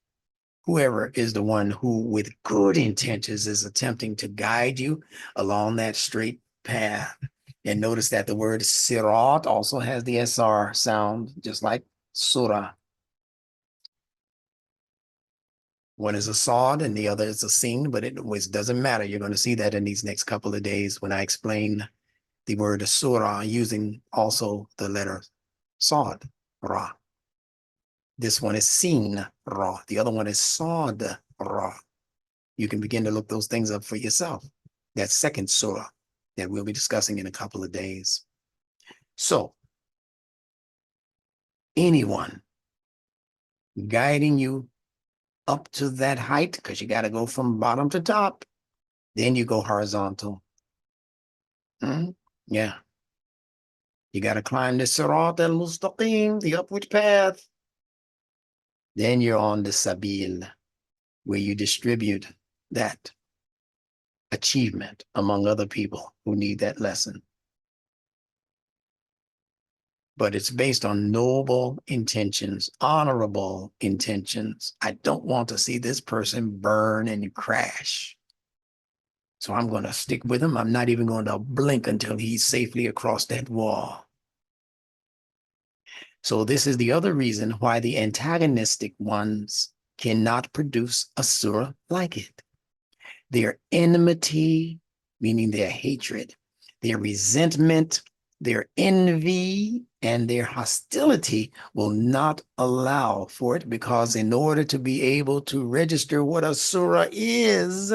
whoever is the one who with good intentions is attempting to guide you along that straight path. And notice that the word sirat also has the SR sound, just like surah. One is a sod and the other is a sin, but it always doesn't matter. You're going to see that in these next couple of days when I explain the word surah using also the letter sod, ra. This one is sin, ra. The other one is sod, ra. You can begin to look those things up for yourself. That second surah that we'll be discussing in a couple of days. So, anyone guiding you up to that height, because you got to go from bottom to top, then you go horizontal. Yeah. You got to climb the Sirat al-Mustaqim, the upward path. Then you're on the Sabil, where you distribute that achievement among other people who need that lesson. But it's based on noble intentions, honorable intentions. I don't want to see this person burn and crash. So I'm going to stick with him. I'm not even going to blink until he's safely across that wall. So this is the other reason why the antagonistic ones cannot produce a surah like it. Their enmity, meaning their hatred, their resentment, their envy, and their hostility will not allow for it, because in order to be able to register what a surah is,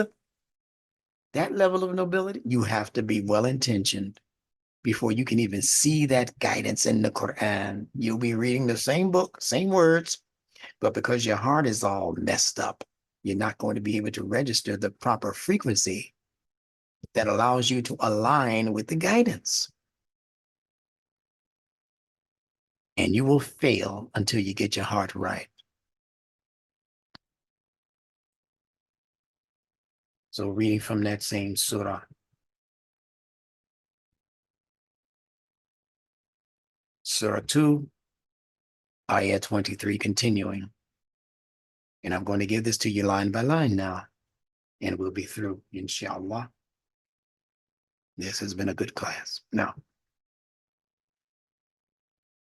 that level of nobility, you have to be well-intentioned before you can even see that guidance in the Quran. You'll be reading the same book, same words, but because your heart is all messed up, you're not going to be able to register the proper frequency that allows you to align with the guidance. And you will fail until you get your heart right. So reading from that same surah. Surah 2, Ayah 23, continuing. And I'm going to give this to you line by line now, and we'll be through, inshallah. This has been a good class. Now,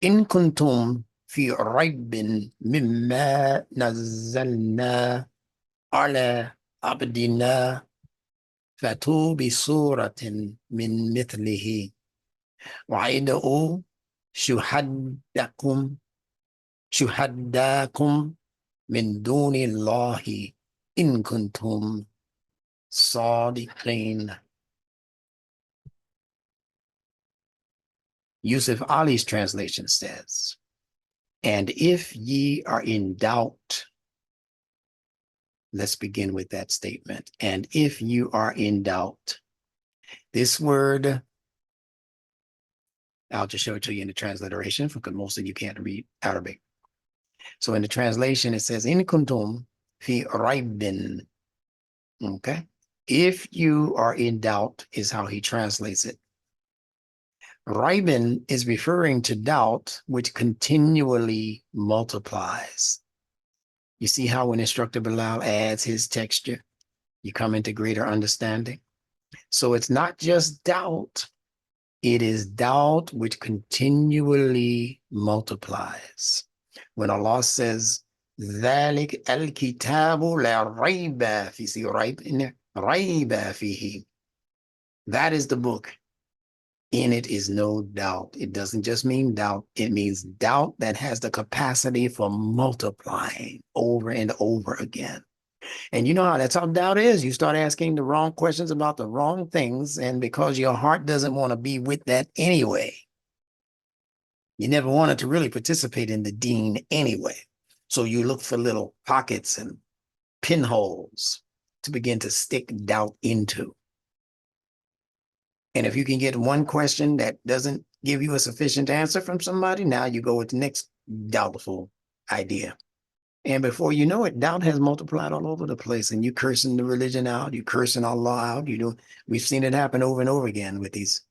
in kuntum fi raybin mimma nazzalna ala abdina fatu bi suratin min mithlihi wa'ida'u shuhaddakum min duni Allahi in kuntum sadiqin. Yusuf Ali's translation says, and if ye are in doubt, let's begin with that statement. And if you are in doubt, this word, I'll just show it to you in the transliteration because most of you can't read Arabic. So in the translation, it says, in kuntum fi raybin. Okay. If you are in doubt is how he translates it. Raybin is referring to doubt, which continually multiplies. You see how when Instructor Bilal adds his texture, you come into greater understanding. So it's not just doubt, It is doubt which continually multiplies. When Allah says, ذَلِكَ الْكِتَابُ لَا رَيْبَ فِيهِ, see right in there? رَيْبَ فِيهِ. That is the book. In it is no doubt. It doesn't just mean doubt. It means doubt that has the capacity for multiplying over and over again. And you know how that's how doubt is. You start asking the wrong questions about the wrong things, and because your heart doesn't want to be with that anyway, you never wanted to really participate in the deen anyway. So you look for little pockets and pinholes to begin to stick doubt into. And if you can get one question that doesn't give you a sufficient answer from somebody, now you go with the next doubtful idea. And before you know it, doubt has multiplied all over the place, and you cursing the religion out, you cursing Allah out. You know, we've seen it happen over and over again with these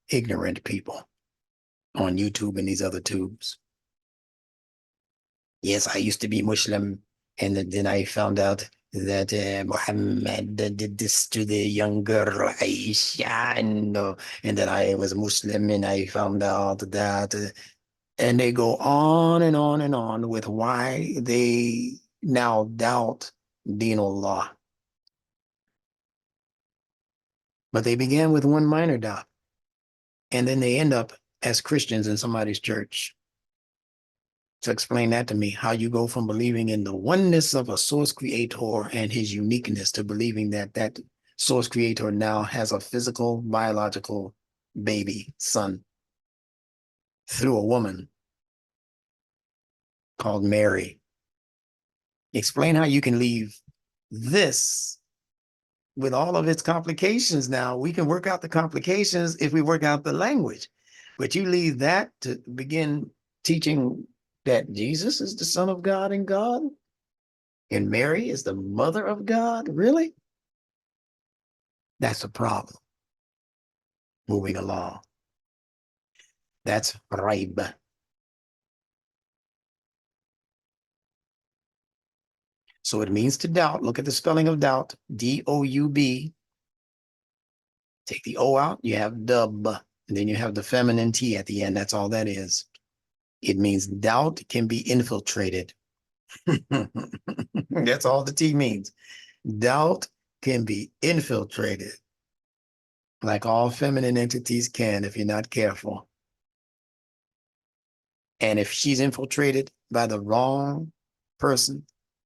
ignorant people on YouTube and these other tubes. Yes, I used to be Muslim, and then I found out that Muhammad did this to the young girl Aisha, and that I was Muslim, and I found out that. And they go on and on and on with why they now doubt Deen Allah. But they began with one minor doubt, and then they end up as Christians in somebody's church. So explain that to me, how you go from believing in the oneness of a source creator and his uniqueness to believing that that source creator now has a physical, biological baby, son, through a woman called Mary. Explain how you can leave this with all of its complications. Now we can work out the complications if we work out the language, but you leave that to begin teaching that Jesus is the Son of God and God, and Mary is the mother of God. Really? That's a problem. Moving along. That's raib. So it means to doubt. Look at the spelling of doubt. D-O-U-B. Take the O out, you have dub, and then you have the feminine T at the end. That's all that is. It means doubt can be infiltrated. That's all the T means. Doubt can be infiltrated, like all feminine entities can if you're not careful. And if she's infiltrated by the wrong person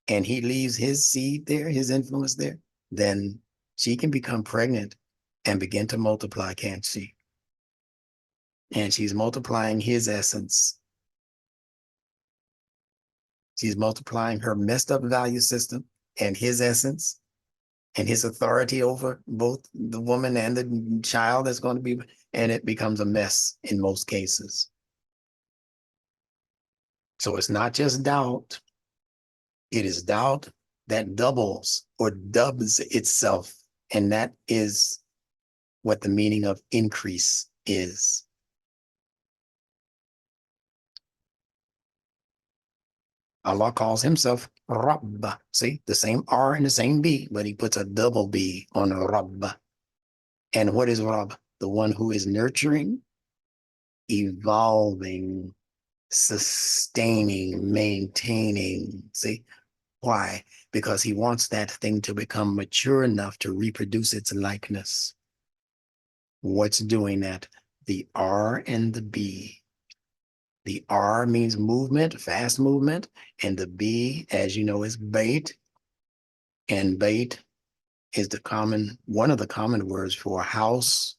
and he leaves his seed there, his influence there, then she can become pregnant and begin to multiply, can't she? And she's multiplying his essence. She's multiplying her messed up value system and his essence and his authority over both the woman and the child that's going to be, and it becomes a mess in most cases. So it's not just doubt. It is doubt that doubles or dubs itself. And that is what the meaning of increase is. Allah calls himself Rabb. See, the same R and the same B, but he puts a double B on Rabb. And what is Rabb? The one who is nurturing, evolving, sustaining, maintaining. See, why? Because he wants that thing to become mature enough to reproduce its likeness. What's doing that? The R and the B. The R means movement, fast movement, and the B, as you know, is bait. And bait is one of the common words for house,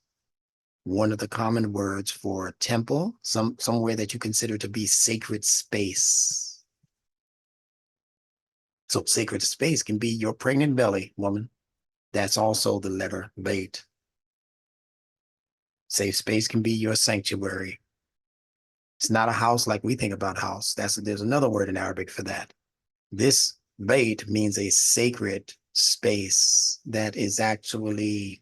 one of the common words for temple, somewhere that you consider to be sacred space. So sacred space can be your pregnant belly, woman. That's also the letter bait. Safe space can be your sanctuary. It's not a house like we think about house. There's another word in Arabic for that. This bait means a sacred space that is actually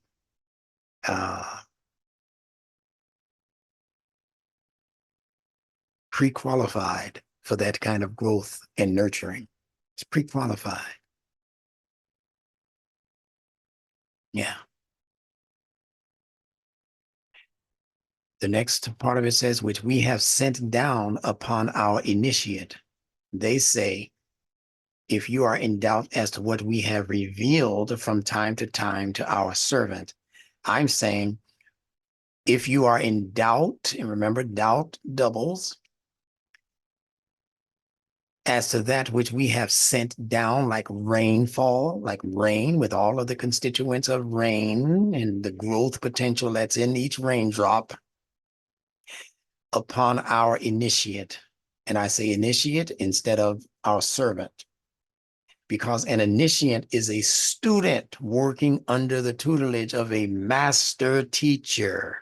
pre-qualified for that kind of growth and nurturing. It's pre-qualified. Yeah. The next part of it says, which we have sent down upon our initiate. They say, if you are in doubt as to what we have revealed from time to time to our servant, I'm saying, if you are in doubt, and remember, doubt doubles, as to that which we have sent down, like rainfall, like rain, with all of the constituents of rain and the growth potential that's in each raindrop, upon our initiate. And I say initiate instead of our servant, because an initiate is a student working under the tutelage of a master teacher,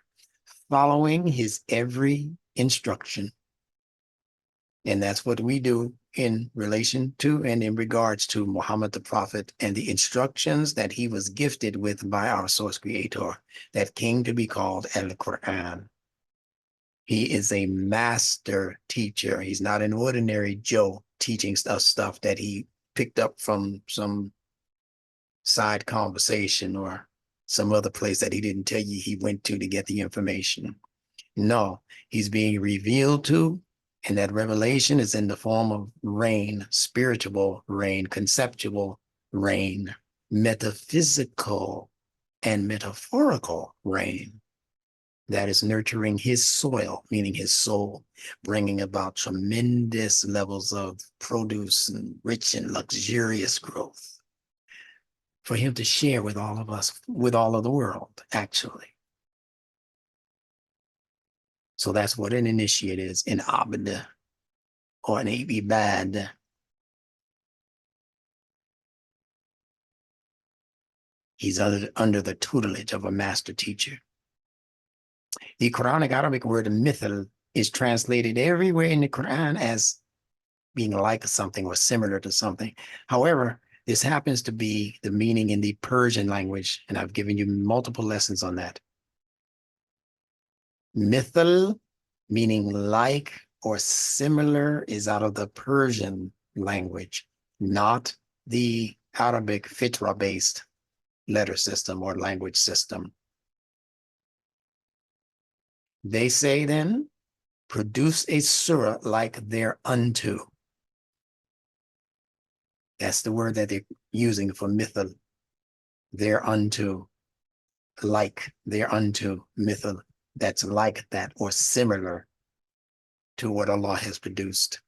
following his every instruction. And that's what we do in relation to and in regards to Muhammad the Prophet and the instructions that he was gifted with by our source creator that came to be called Al-Quran. He is a master teacher. He's not an ordinary Joe teaching stuff that he picked up from some side conversation or some other place that he didn't tell you he went to get the information. No, he's being revealed to, and that revelation is in the form of rain, spiritual rain, conceptual rain, metaphysical and metaphorical rain that is nurturing his soil, meaning his soul, bringing about tremendous levels of produce and rich and luxurious growth for him to share with all of us, with all of the world, actually. So that's what an initiate is, an abd or an ibad. He's under the tutelage of a master teacher. The Quranic Arabic word mithal is translated everywhere in the Quran as being like something or similar to something. However, this happens to be the meaning in the Persian language, and I've given you multiple lessons on that. Mithal, meaning like or similar, is out of the Persian language, not the Arabic fitra-based letter system or language system. They say then, produce a surah like thereunto. That's the word that they're using for mithal, thereunto, like thereunto, mithal, that's like that or similar to what Allah has produced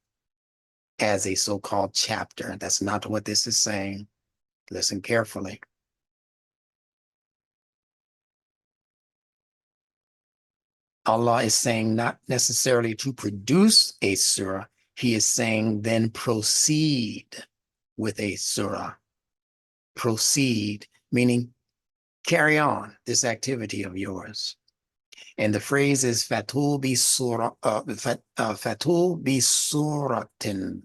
as a so-called chapter. That's not what this is saying. Listen carefully. Allah is saying not necessarily to produce a surah. He is saying then proceed with a surah. Proceed, meaning carry on this activity of yours. And the phrase is fatul bi surah, fatul bi suratin.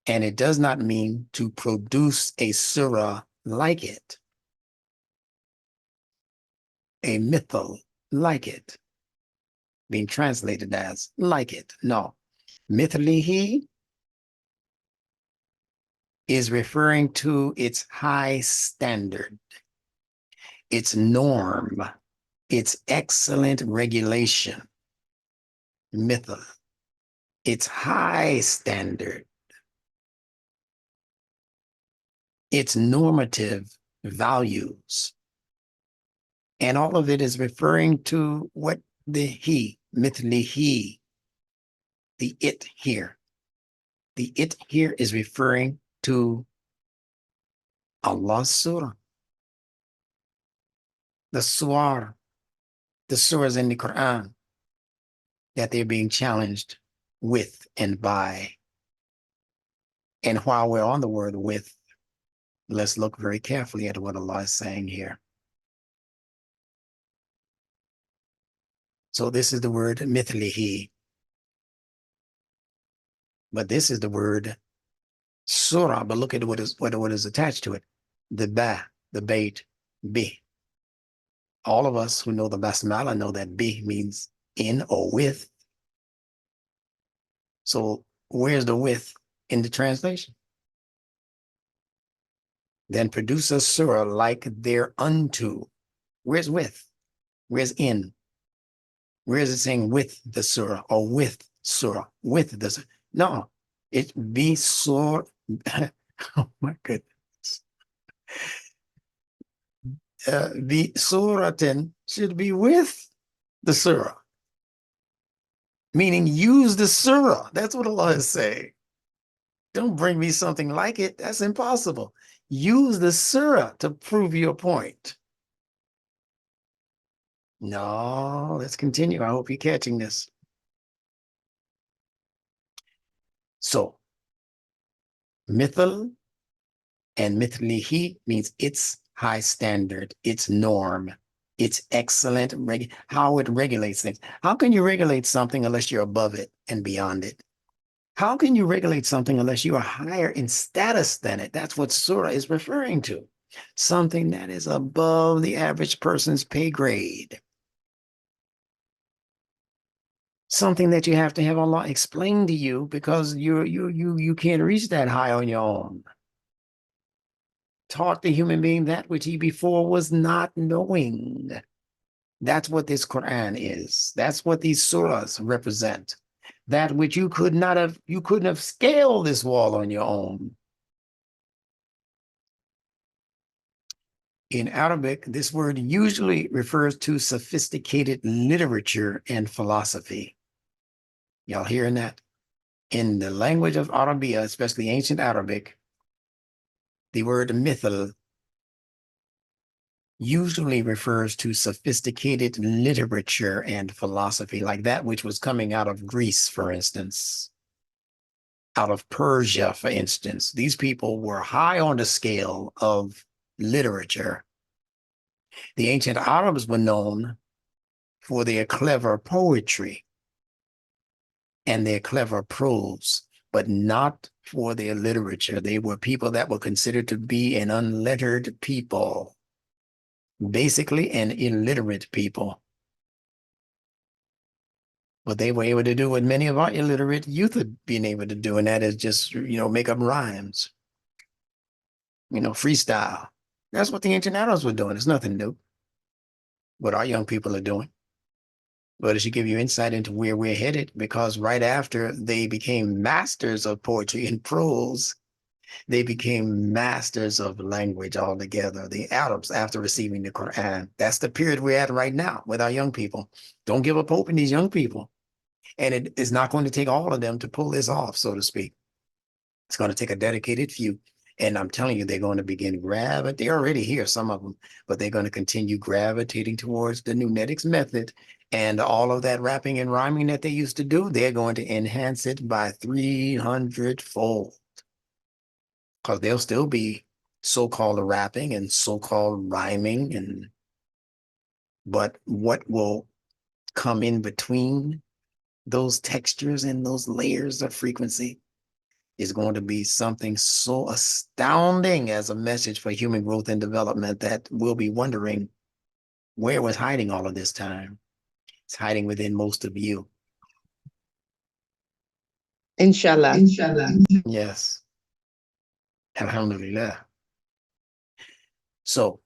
And it does not mean to produce a surah like it, a mithal like it, being translated as like it. No, mithlihi is referring to its high standard, its norm, its excellent regulation. Mithal, its high standard, its normative values. And all of it is referring to what the he, mithlihi, the it here. The it here is referring to Allah's surah, the surahs in the Quran that they're being challenged with and by. And while we're on the word with, let's look very carefully at what Allah is saying here. So this is the word mithlihi. But this is the word surah, but look at what is attached to it. The ba, the bait, bi. All of us who know the basmala know that bi means in or with. So where's the with in the translation? Then produce a surah like thereunto. Where's with? Where's in? Where is it saying with the surah or with surah? With the surah? No, it be surah. Oh my goodness. The suratin should be with the surah, meaning use the surah. That's what Allah is saying. Don't bring me something like it. That's impossible. Use the surah to prove your point. No, let's continue. I hope you're catching this. So, mithal and mithlihi means its high standard, its norm, its excellent, how it regulates things. How can you regulate something unless you're above it and beyond it? How can you regulate something unless you are higher in status than it? That's what surah is referring to. Something that is above the average person's pay grade. Something that you have to have Allah explain to you because you can't reach that high on your own. Taught the human being that which he before was not knowing. That's what this Quran is. That's what these surahs represent. That which you couldn't have scaled this wall on your own. In Arabic, this word usually refers to sophisticated literature and philosophy. Y'all hearing that? In the language of Arabia, especially ancient Arabic, the word mithal usually refers to sophisticated literature and philosophy, like that which was coming out of Greece, for instance, out of Persia, for instance. These people were high on the scale of literature. The ancient Arabs were known for their clever poetry and their clever prose, but not for their literature. They were people that were considered to be an unlettered people, basically an illiterate people. But they were able to do what many of our illiterate youth have been able to do, and that is just, make up rhymes, freestyle. That's what the ancient Arabs were doing. It's nothing new. What our young people are doing. But it should give you insight into where we're headed, because right after they became masters of poetry and prose, they became masters of language altogether. The Arabs, after receiving the Quran, that's the period we're at right now with our young people. Don't give up hope in these young people. And it is not going to take all of them to pull this off, so to speak. It's going to take a dedicated few. And I'm telling you, they're going to begin gravitating. They're already here, some of them, but they're going to continue gravitating towards the Nunetics method. And all of that rapping and rhyming that they used to do, they're going to enhance it by 300-fold. Because they'll still be so-called rapping and so-called rhyming. But what will come in between those textures and those layers of frequency is going to be something so astounding as a message for human growth and development that we'll be wondering where was hiding all of this time. It's hiding within most of you. Inshallah. Inshallah. Yes. Alhamdulillah. So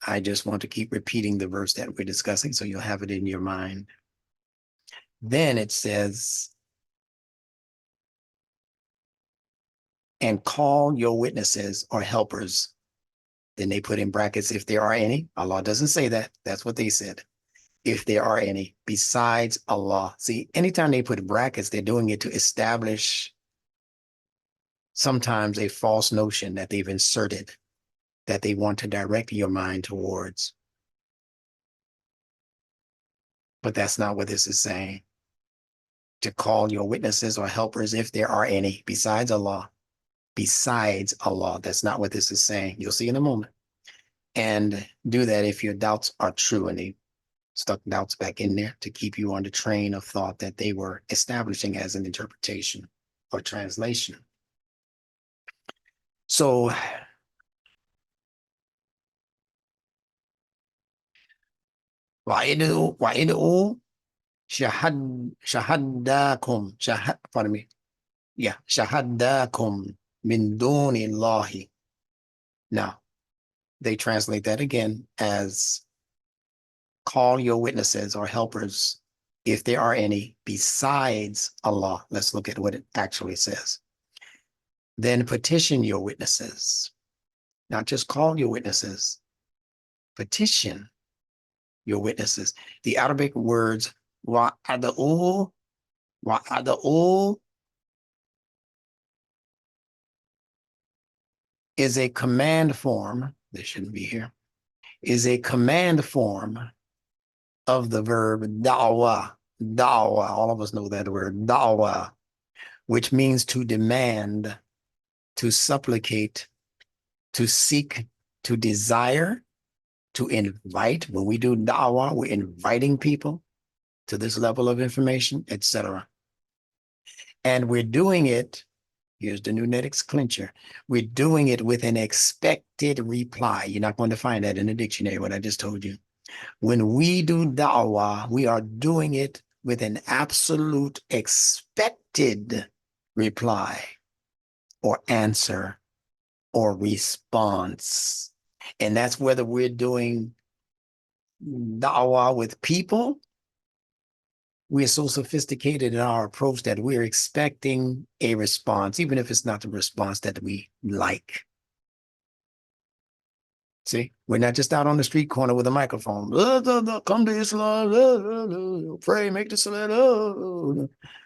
I just want to keep repeating the verse that we're discussing so you'll have it in your mind. Then it says, and call your witnesses or helpers. Then they put in brackets, if there are any. Allah doesn't say that. That's what they said. If there are any, besides Allah. See, anytime they put brackets, they're doing it to establish sometimes a false notion that they've inserted that they want to direct your mind towards. But that's not what this is saying. To call your witnesses or helpers, if there are any, besides Allah. Besides Allah. That's not what this is saying. You'll see in a moment. And do that if your doubts are true, and they stuck doubts back in there to keep you on the train of thought that they were establishing as an interpretation or translation. So وَإِدْعُوا شَهَدَّاكُمْ pardon me. Yeah, شَهَدَّاكُمْ مِنْ دُونِ اللَّهِ Now, they translate that again as call your witnesses or helpers if there are any besides Allah. Let's look at what it actually says. Then petition your witnesses. Not just call your witnesses. Petition your witnesses. The Arabic words wa'ada'u is a command form. This shouldn't be here. Is a command form of the verb da'wa. Da'wa. All of us know that word, da'wa, which means to demand, to supplicate, to seek, to desire, to invite. When we do da'wa, we're inviting people to this level of information, etc. And we're doing it, here's the Nunetics clincher, we're doing it with an expected reply. You're not going to find that in the dictionary, what I just told you. When we do da'wah, we are doing it with an absolute expected reply or answer or response. And that's whether we're doing da'wah with people. We're so sophisticated in our approach that we're expecting a response, even if it's not the response that we like. See, we're not just out on the street corner with a microphone. Come to Islam, pray, make the salat.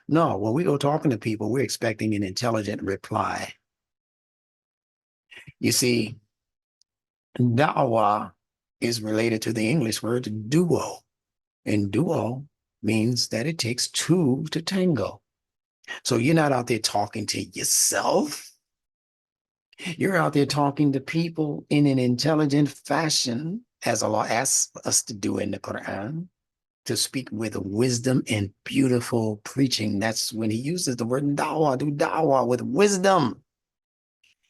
No, when we go talking to people, we're expecting an intelligent reply. You see, da'wah is related to the English word duo. And duo means that it takes two to tango. So you're not out there talking to yourself. You're out there talking to people in an intelligent fashion, as Allah asks us to do in the Quran, to speak with wisdom and beautiful preaching. That's when he uses the word da'wah, do da'wah with wisdom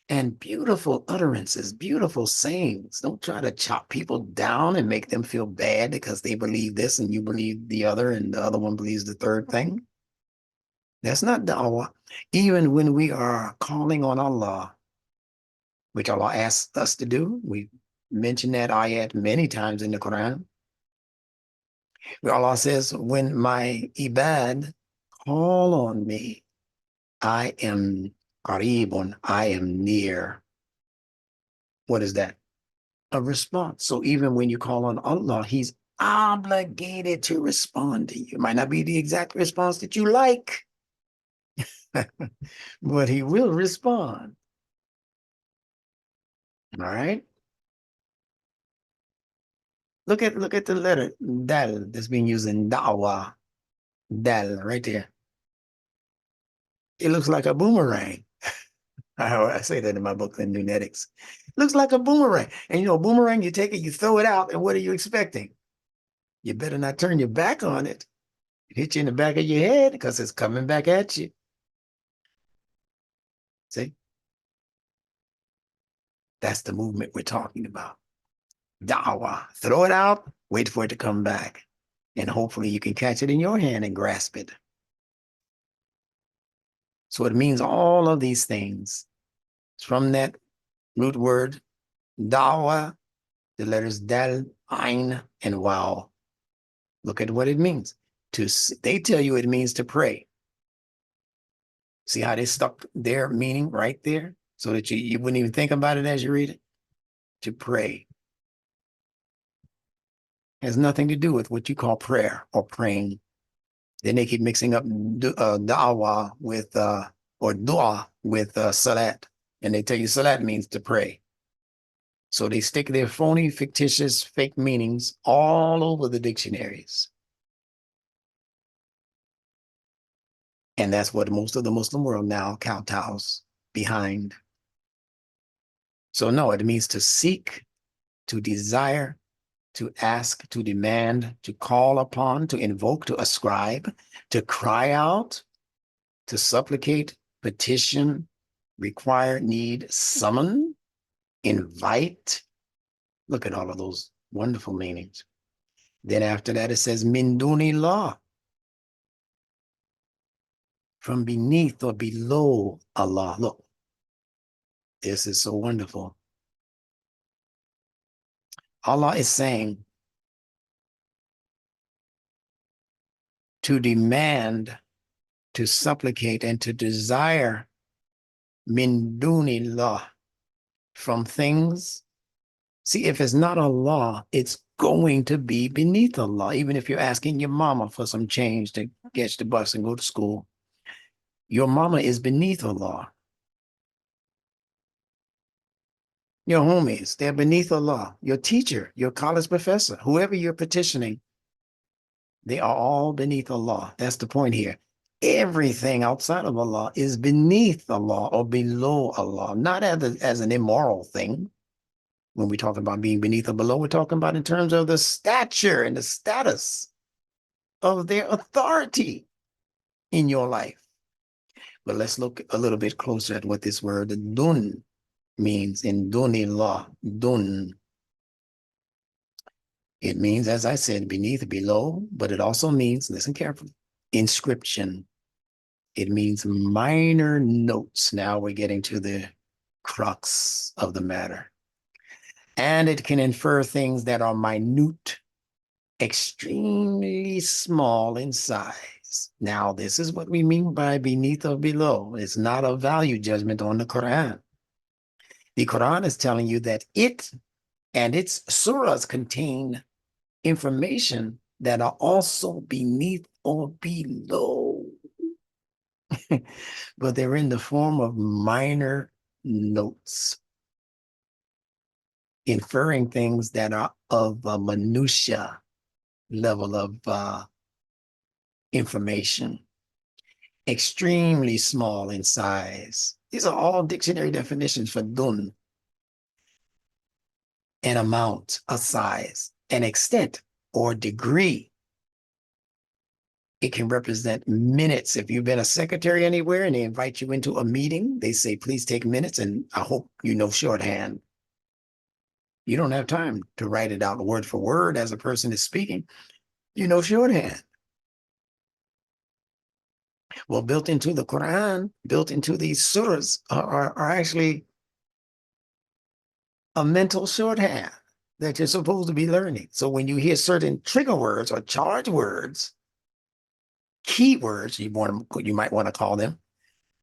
and beautiful utterances, beautiful sayings. Don't try to chop people down and make them feel bad because they believe this and you believe the other and the other one believes the third thing. That's not da'wah. Even when we are calling on Allah, which Allah asks us to do, we mention that ayat many times in the Quran, where Allah says, when my ibad call on me, I am qareebun, I am near. What is that? A response. So even when you call on Allah, he's obligated to respond to you. It might not be the exact response that you like, but he will respond. All right. Look at the letter dal that's being used in da'wah. Dal right there. It looks like a boomerang. I say that in my book, in Nunetics. It looks like a boomerang. And you know, a boomerang, you take it, you throw it out, and what are you expecting? You better not turn your back on it. It hit you in the back of your head because it's coming back at you. See? That's the movement we're talking about. Da'wah. Throw it out, wait for it to come back. And hopefully you can catch it in your hand and grasp it. So it means all of these things. From that root word, da'wah, the letters dal, ain, and waw. Look at what it means. They tell you it means to pray. See how they stuck their meaning right there so that you wouldn't even think about it as you read it? To pray. Has nothing to do with what you call prayer or praying. Then they keep mixing up da'wah with, or dua with salat. And they tell you salat means to pray. So they stick their phony, fictitious, fake meanings all over the dictionaries. And that's what most of the Muslim world now kowtows behind. So no, it means to seek, to desire, to ask, to demand, to call upon, to invoke, to ascribe, to cry out, to supplicate, petition, require, need, summon, invite. Look at all of those wonderful meanings. Then after that, it says min dunillah, from beneath or below Allah. Look, this is so wonderful. Allah is saying to demand, to supplicate, and to desire min dunillah, from things. See, if it's not Allah, it's going to be beneath Allah. Even if you're asking your mama for some change to catch the bus and go to school, your mama is beneath Allah. Your homies, they're beneath Allah. Your teacher, your college professor, whoever you're petitioning, they are all beneath Allah. That's the point here. Everything outside of Allah is beneath Allah or below Allah, not as an immoral thing. When we talk about being beneath or below, we're talking about in terms of the stature and the status of their authority in your life. But let's look a little bit closer at what this word dun means in dunillah. Dun. It means, as I said, beneath, below, but it also means, listen carefully, inscription. It means minor notes. Now we're getting to the crux of the matter. And it can infer things that are minute, extremely small in size. Now, this is what we mean by beneath or below. It's not a value judgment on the Quran. The Quran is telling you that it and its surahs contain information that are also beneath or below. But they're in the form of minor notes, inferring things that are of a minutia level of information, extremely small in size. These are all dictionary definitions for dun. An amount, a size, an extent, or degree. It can represent minutes. If you've been a secretary anywhere and they invite you into a meeting, they say, please take minutes, and I hope you know shorthand. You don't have time to write it out word for word as a person is speaking. You know shorthand. Well, built into the Quran, built into these surahs are actually a mental shorthand that you're supposed to be learning. So when you hear certain trigger words or charge words, keywords, you might want to call them,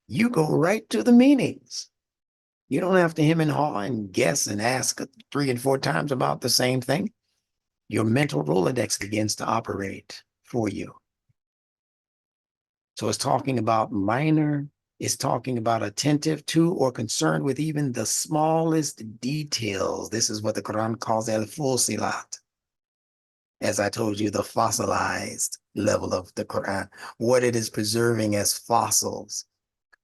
you go right to the meanings. You don't have to hem and haw and guess and ask 3 and 4 times about the same thing. Your mental Rolodex begins to operate for you. So it's talking about minor, it's talking about attentive to or concerned with even the smallest details. This is what the Quran calls al-fusilat. As I told you, the fossilized level of the Quran, what it is preserving as fossils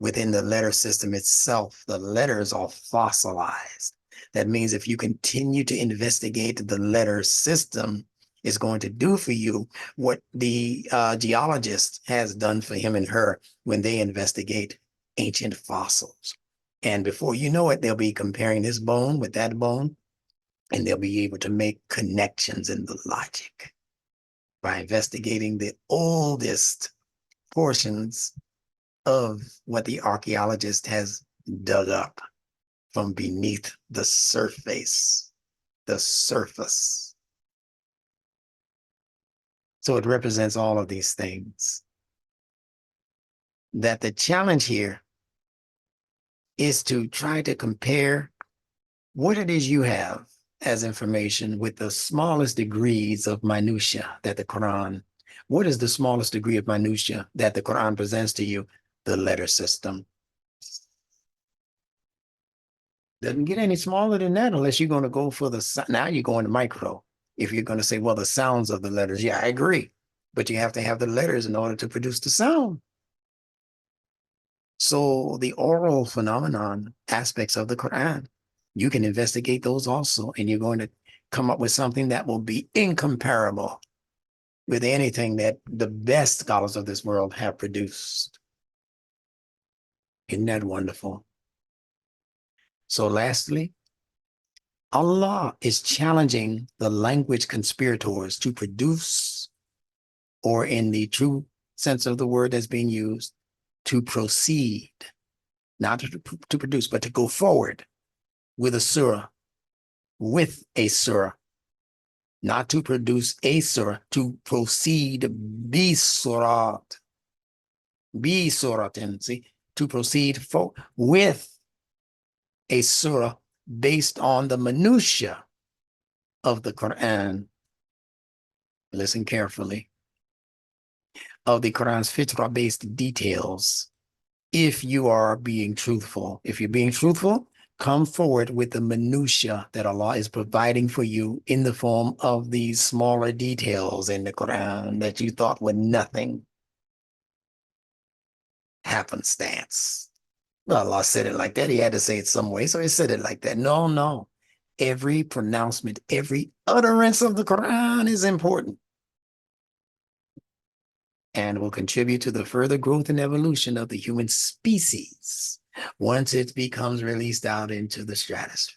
within the letter system itself. The letters are fossilized. That means if you continue to investigate the letter system, it's going to do for you what the geologist has done for him and her when they investigate ancient fossils. And before you know it, they'll be comparing this bone with that bone, and they'll be able to make connections in the logic by investigating the oldest portions of what the archaeologist has dug up from beneath the surface, the surface. So it represents all of these things. That the challenge here is to try to compare what it is you have as information with the smallest degrees of minutia that the Quran, what is the smallest degree of minutia that the Quran presents to you? The letter system. Doesn't get any smaller than that unless you're going to go for the, now you're going to micro. If you're going to say, well, the sounds of the letters, yeah, I agree. But you have to have the letters in order to produce the sound. So the oral phenomenon aspects of the Quran, you can investigate those also, and you're going to come up with something that will be incomparable with anything that the best scholars of this world have produced. Isn't that wonderful? So lastly, Allah is challenging the language conspirators to produce, or in the true sense of the word that's being used, to proceed, not to produce, but to go forward with a surah, not to produce a surah, to proceed bi surat, see, to proceed with a surah based on the minutia of the Quran. Listen carefully. Of the Quran's fitrah-based details. If you are being truthful, if you're being truthful, come forward with the minutia that Allah is providing for you in the form of these smaller details in the Quran that you thought were nothing. Happenstance. Well, Allah said it like that. He had to say it some way, so he said it like that. No, no. Every pronouncement, every utterance of the Quran is important and will contribute to the further growth and evolution of the human species once it becomes released out into the stratosphere.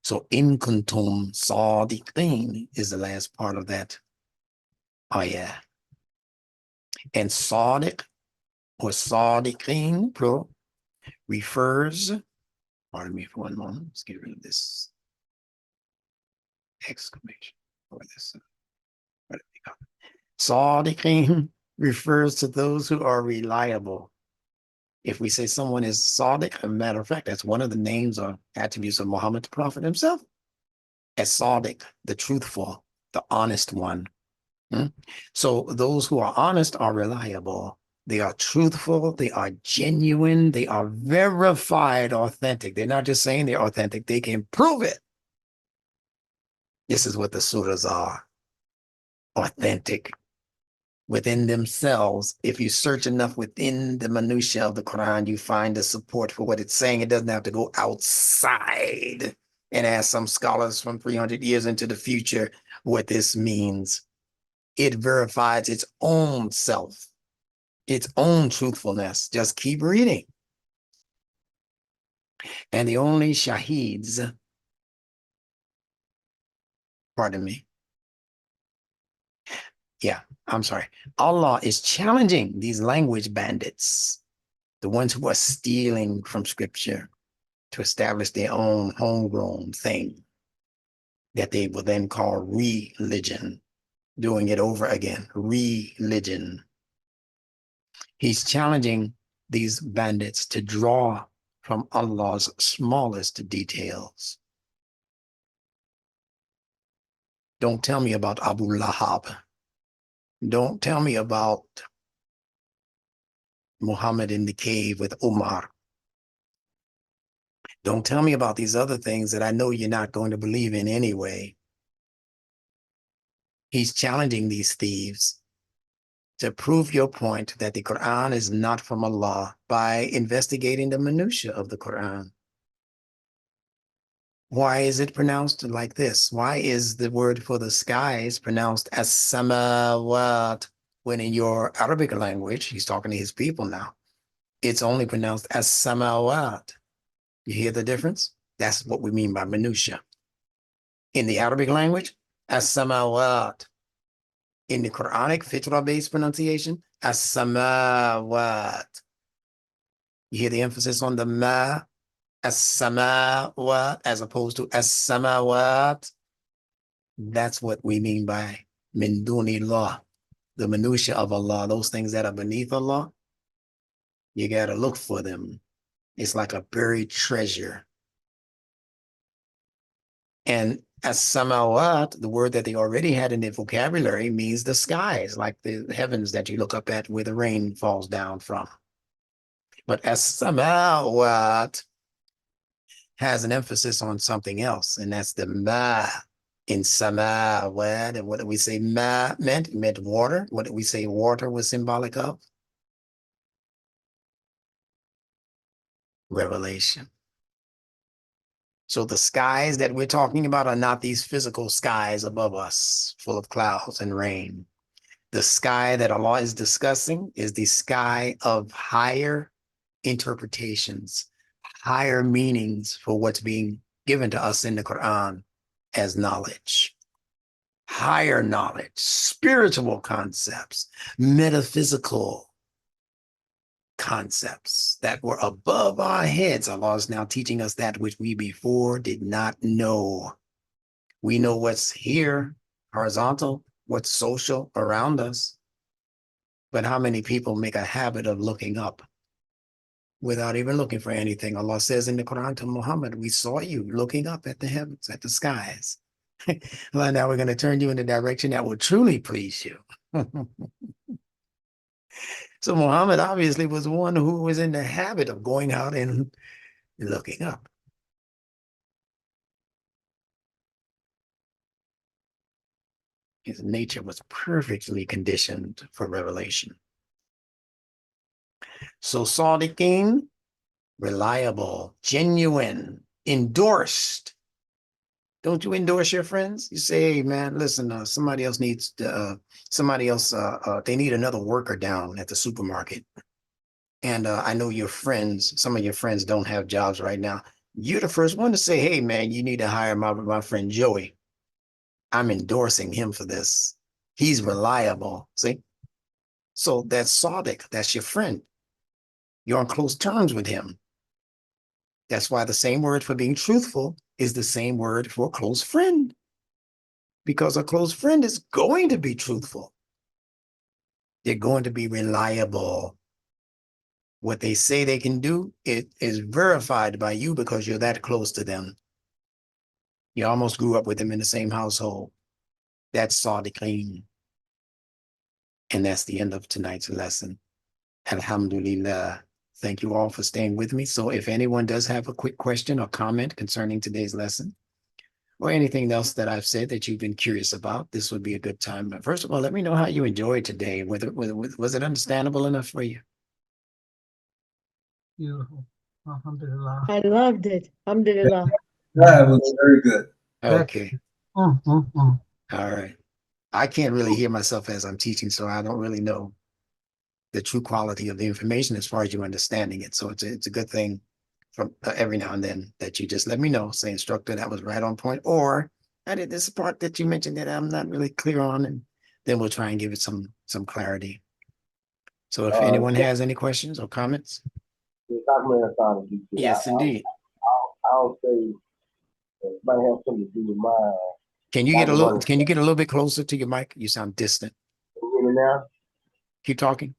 So in kuntum sadiqin is the last part of that ayah. And sadiq or sadiqin plural refers, pardon me for one moment, let's get rid of this exclamation or this. Sadiqin refers to those who are reliable. If we say someone is Sadiq, a matter of fact, that's one of the names or attributes of Muhammad, the Prophet himself, as Sadiq, the truthful, the honest one. So those who are honest are reliable. They are truthful. They are genuine. They are verified authentic. They're not just saying they're authentic. They can prove it. This is what the surahs are. Authentic within themselves. If you search enough within the minutiae of the Quran, you find the support for what it's saying. It doesn't have to go outside and ask some scholars from 300 years into the future what this means. It verifies its own self, its own truthfulness. Just keep reading. And the only shaheeds, pardon me. Yeah, I'm sorry. Allah is challenging these language bandits, the ones who are stealing from scripture to establish their own homegrown thing that they will then call religion, doing it over again, religion. He's challenging these bandits to draw from Allah's smallest details. Don't tell me about Abu Lahab. Don't tell me about Muhammad in the cave with Umar. Don't tell me about these other things that I know you're not going to believe in anyway. He's challenging these thieves to prove your point that the Quran is not from Allah by investigating the minutiae of the Quran. Why is it pronounced like this? Why is the word for the skies pronounced as samawat when in your Arabic language, he's talking to his people now, it's only pronounced as samawat? You hear the difference? That's what we mean by minutia. In the Arabic language, as samawat. In the Quranic fitrah-based pronunciation, as samawat. You hear the emphasis on the ma, as samawat, as opposed to as samawat. That's what we mean by min dunillah, the minutia of Allah, those things that are beneath Allah. You got to look for them. It's like a buried treasure. And as samawat, the word that they already had in their vocabulary, means the skies, like the heavens that you look up at where the rain falls down from. But as samawat has an emphasis on something else, and that's the ma in samawat. And what did we say ma meant? It meant water. What did we say water was symbolic of? Revelation. So the skies that we're talking about are not these physical skies above us, full of clouds and rain. The sky that Allah is discussing is the sky of higher interpretations, higher meanings for what's being given to us in the Quran as knowledge. Higher knowledge, spiritual concepts, metaphysical concepts that were above our heads. Allah is now teaching us that which we before did not know. We know what's here, horizontal, what's social around us. But how many people make a habit of looking up without even looking for anything? Allah says in the Quran to Muhammad, we saw you looking up at the heavens, at the skies. Well, now we're going to turn you in the direction that will truly please you. So Muhammad obviously was one who was in the habit of going out and looking up. His nature was perfectly conditioned for revelation. So Sadiqeen, reliable, genuine, endorsed. Don't you endorse your friends? You say, hey man, listen, somebody else needs to, they need another worker down at the supermarket. And I know your friends, some of your friends don't have jobs right now. You're the first one to say, hey man, you need to hire my friend Joey. I'm endorsing him for this. He's reliable, see? So that's Sadiq, that's your friend. You're on close terms with him. That's why the same word for being truthful is the same word for a close friend. Because a close friend is going to be truthful. They're going to be reliable. What they say they can do, it is verified by you because you're that close to them. You almost grew up with them in the same household. That's Sadiqeen. And that's the end of tonight's lesson. Alhamdulillah. Thank you all for staying with me. So if anyone does have a quick question or comment concerning today's lesson, or anything else that I've said that you've been curious about, this would be a good time. But first of all, let me know how you enjoyed today. Was it understandable enough for you? Beautiful. Alhamdulillah. I loved it. Alhamdulillah. That was very good. Okay. All All right. I can't really hear myself as I'm teaching, so I don't really know the true quality of the information as far as you understanding it. So it's a good thing from every now and then that you just let me know, say, instructor, that was right on point, or I did this part that you mentioned that I'm not really clear on, and then we'll try and give it some clarity. So if anyone has any questions or comments. Yes, indeed. I'll say it might have something to do with my. Can you get a little bit closer to your mic? You sound distant. Can you hear me now? Keep talking.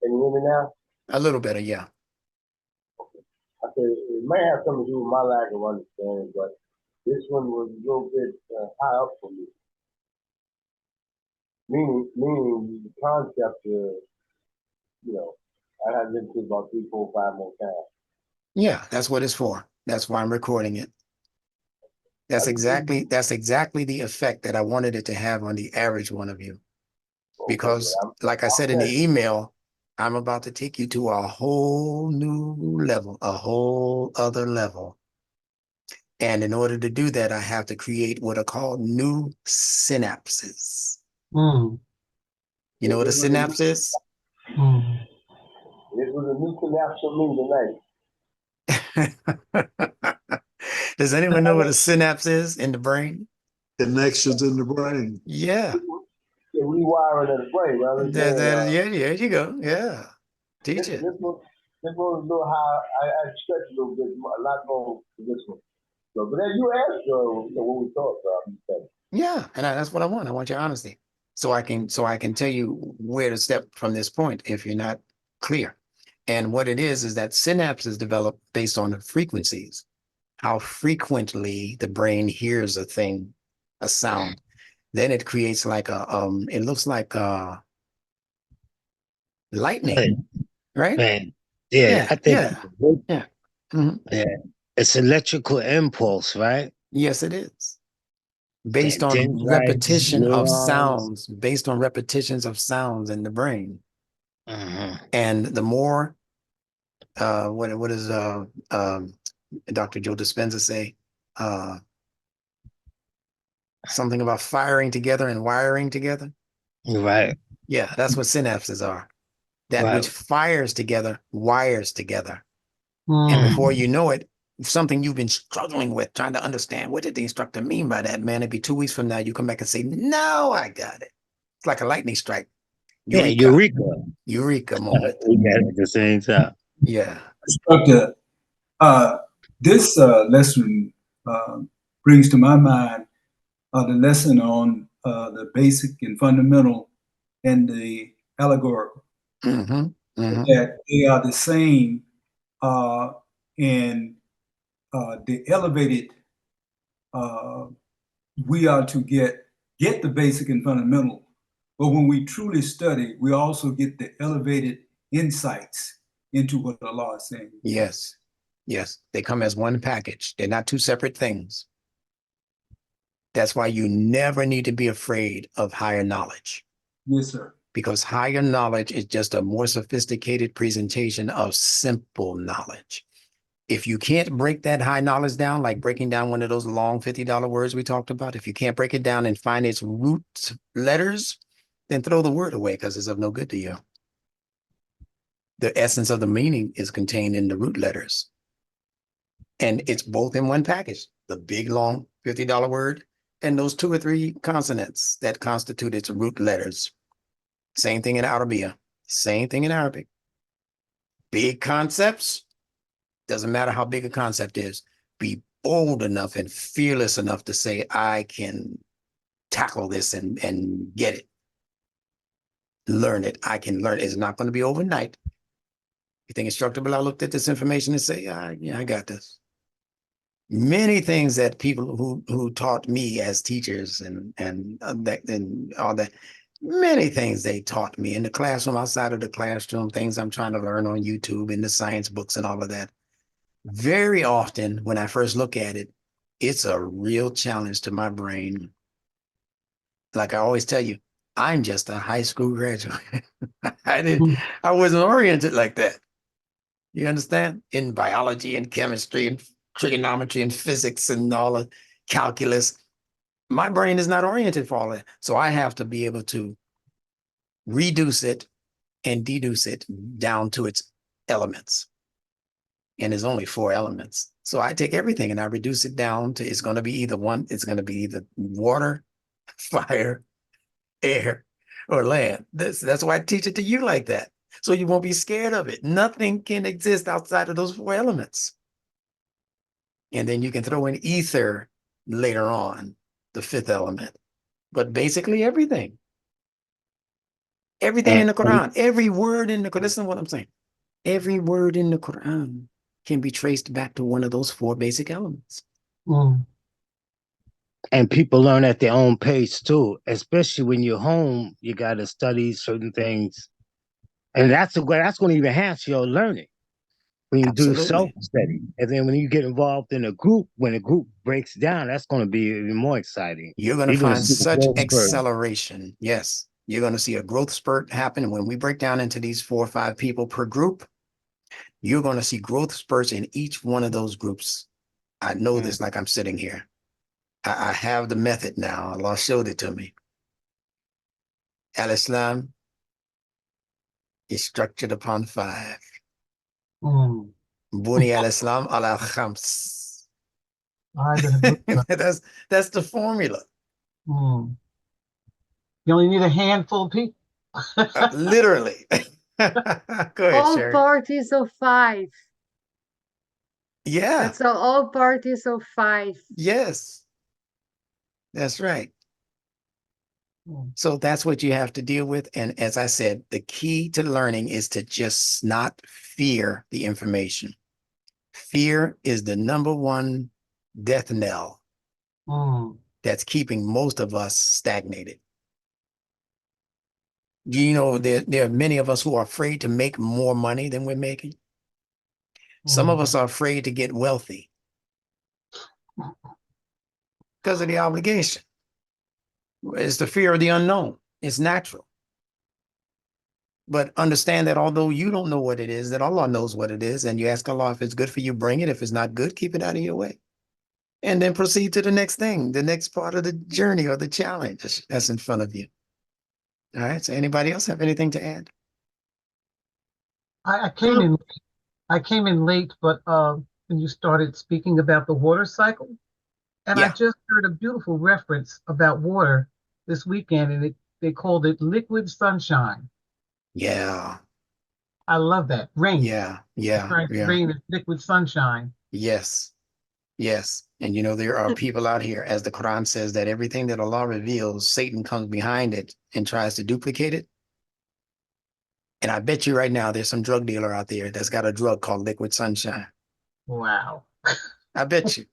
Can you hear me now? A little better, yeah. I said it may have something to do with my lack of understanding, but this one was a little bit high up for me. Meaning the concept of, I had listened to about 3, 4, 5 more times. Yeah, that's what it's for. That's why I'm recording it. That's exactly the effect that I wanted it to have on the average one of you. Because like I said in the email, I'm about to take you to a whole new level, a whole other level. And in order to do that, I have to create what are called new synapses. You know what a synapse is? This was a new synapse for me tonight. Does anyone know what a synapse is in the brain? Connections in the brain. Yeah. The rewiring of the brain. Yeah, there you go. Yeah. Teach it. This one was a little high. I stretched a little bit, a lot more for this one. So, but then you asked what we thought. Yeah, and that's what I want. I want your honesty, so I can tell you where to step from this point if you're not clear. And what it is that synapses develop based on the frequencies, how frequently the brain hears a thing, a sound. Then it creates like it looks like lightning, right? Man, yeah, I think yeah. Yeah, it's electrical impulse, right? Yes, it is. Based on Dendrites, repetition of neurons. sounds, based on repetitions of sounds in the brain. And the more, what does Dr. Joe Dispenza say? Something about firing together and wiring together. Right. Yeah, that's what synapses are. That which fires together, wires together. And before you know it, something you've been struggling with, trying to understand, what did the instructor mean by that, man? It'd be 2 weeks from now, you come back and say, no, I got it. It's like a lightning strike. Yeah, Eureka moment. We got it at the same time. Yeah. Instructor, this lesson brings to my mind the lesson on the basic and fundamental and the allegorical. That they are the same, and the elevated, we are to get the basic and fundamental, but when we truly study, we also get the elevated insights into what Allah is saying. Yes. Yes. They come as one package. They're not two separate things. That's why you never need to be afraid of higher knowledge. Yes, sir. Because higher knowledge is just a more sophisticated presentation of simple knowledge. If you can't break that high knowledge down, like breaking down one of those long $50 words we talked about, if you can't break it down and find its root letters, then throw the word away because it's of no good to you. The essence of the meaning is contained in the root letters. And it's both in one package, the big, long $50 word and those 2 or 3 consonants that constitute its root letters. Same thing in Arabia, same thing in Arabic. Big concepts, doesn't matter how big a concept is, be bold enough and fearless enough to say, I can tackle this and get it. Learn it, I can learn it. It's not going to be overnight. You think Instructor Bilal looked at this information and say, yeah, I got this. Many things that people who taught me as teachers and all that, many things they taught me in the classroom, outside of the classroom, things I'm trying to learn on YouTube, in the science books and all of that. Very often when I first look at it, it's a real challenge to my brain. Like I always tell you, I'm just a high school graduate. I wasn't oriented like that. You understand? In biology and chemistry and trigonometry and physics and all of calculus, my brain is not oriented for all that. So I have to be able to reduce it and deduce it down to its elements. And there's only 4 elements. So I take everything and I reduce it down to, it's going to be either water, fire, air, or land. That's why I teach it to you like that. So you won't be scared of it. Nothing can exist outside of those 4 elements. And then you can throw in ether later on, the 5th element. But basically everything. Everything in the Quran, every word in the Quran, listen to what I'm saying. Every word in the Quran can be traced back to one of those 4 basic elements. And people learn at their own pace too, especially when you're home, you got to study certain things. And that's going to even enhance your learning when you do self-study. And then when you get involved in a group, when a group breaks down, that's going to be even more exciting. You're going to find such acceleration. Yes. You're going to see a growth spurt happen. When we break down into these 4 or 5 people per group, you're going to see growth spurts in each one of those groups. I know this like I'm sitting here. I have the method now. Allah showed it to me. Al-Islam is structured upon 5. Buni al-Islam ala khams. That's the formula. You only need a handful of people. Literally. Go ahead, All Sherry. parties of 5. Yeah. That's all parties of 5. Yes. That's right. So that's what you have to deal with. And as I said, the key to learning is to just not fear the information. Fear is the #1 death knell that's keeping most of us stagnated. You know, there are many of us who are afraid to make more money than we're making. Some of us are afraid to get wealthy because of the obligation. It's the fear of the unknown. It's natural. But understand that although you don't know what it is, that Allah knows what it is. And you ask Allah, if it's good for you, bring it. If it's not good, keep it out of your way. And then proceed to the next thing, the next part of the journey or the challenge that's in front of you. All right. So anybody else have anything to add? I came in late, but when you started speaking about the water cycle, and I just heard a beautiful reference about water this weekend, and they called it liquid sunshine. Yeah. I love that. Rain. Yeah. Yeah. Yeah. Rain is liquid sunshine. Yes. Yes. And you know, there are people out here, as the Quran says, that everything that Allah reveals, Satan comes behind it and tries to duplicate it. And I bet you right now there's some drug dealer out there that's got a drug called liquid sunshine. Wow. I bet you.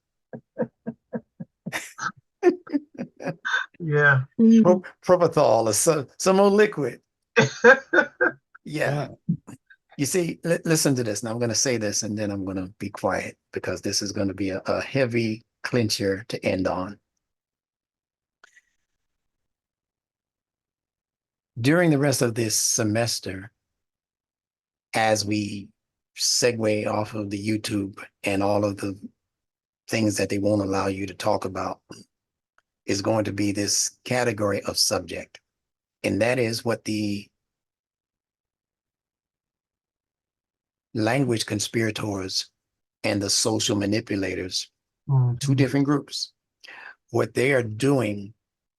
Yeah. Propofol or some old liquid. Yeah. You see, listen to this. Now I'm going to say this and then I'm going to be quiet because this is going to be a heavy clincher to end on. During the rest of this semester, as we segue off of the YouTube and all of the things that they won't allow you to talk about, is going to be this category of subject. And that is what the language conspirators and the social manipulators, two different groups, what they are doing,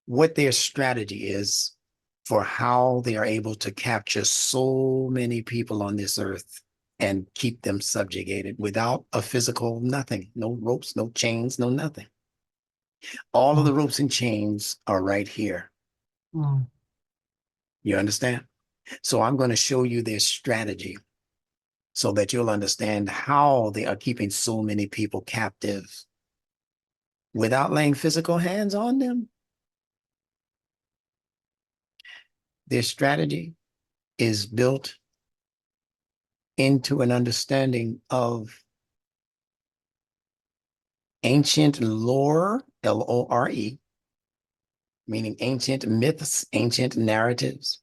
what their strategy is for how they are able to capture so many people on this earth and keep them subjugated without a physical nothing, no ropes, no chains, no nothing. All of the ropes and chains are right here. You understand? So I'm going to show you their strategy so that you'll understand how they are keeping so many people captive without laying physical hands on them. Their strategy is built into an understanding of ancient lore, L-O-R-E, meaning ancient myths, ancient narratives.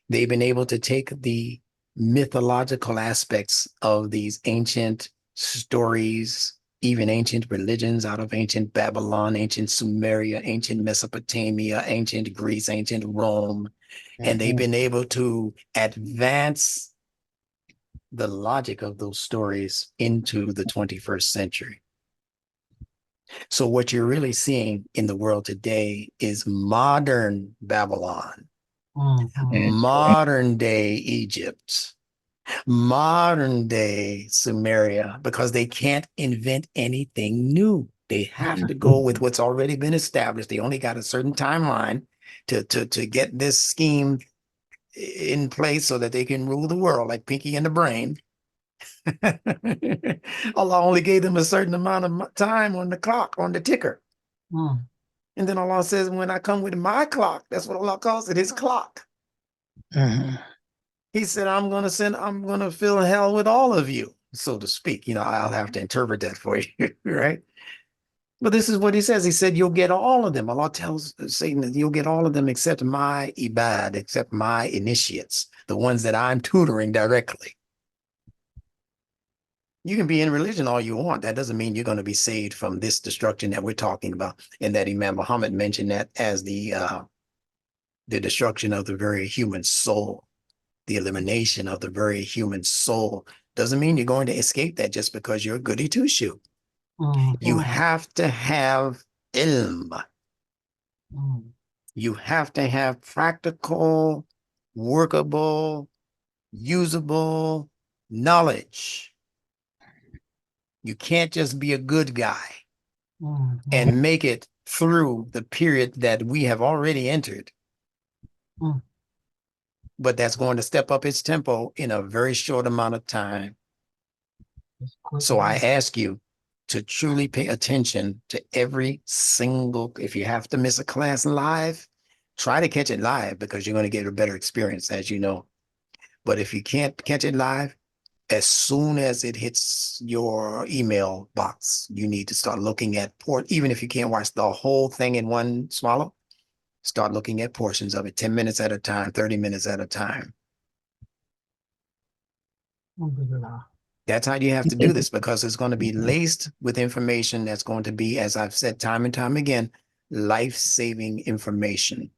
They've been able to take the mythological aspects of these ancient stories, even ancient religions out of ancient Babylon, ancient Sumeria, ancient Mesopotamia, ancient Greece, ancient Rome, and they've been able to advance the logic of those stories into the 21st century. So what you're really seeing in the world today is modern Babylon, modern day Egypt, modern day Sumeria, because they can't invent anything new. They have to go with what's already been established. They only got a certain timeline to get this scheme in place so that they can rule the world like Pinky and the Brain. Allah only gave them a certain amount of time on the clock, on the ticker. And then Allah says, when I come with my clock, that's what Allah calls it, his clock. He said, I'm going to fill hell with all of you, so to speak. You know, I'll have to interpret that for you, right? But this is what he says. He said, you'll get all of them. Allah tells Satan that you'll get all of them except my ibad, except my initiates, the ones that I'm tutoring directly. You can be in religion all you want. That doesn't mean you're going to be saved from this destruction that we're talking about. And that Imam Muhammad mentioned that as the destruction of the very human soul, the elimination of the very human soul. Doesn't mean you're going to escape that just because you're a goody two-shoe. You have to have ilm. You have to have practical, workable, usable knowledge. You can't just be a good guy and make it through the period that we have already entered. But that's going to step up its tempo in a very short amount of time. So I ask you to truly pay attention to every single, if you have to miss a class live, try to catch it live because you're going to get a better experience, as you know. But if you can't catch it live, as soon as it hits your email box, you need to start looking at even if you can't watch the whole thing in one swallow, start looking at portions of it, 10 minutes at a time, 30 minutes at a time. That's how you have to do this, because it's going to be laced with information that's going to be, as I've said time and time again, life-saving information.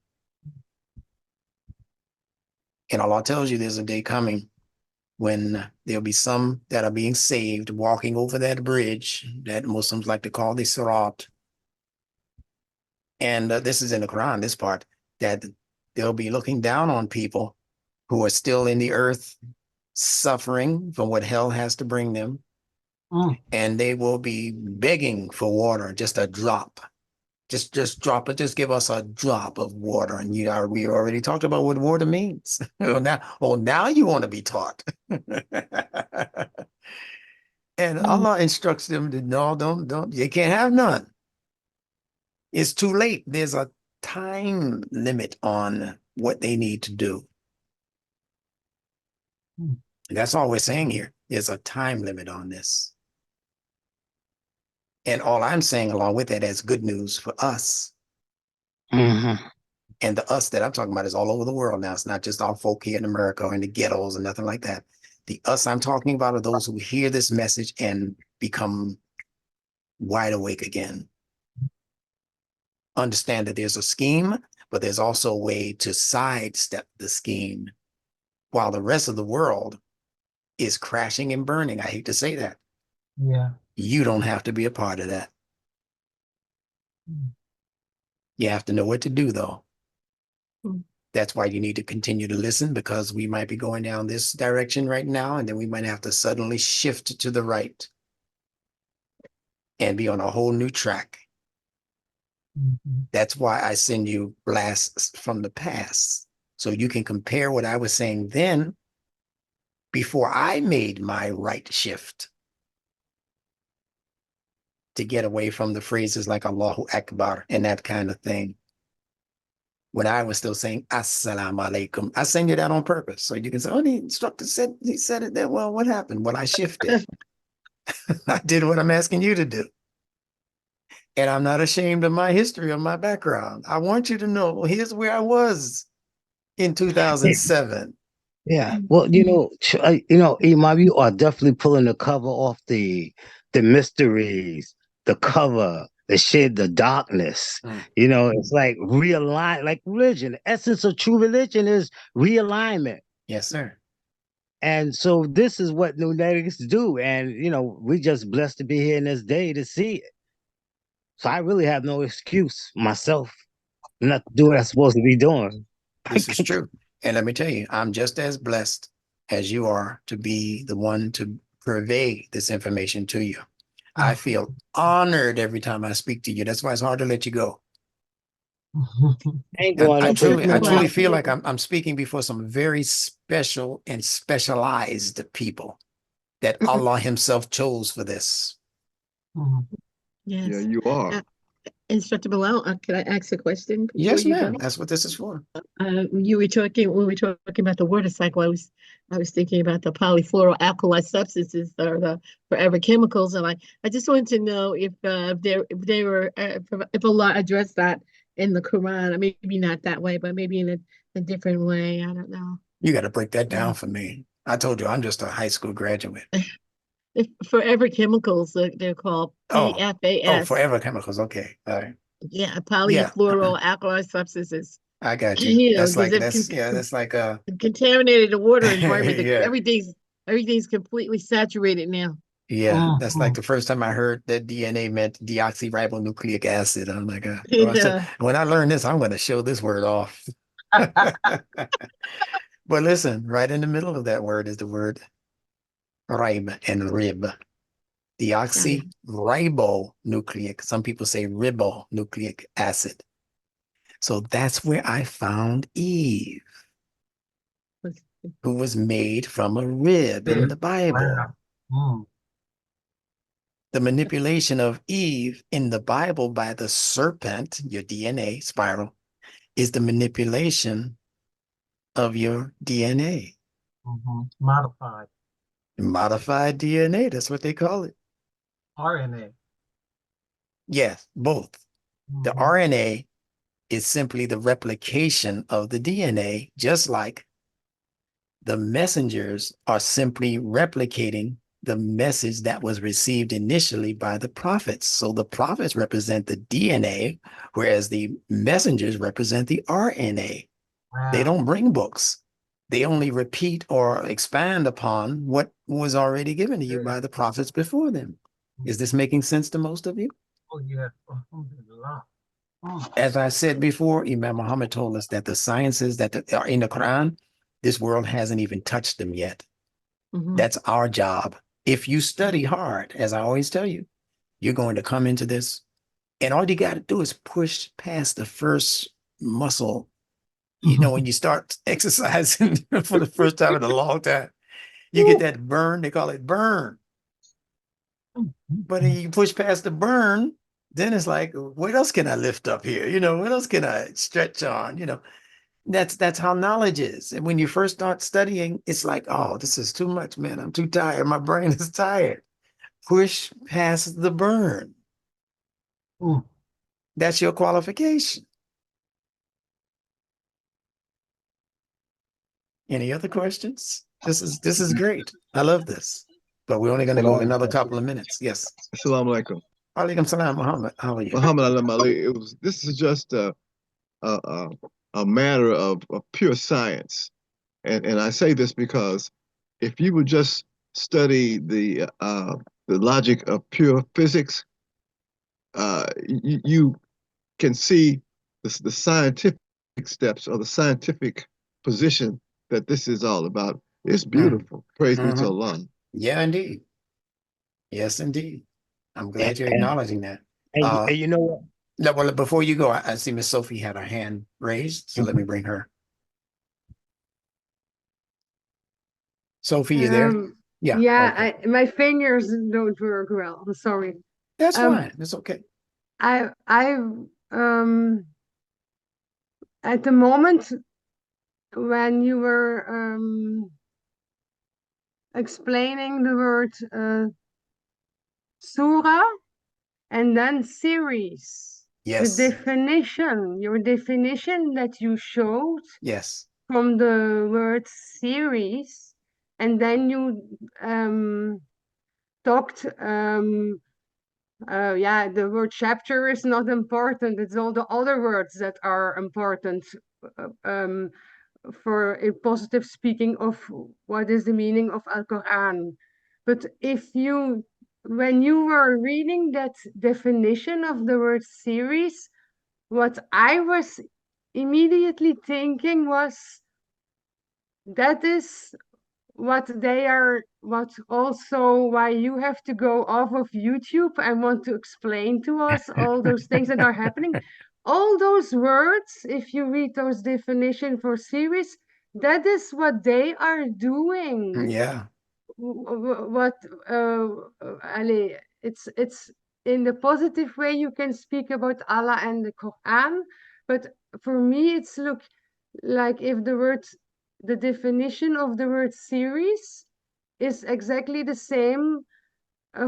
And Allah tells you there's a day coming when there'll be some that are being saved walking over that bridge that Muslims like to call the Surah. And this is in the Quran, this part, that they'll be looking down on people who are still in the earth, suffering from what hell has to bring them. And they will be begging for water, just a drop. Just drop it. Just give us a drop of water. And we already talked about what water means. now you want to be taught. And Allah instructs them to no, don't. You can't have none. It's too late. There's a time limit on what they need to do. That's all we're saying here. There's a time limit on this. And all I'm saying along with that is good news for us. And the us that I'm talking about is all over the world now. It's not just our folk here in America or in the ghettos and nothing like that. The us I'm talking about are those who hear this message and become wide awake again. Understand that there's a scheme, but there's also a way to sidestep the scheme while the rest of the world is crashing and burning. I hate to say that. Yeah. You don't have to be a part of that. You have to know what to do, though. That's why you need to continue to listen, because we might be going down this direction right now, and then we might have to suddenly shift to the right and be on a whole new track. That's why I send you blasts from the past, so you can compare what I was saying then before I made my right shift to get away from the phrases like Allahu Akbar and that kind of thing. When I was still saying Assalamu Alaykum, I send you that on purpose. So you can say, oh, the instructor said, he said it there. Well, what happened? Well, I shifted. I did what I'm asking you to do. And I'm not ashamed of my history or my background. I want you to know, here's where I was in 2007. Yeah. Well, Imam, you are definitely pulling the cover off the mysteries, the cover, the shade, the darkness. It's like realign, like religion. The essence of true religion is realignment. Yes, sir. And so this is what Lunatics do. And, we just blessed to be here in this day to see it. So I really have no excuse myself not to do what I'm supposed to be doing. This is true. And let me tell you, I'm just as blessed as you are to be the one to purvey this information to you. I feel honored every time I speak to you. That's why it's hard to let you go. I truly feel like I'm speaking before some very special and specialized people that Allah himself chose for this. Yes. Yeah, you are. Instructor Bilal, can I ask a question? Yes, ma'am. That's what this is for. When we were talking about the water cycle, I was thinking about the polyfluoroalkyl substances or the forever chemicals, and I just wanted to know if Allah addressed that in the Quran. Maybe not that way, but maybe in a different way. I don't know. You got to break that down for me. I told you I'm just a high school graduate. Forever chemicals, they're called PFAS. Oh, forever chemicals. Okay. All right. Yeah, polyfluoroalkyl substances. I got you. That's like contaminated the water environment. Yeah. Everything's completely saturated now. Yeah, that's like the first time I heard that DNA meant deoxyribonucleic acid. I'm like, when I learn this, I'm going to show this word off. But listen, right in the middle of that word is the word rib and rib. Deoxyribonucleic. Some people say ribonucleic acid. So that's where I found Eve, who was made from a rib in the Bible. The manipulation of Eve in the Bible by the serpent, your DNA spiral, is the manipulation of your DNA. Modified DNA, that's what they call it. RNA. Yes, both. The RNA is simply the replication of the DNA, just like the messengers are simply replicating the message that was received initially by the prophets. So the prophets represent the DNA, whereas the messengers represent the RNA. Wow. They don't bring books. They only repeat or expand upon what was already given to you by the prophets before them. Is this making sense to most of you? Oh, yeah. Alhamdulillah. As I said before, Imam Muhammad told us that the sciences that are in the Quran, this world hasn't even touched them yet. That's our job. If you study hard, as I always tell you, you're going to come into this, and all you got to do is push past the first muscle. You know, when you start exercising for the first time in a long time, you get that burn. They call it burn. But you push past the burn, then it's like, what else can I lift up here? You know, what else can I stretch on? You know, that's how knowledge is. And when you first start studying, it's like, oh, this is too much, man. I'm too tired. My brain is tired. Push past the burn. That's your qualification. Any other questions? This is great. I love this. But we're only going to go another couple of minutes. Yes. Assalamu alaikum. Alaykum salam, Muhammad. How are you? Muhammad Alam Ali. This is just a matter of pure science. And I say this because if you would just study the logic of pure physics, you can see the scientific steps or the scientific position that this is all about. It's beautiful. Praise be to Allah. Yeah, indeed. Yes, indeed. I'm glad you're acknowledging that. And you know what? No, well, before you go, I see Miss Sophie had her hand raised, so let me bring her. Sophie, you there? Yeah. Yeah, okay. my fingers don't work well. I'm sorry. That's fine. It's okay. I at the moment when you were explaining the word surah and then series. Yes. The definition, your definition that you showed. Yes. From the word series, and then you talked. Yeah, the word chapter is not important. It's all the other words that are important. For a positive speaking of what is the meaning of Al-Quran. But when you were reading that definition of the word series, what I was immediately thinking was that is what also why you have to go off of YouTube and want to explain to us all those things that are happening. All those words, if you read those definition for series, that is what they are doing. Yeah. What Ali, it's in the positive way you can speak about Allah and the Quran, but for me it's like if the definition of the word series is exactly the same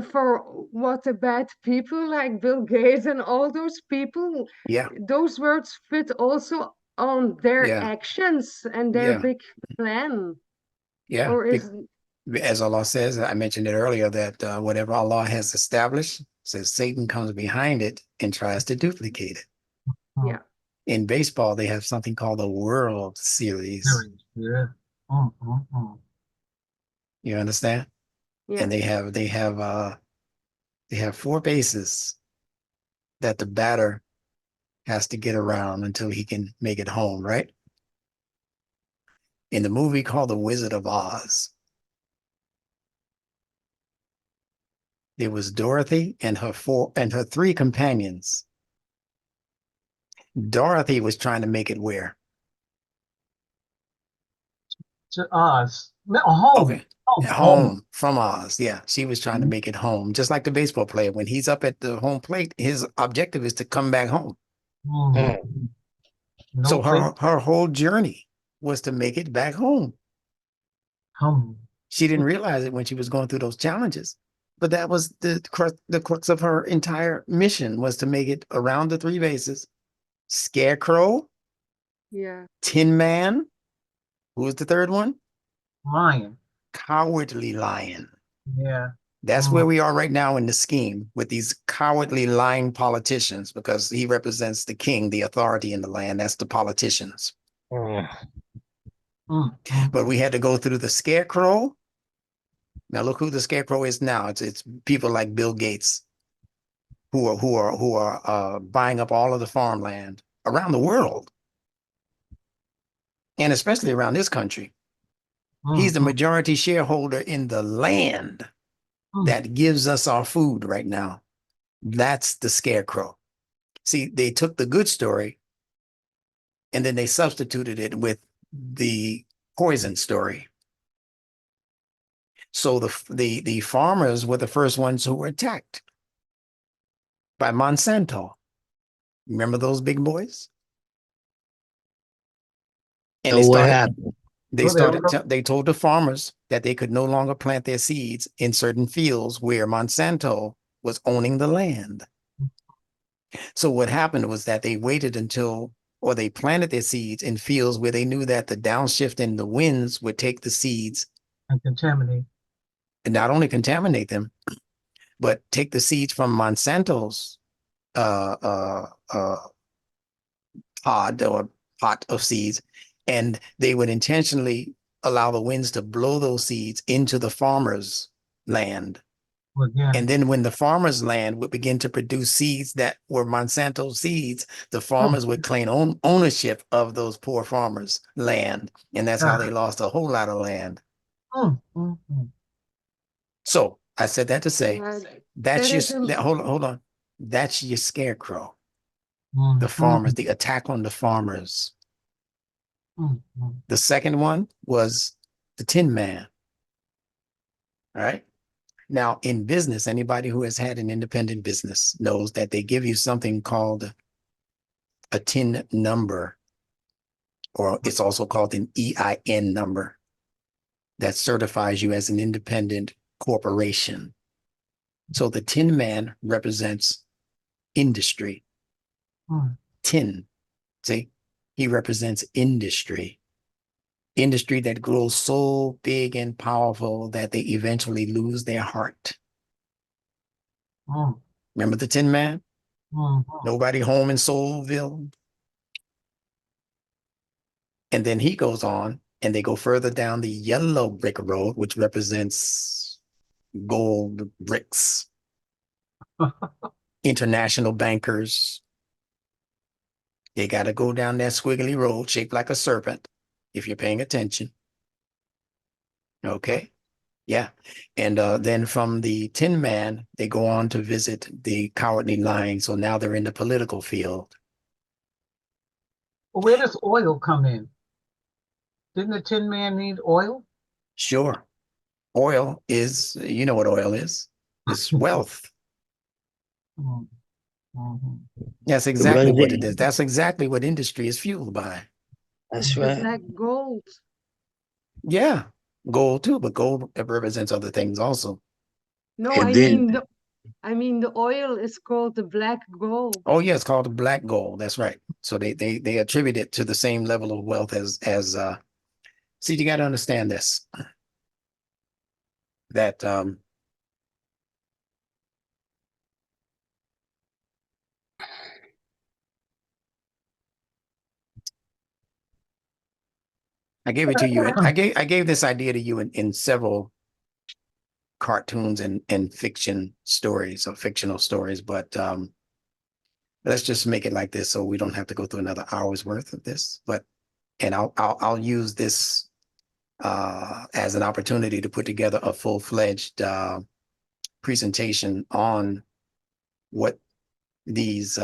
for what the bad people like Bill Gates and all those people. Yeah. Those words fit also on their actions and their big plan. Yeah. Or is as Allah says, I mentioned it earlier that whatever Allah has established, says Satan comes behind it and tries to duplicate it. Yeah. In baseball, they have something called the World Series. Yeah. You understand? Yeah. And they have 4 bases that the batter has to get around until he can make it home, right? In the movie called The Wizard of Oz, there was Dorothy and her 3 companions. Dorothy was trying to make it where? To Oz. No, home. Okay. Home from Oz. Yeah. She was trying to make it home. Just like the baseball player. When he's up at the home plate, his objective is to come back home. So her whole journey was to make it back home. She didn't realize it when she was going through those challenges. But that was the crux of her entire mission, was to make it around the 3 bases. Scarecrow. Yeah. Tin Man. Who was the 3rd one? Lion. Cowardly Lion. Yeah. That's where we are right now in the scheme with these cowardly lying politicians, because he represents the king, the authority in the land. That's the politicians. But we had to go through the Scarecrow. Now look who the Scarecrow is now. It's people like Bill Gates, who are buying up all of the farmland around the world, and especially around this country. He's the majority shareholder in the land that gives us our food right now. That's the scarecrow. See, they took the good story and then they substituted it with the poison story. So the farmers were the first ones who were attacked by Monsanto. Remember those big boys? And So what happened? they told the farmers that they could no longer plant their seeds in certain fields where Monsanto was owning the land. So what happened was that they waited until, or they planted their seeds in fields where they knew that the downshift in the winds would take the seeds and contaminate. And not only contaminate them, but take the seeds from Monsanto's pod or pot of seeds, and they would intentionally allow the winds to blow those seeds into the farmer's land. And then when the farmer's land would begin to produce seeds that were Monsanto seeds, the farmers would claim ownership of those poor farmers' land. And that's how they lost a whole lot of land. So I said that to say, hold on. That's your scarecrow. The farmers, the attack on the farmers. The second one was the Tin Man. All right. Now, in business, anybody who has had an independent business knows that they give you something called a TIN number, or it's also called an EIN number that certifies you as an independent corporation. So the Tin Man represents industry. Tin, see, he represents industry. Industry that grows so big and powerful that they eventually lose their heart. Remember the Tin Man? Nobody home in Soulville. And then he goes on and they go further down the yellow brick road, which represents gold bricks, international bankers. They got to go down that squiggly road shaped like a serpent, if you're paying attention. Okay. Yeah. And then from the Tin Man, they go on to visit the Cowardly Lion. So now they're in the political field. Well, where does oil come in? Didn't the Tin Man need oil? Sure. Oil is, you know what oil is. It's wealth. That's exactly what it is. That's exactly what industry is fueled by. That's right. Like gold. Yeah. Gold too, but gold represents other things also. No, And I mean the oil is called the black gold. Oh yeah, it's called the black gold. That's right. So they attribute it to the same level of wealth as see, you got to understand this. That I gave it to you. I gave this idea to you in several cartoons and fiction stories or fictional stories, but let's just make it like this so we don't have to go through another hour's worth of this. And I'll use this as an opportunity to put together a full-fledged presentation on what these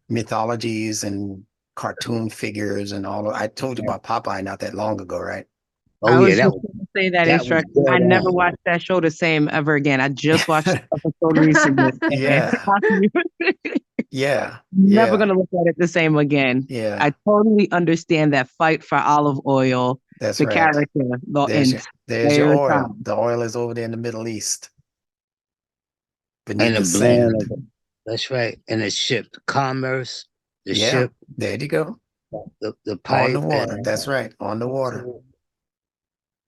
mythologies and cartoon figures and all of, I told you about Popeye not that long ago, right? I was just going to say that, Instructor. I never watched that show the same ever again. I just watched the episode recently. Yeah. Yeah. Never going to look at it the same again. Yeah. I totally understand that fight for olive oil. That's the right. character. There's your oil. The oil is over there in the Middle East. Beneath the sand. That's right. And the ship, commerce, the ship. There you go. The pipe. On the water. That's right. On the water.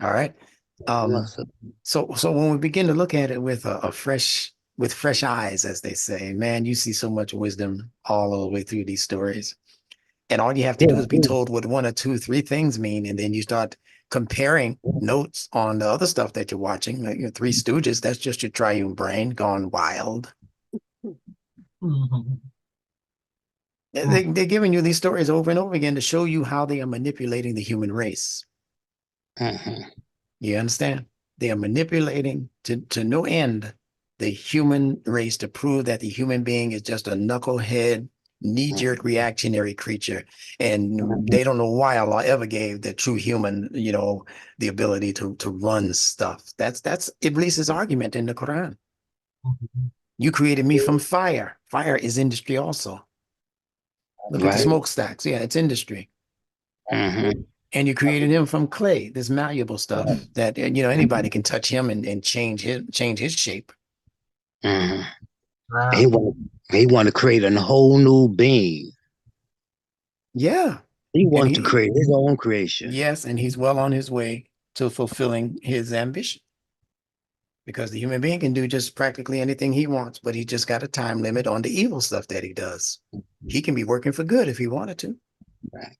All right. So when we begin to look at it with with fresh eyes, as they say, man, you see so much wisdom all the way through these stories. And all you have to do is be told what one or two, three things mean, and then you start comparing notes on the other stuff that you're watching, like your Three Stooges, that's just your triune brain gone wild. Mhm. They're giving you these stories over and over again to show you how they are manipulating the human race. You understand? They are manipulating to no end the human race to prove that the human being is just a knucklehead, knee-jerk reactionary creature. And they don't know why Allah ever gave the true human, the ability to run stuff. That's Iblis's argument in the Quran. You created me from fire. Fire is industry also. Look at the smokestacks. Yeah, it's industry. And you created him from clay, this malleable stuff that anybody can touch him and change his shape. Wow. He want to create a whole new being. Yeah. He wants to create his own creation. Yes, and he's well on his way to fulfilling his ambition. Because the human being can do just practically anything he wants, but he just got a time limit on the evil stuff that he does. He can be working for good if he wanted to. Right.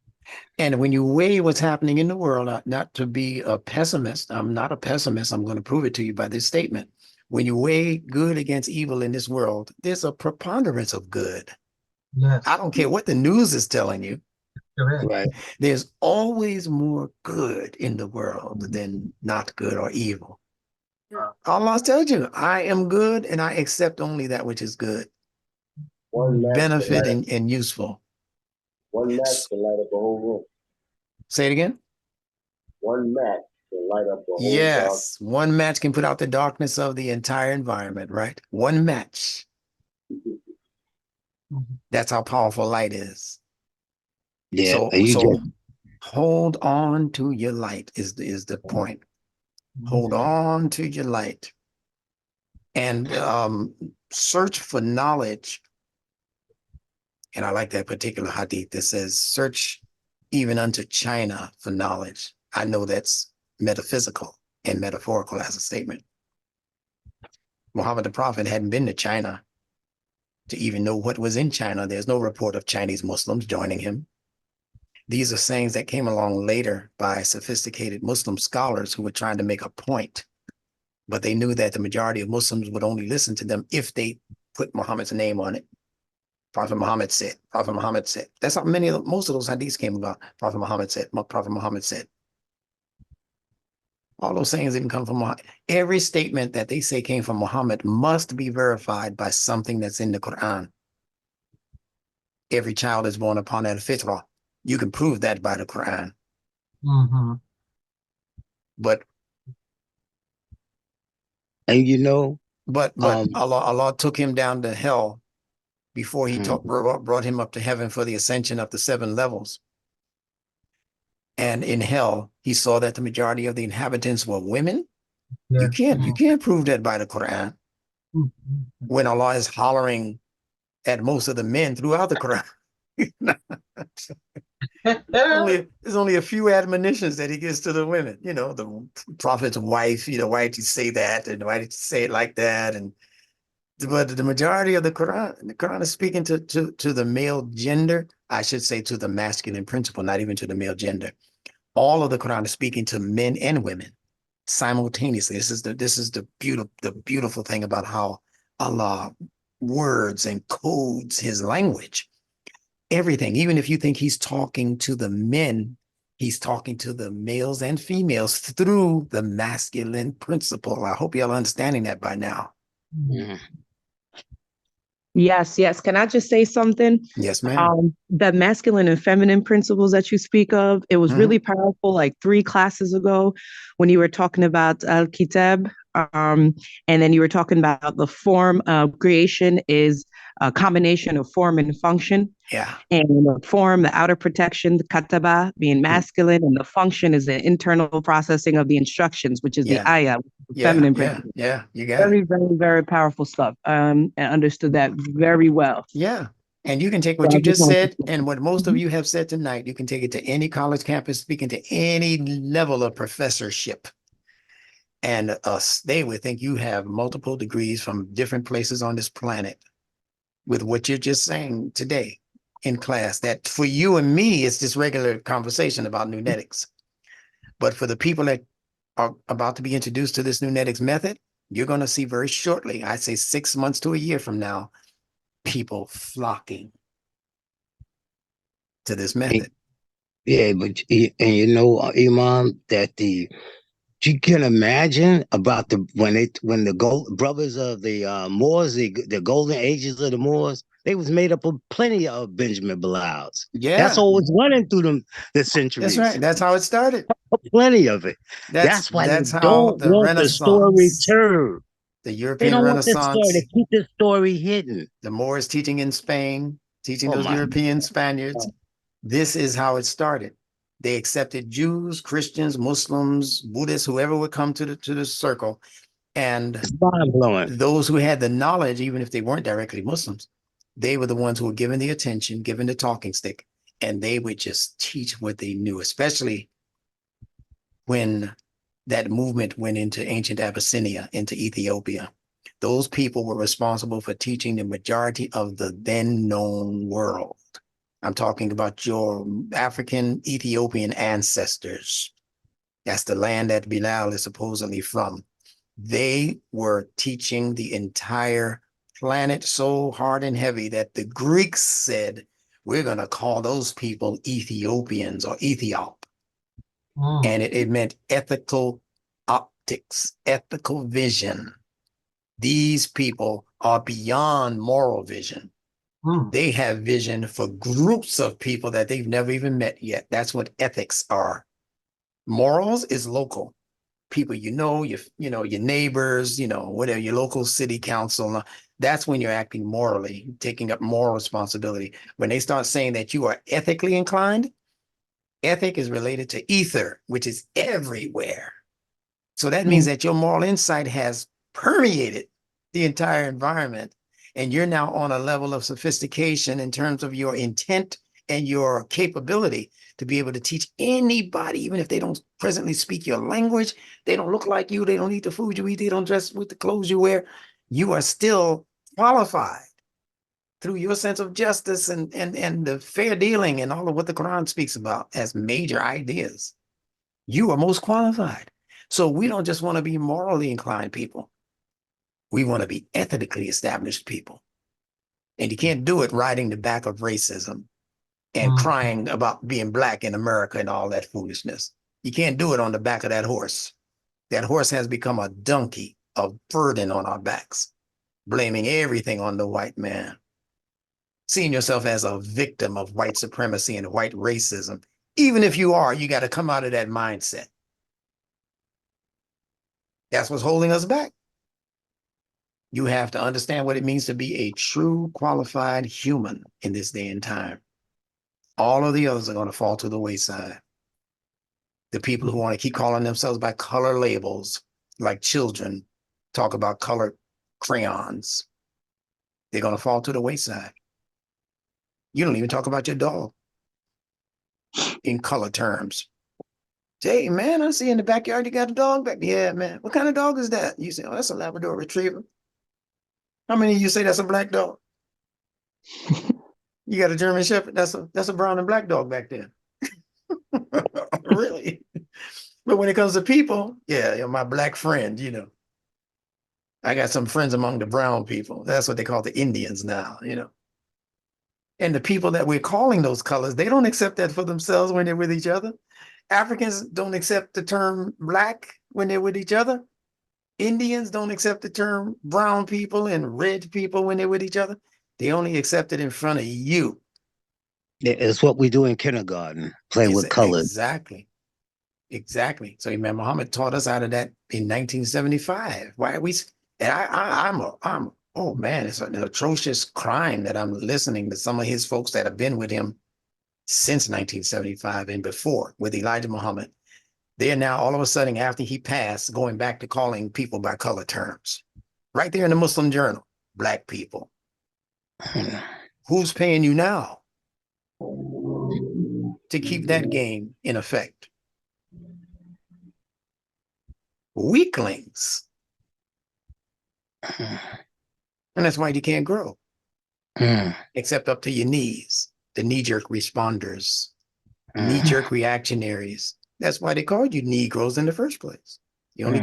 And when you weigh what's happening in the world, not to be a pessimist, I'm not a pessimist, I'm going to prove it to you by this statement. When you weigh good against evil in this world, there's a preponderance of good. Yes. I don't care what the news is telling you. Correct. Right. There's always more good in the world than not good or evil. Allah tells you, I am good and I accept only that which is good, benefit and useful. One match can light up a whole room. Say it again. One match can light up the whole Yes, one match can put out the darkness of the entire environment, right? One match. That's how powerful light is. Yeah. So hold on to your light is the point. Hold on to your light. And search for knowledge. And I like that particular hadith that says, search even unto China for knowledge. I know that's metaphysical and metaphorical as a statement. Muhammad the Prophet hadn't been to China to even know what was in China. There's no report of Chinese Muslims joining him. These are sayings that came along later by sophisticated Muslim scholars who were trying to make a point, but they knew that the majority of Muslims would only listen to them if they put Muhammad's name on it. Prophet Muhammad said, Prophet Muhammad said. That's how most of those hadiths came about. Prophet Muhammad said, Prophet Muhammad said. All those sayings didn't come from Muhammad. Every statement that they say came from Muhammad must be verified by something that's in the Quran. Every child is born upon al-fitrah. You can prove that by the Quran. But Allah took him down to hell before he brought him up to heaven for the ascension of the 7 levels. And in hell, he saw that the majority of the inhabitants were women. Yeah. You can't prove that by the Quran. When Allah is hollering at most of the men throughout the Quran. There's only a few admonitions that he gives to the women. The prophet's wife, why did you say that? And why did you say it like that? But the majority of the Quran is speaking to the male gender. I should say to the masculine principle, not even to the male gender. All of the Quran is speaking to men and women simultaneously. This is the beautiful thing about how Allah words and codes his language. Everything, even if you think he's talking to the men, he's talking to the males and females through the masculine principle. I hope y'all are understanding that by now. Yes. Can I just say something? Yes, ma'am. The masculine and feminine principles that you speak of, it was really powerful like 3 classes ago when you were talking about Al-Kitab. And then you were talking about the form of creation is a combination of form and function. Yeah. And the form, the outer protection, the kataba being masculine, and the function is the internal processing of the instructions, which is the ayah, feminine principle. Yeah, you got very, very, very powerful stuff. And understood that very well. Yeah. And you can take what you just said and what most of you have said tonight, you can take it to any college campus, speaking to any level of professorship. And they would think you have multiple degrees from different places on this planet with what you're just saying today in class. That for you and me, it's just regular conversation about nunetics. But for the people that are about to be introduced to this Nunetics method, you're going to see very shortly, I'd say 6 months to a year from now, people flocking to this method. Yeah, but and you know, Imam, that you can imagine about when the gold brothers of the Moors, the golden ages of the Moors, they was made up of plenty of Benjamin Bilals. Yeah, that's all was running through the centuries. That's right. That's how it started. Plenty of it. That's why that's they how don't the want the story Renaissance, told. the They European don't want this story. They Renaissance, keep this story hidden. the Moors teaching in Spain, teaching Oh those my European Spaniards. This is how it started. They accepted Jews, Christians, Muslims, Buddhists, whoever would come to the circle. And It's mind-blowing. Those who had the knowledge, even if they weren't directly Muslims, they were the ones who were given the attention, given the talking stick, and they would just teach what they knew, especially when that movement went into ancient Abyssinia, into Ethiopia. Those people were responsible for teaching the majority of the then known world. I'm talking about your African Ethiopian ancestors. That's the land that Bilal is supposedly from. They were teaching the entire planet so hard and heavy that the Greeks said, we're going to call those people Ethiopians or Ethiop. And it meant ethical optics, ethical vision. These people are beyond moral vision. They have vision for groups of people that they've never even met yet. That's what ethics are. Morals is local. People your neighbors, whatever, your local city council. That's when you're acting morally, taking up moral responsibility. When they start saying that you are ethically inclined, ethic is related to ether, which is everywhere. So that means that your moral insight has permeated the entire environment, and you're now on a level of sophistication in terms of your intent and your capability to be able to teach anybody, even if they don't presently speak your language, they don't look like you, they don't eat the food you eat, they don't dress with the clothes you wear. You are still qualified through your sense of justice and the fair dealing and all of what the Quran speaks about as major ideas. You are most qualified. So we don't just want to be morally inclined people. We want to be ethically established people. And you can't do it riding the back of racism and crying about being black in America and all that foolishness. You can't do it on the back of that horse. That horse has become a donkey, a burden on our backs, blaming everything on the white man, seeing yourself as a victim of white supremacy and white racism. Even if you are, you got to come out of that mindset. That's what's holding us back. You have to understand what it means to be a true qualified human in this day and time. All of the others are going to fall to the wayside. The people who want to keep calling themselves by color labels, like children talk about colored crayons, they're going to fall to the wayside. You don't even talk about your dog in color terms. Hey, man, I see in the backyard you got a dog back there. Yeah, man. What kind of dog is that? You say, oh, that's a Labrador Retriever. How many of you say that's a black dog? You got a German Shepherd. That's a brown and black dog back there. Really? But when it comes to people, yeah, you're my black friend, I got some friends among the brown people. That's what they call the Indians now, And the people that we're calling those colors, they don't accept that for themselves when they're with each other. Africans don't accept the term black when they're with each other. Indians don't accept the term brown people and red people when they're with each other. They only accept it in front of you. It's what we do in kindergarten, play with colors. Exactly. So Imam Muhammad taught us out of that in 1975. Why are we? And oh man, it's an atrocious crime that I'm listening to some of his folks that have been with him since 1975 and before with Elijah Muhammad. They're now all of a sudden, after he passed, going back to calling people by color terms. Right there in the Muslim Journal, black people. Who's paying you now to keep that game in effect? Weaklings. And that's why you can't grow. Except up to your knees, the knee-jerk responders, knee-jerk reactionaries, That's why they called you Negroes in the first place. You only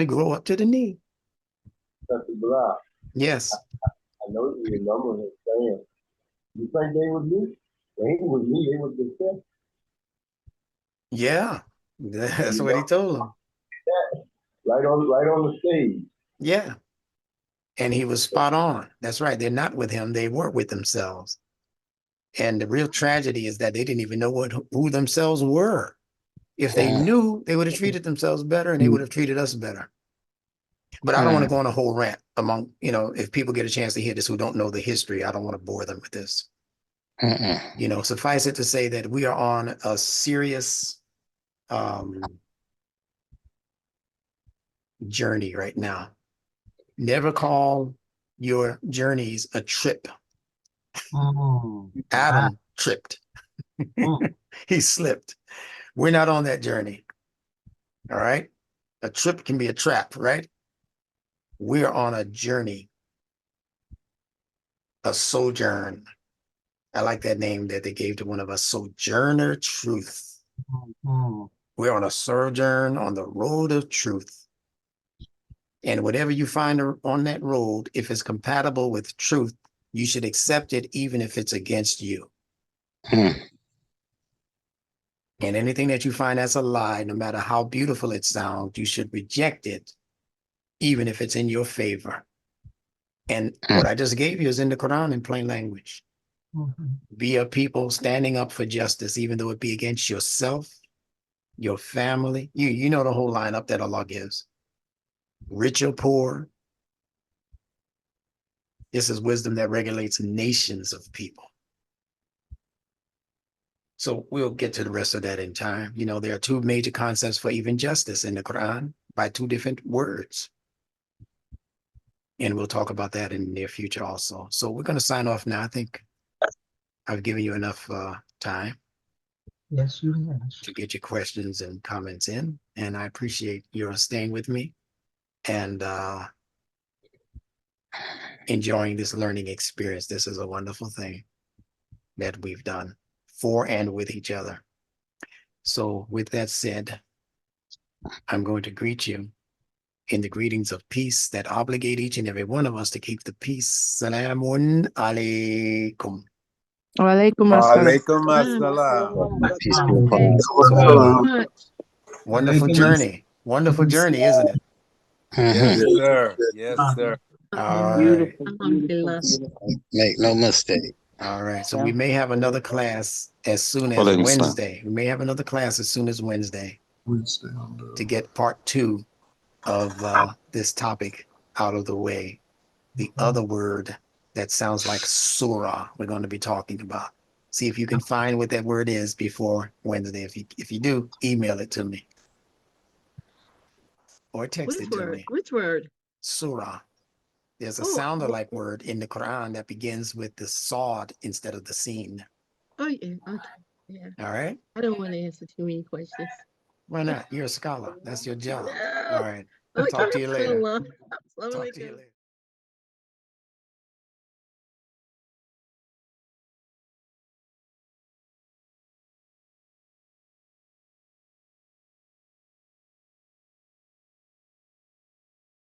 grow up to the knee. Dr. Bilal, Yes. I know you remember him saying, you think they would me? They ain't with me, they would be there. Yeah. That's what he told them. Right on the stage. Yeah. And he was spot on. That's right. They're not with him. They were with themselves. And the real tragedy is that they didn't even know who themselves were. If they knew, they would have treated themselves better and they would have treated us better. But I don't want to go on a whole rant among, if people get a chance to hear this who don't know the history, I don't want to bore them with this. Suffice it to say that we are on a serious journey right now. Never call your journeys a trip. Adam tripped. He slipped. We're not on that journey. All right. A trip can be a trap, right? We're on a journey, a sojourn. I like that name that they gave to one of us, Sojourner Truth. We're on a sojourn on the road of truth. And whatever you find on that road, if it's compatible with truth, you should accept it even if it's against you. And anything that you find that's a lie, no matter how beautiful it sounds, you should reject it, even if it's in your favor. And what I just gave you is in the Quran in plain language. Be a people standing up for justice, even though it be against yourself, your family. You know the whole lineup that Allah gives. Rich or poor. This is wisdom that regulates nations of people. So we'll get to the rest of that in time. There are two major concepts for even justice in the Quran by two different words. And we'll talk about that in the near future also. So we're going to sign off now. I think I've given you enough time. Yes, you have. To get your questions and comments in. And I appreciate your staying with me and enjoying this learning experience. This is a wonderful thing that we've done for and with each other. So with that said, I'm going to greet you in the greetings of peace that obligate each and every one of us to keep the peace. Salamun alaykum. Alaykum assalam. Wonderful journey. Wonderful journey, isn't it? Yes, sir. Yes, sir. All right. Make no mistake. All right. So we may have another class as soon as Wednesday. We may have another class as soon as Wednesday to get part 2 of this topic out of the way. The other word that sounds like surah we're going to be talking about. See if you can find what that word is before Wednesday. If you do, email it to me. Or text it to me. Which word? Surah. There's a sounder-like word in the Quran that begins with the sod instead of the sin. Oh, yeah. Okay. Yeah. All right. I don't want to answer too many questions. Why not? You're a scholar. That's your job. No. All right. Talk to you later. Talk to you later.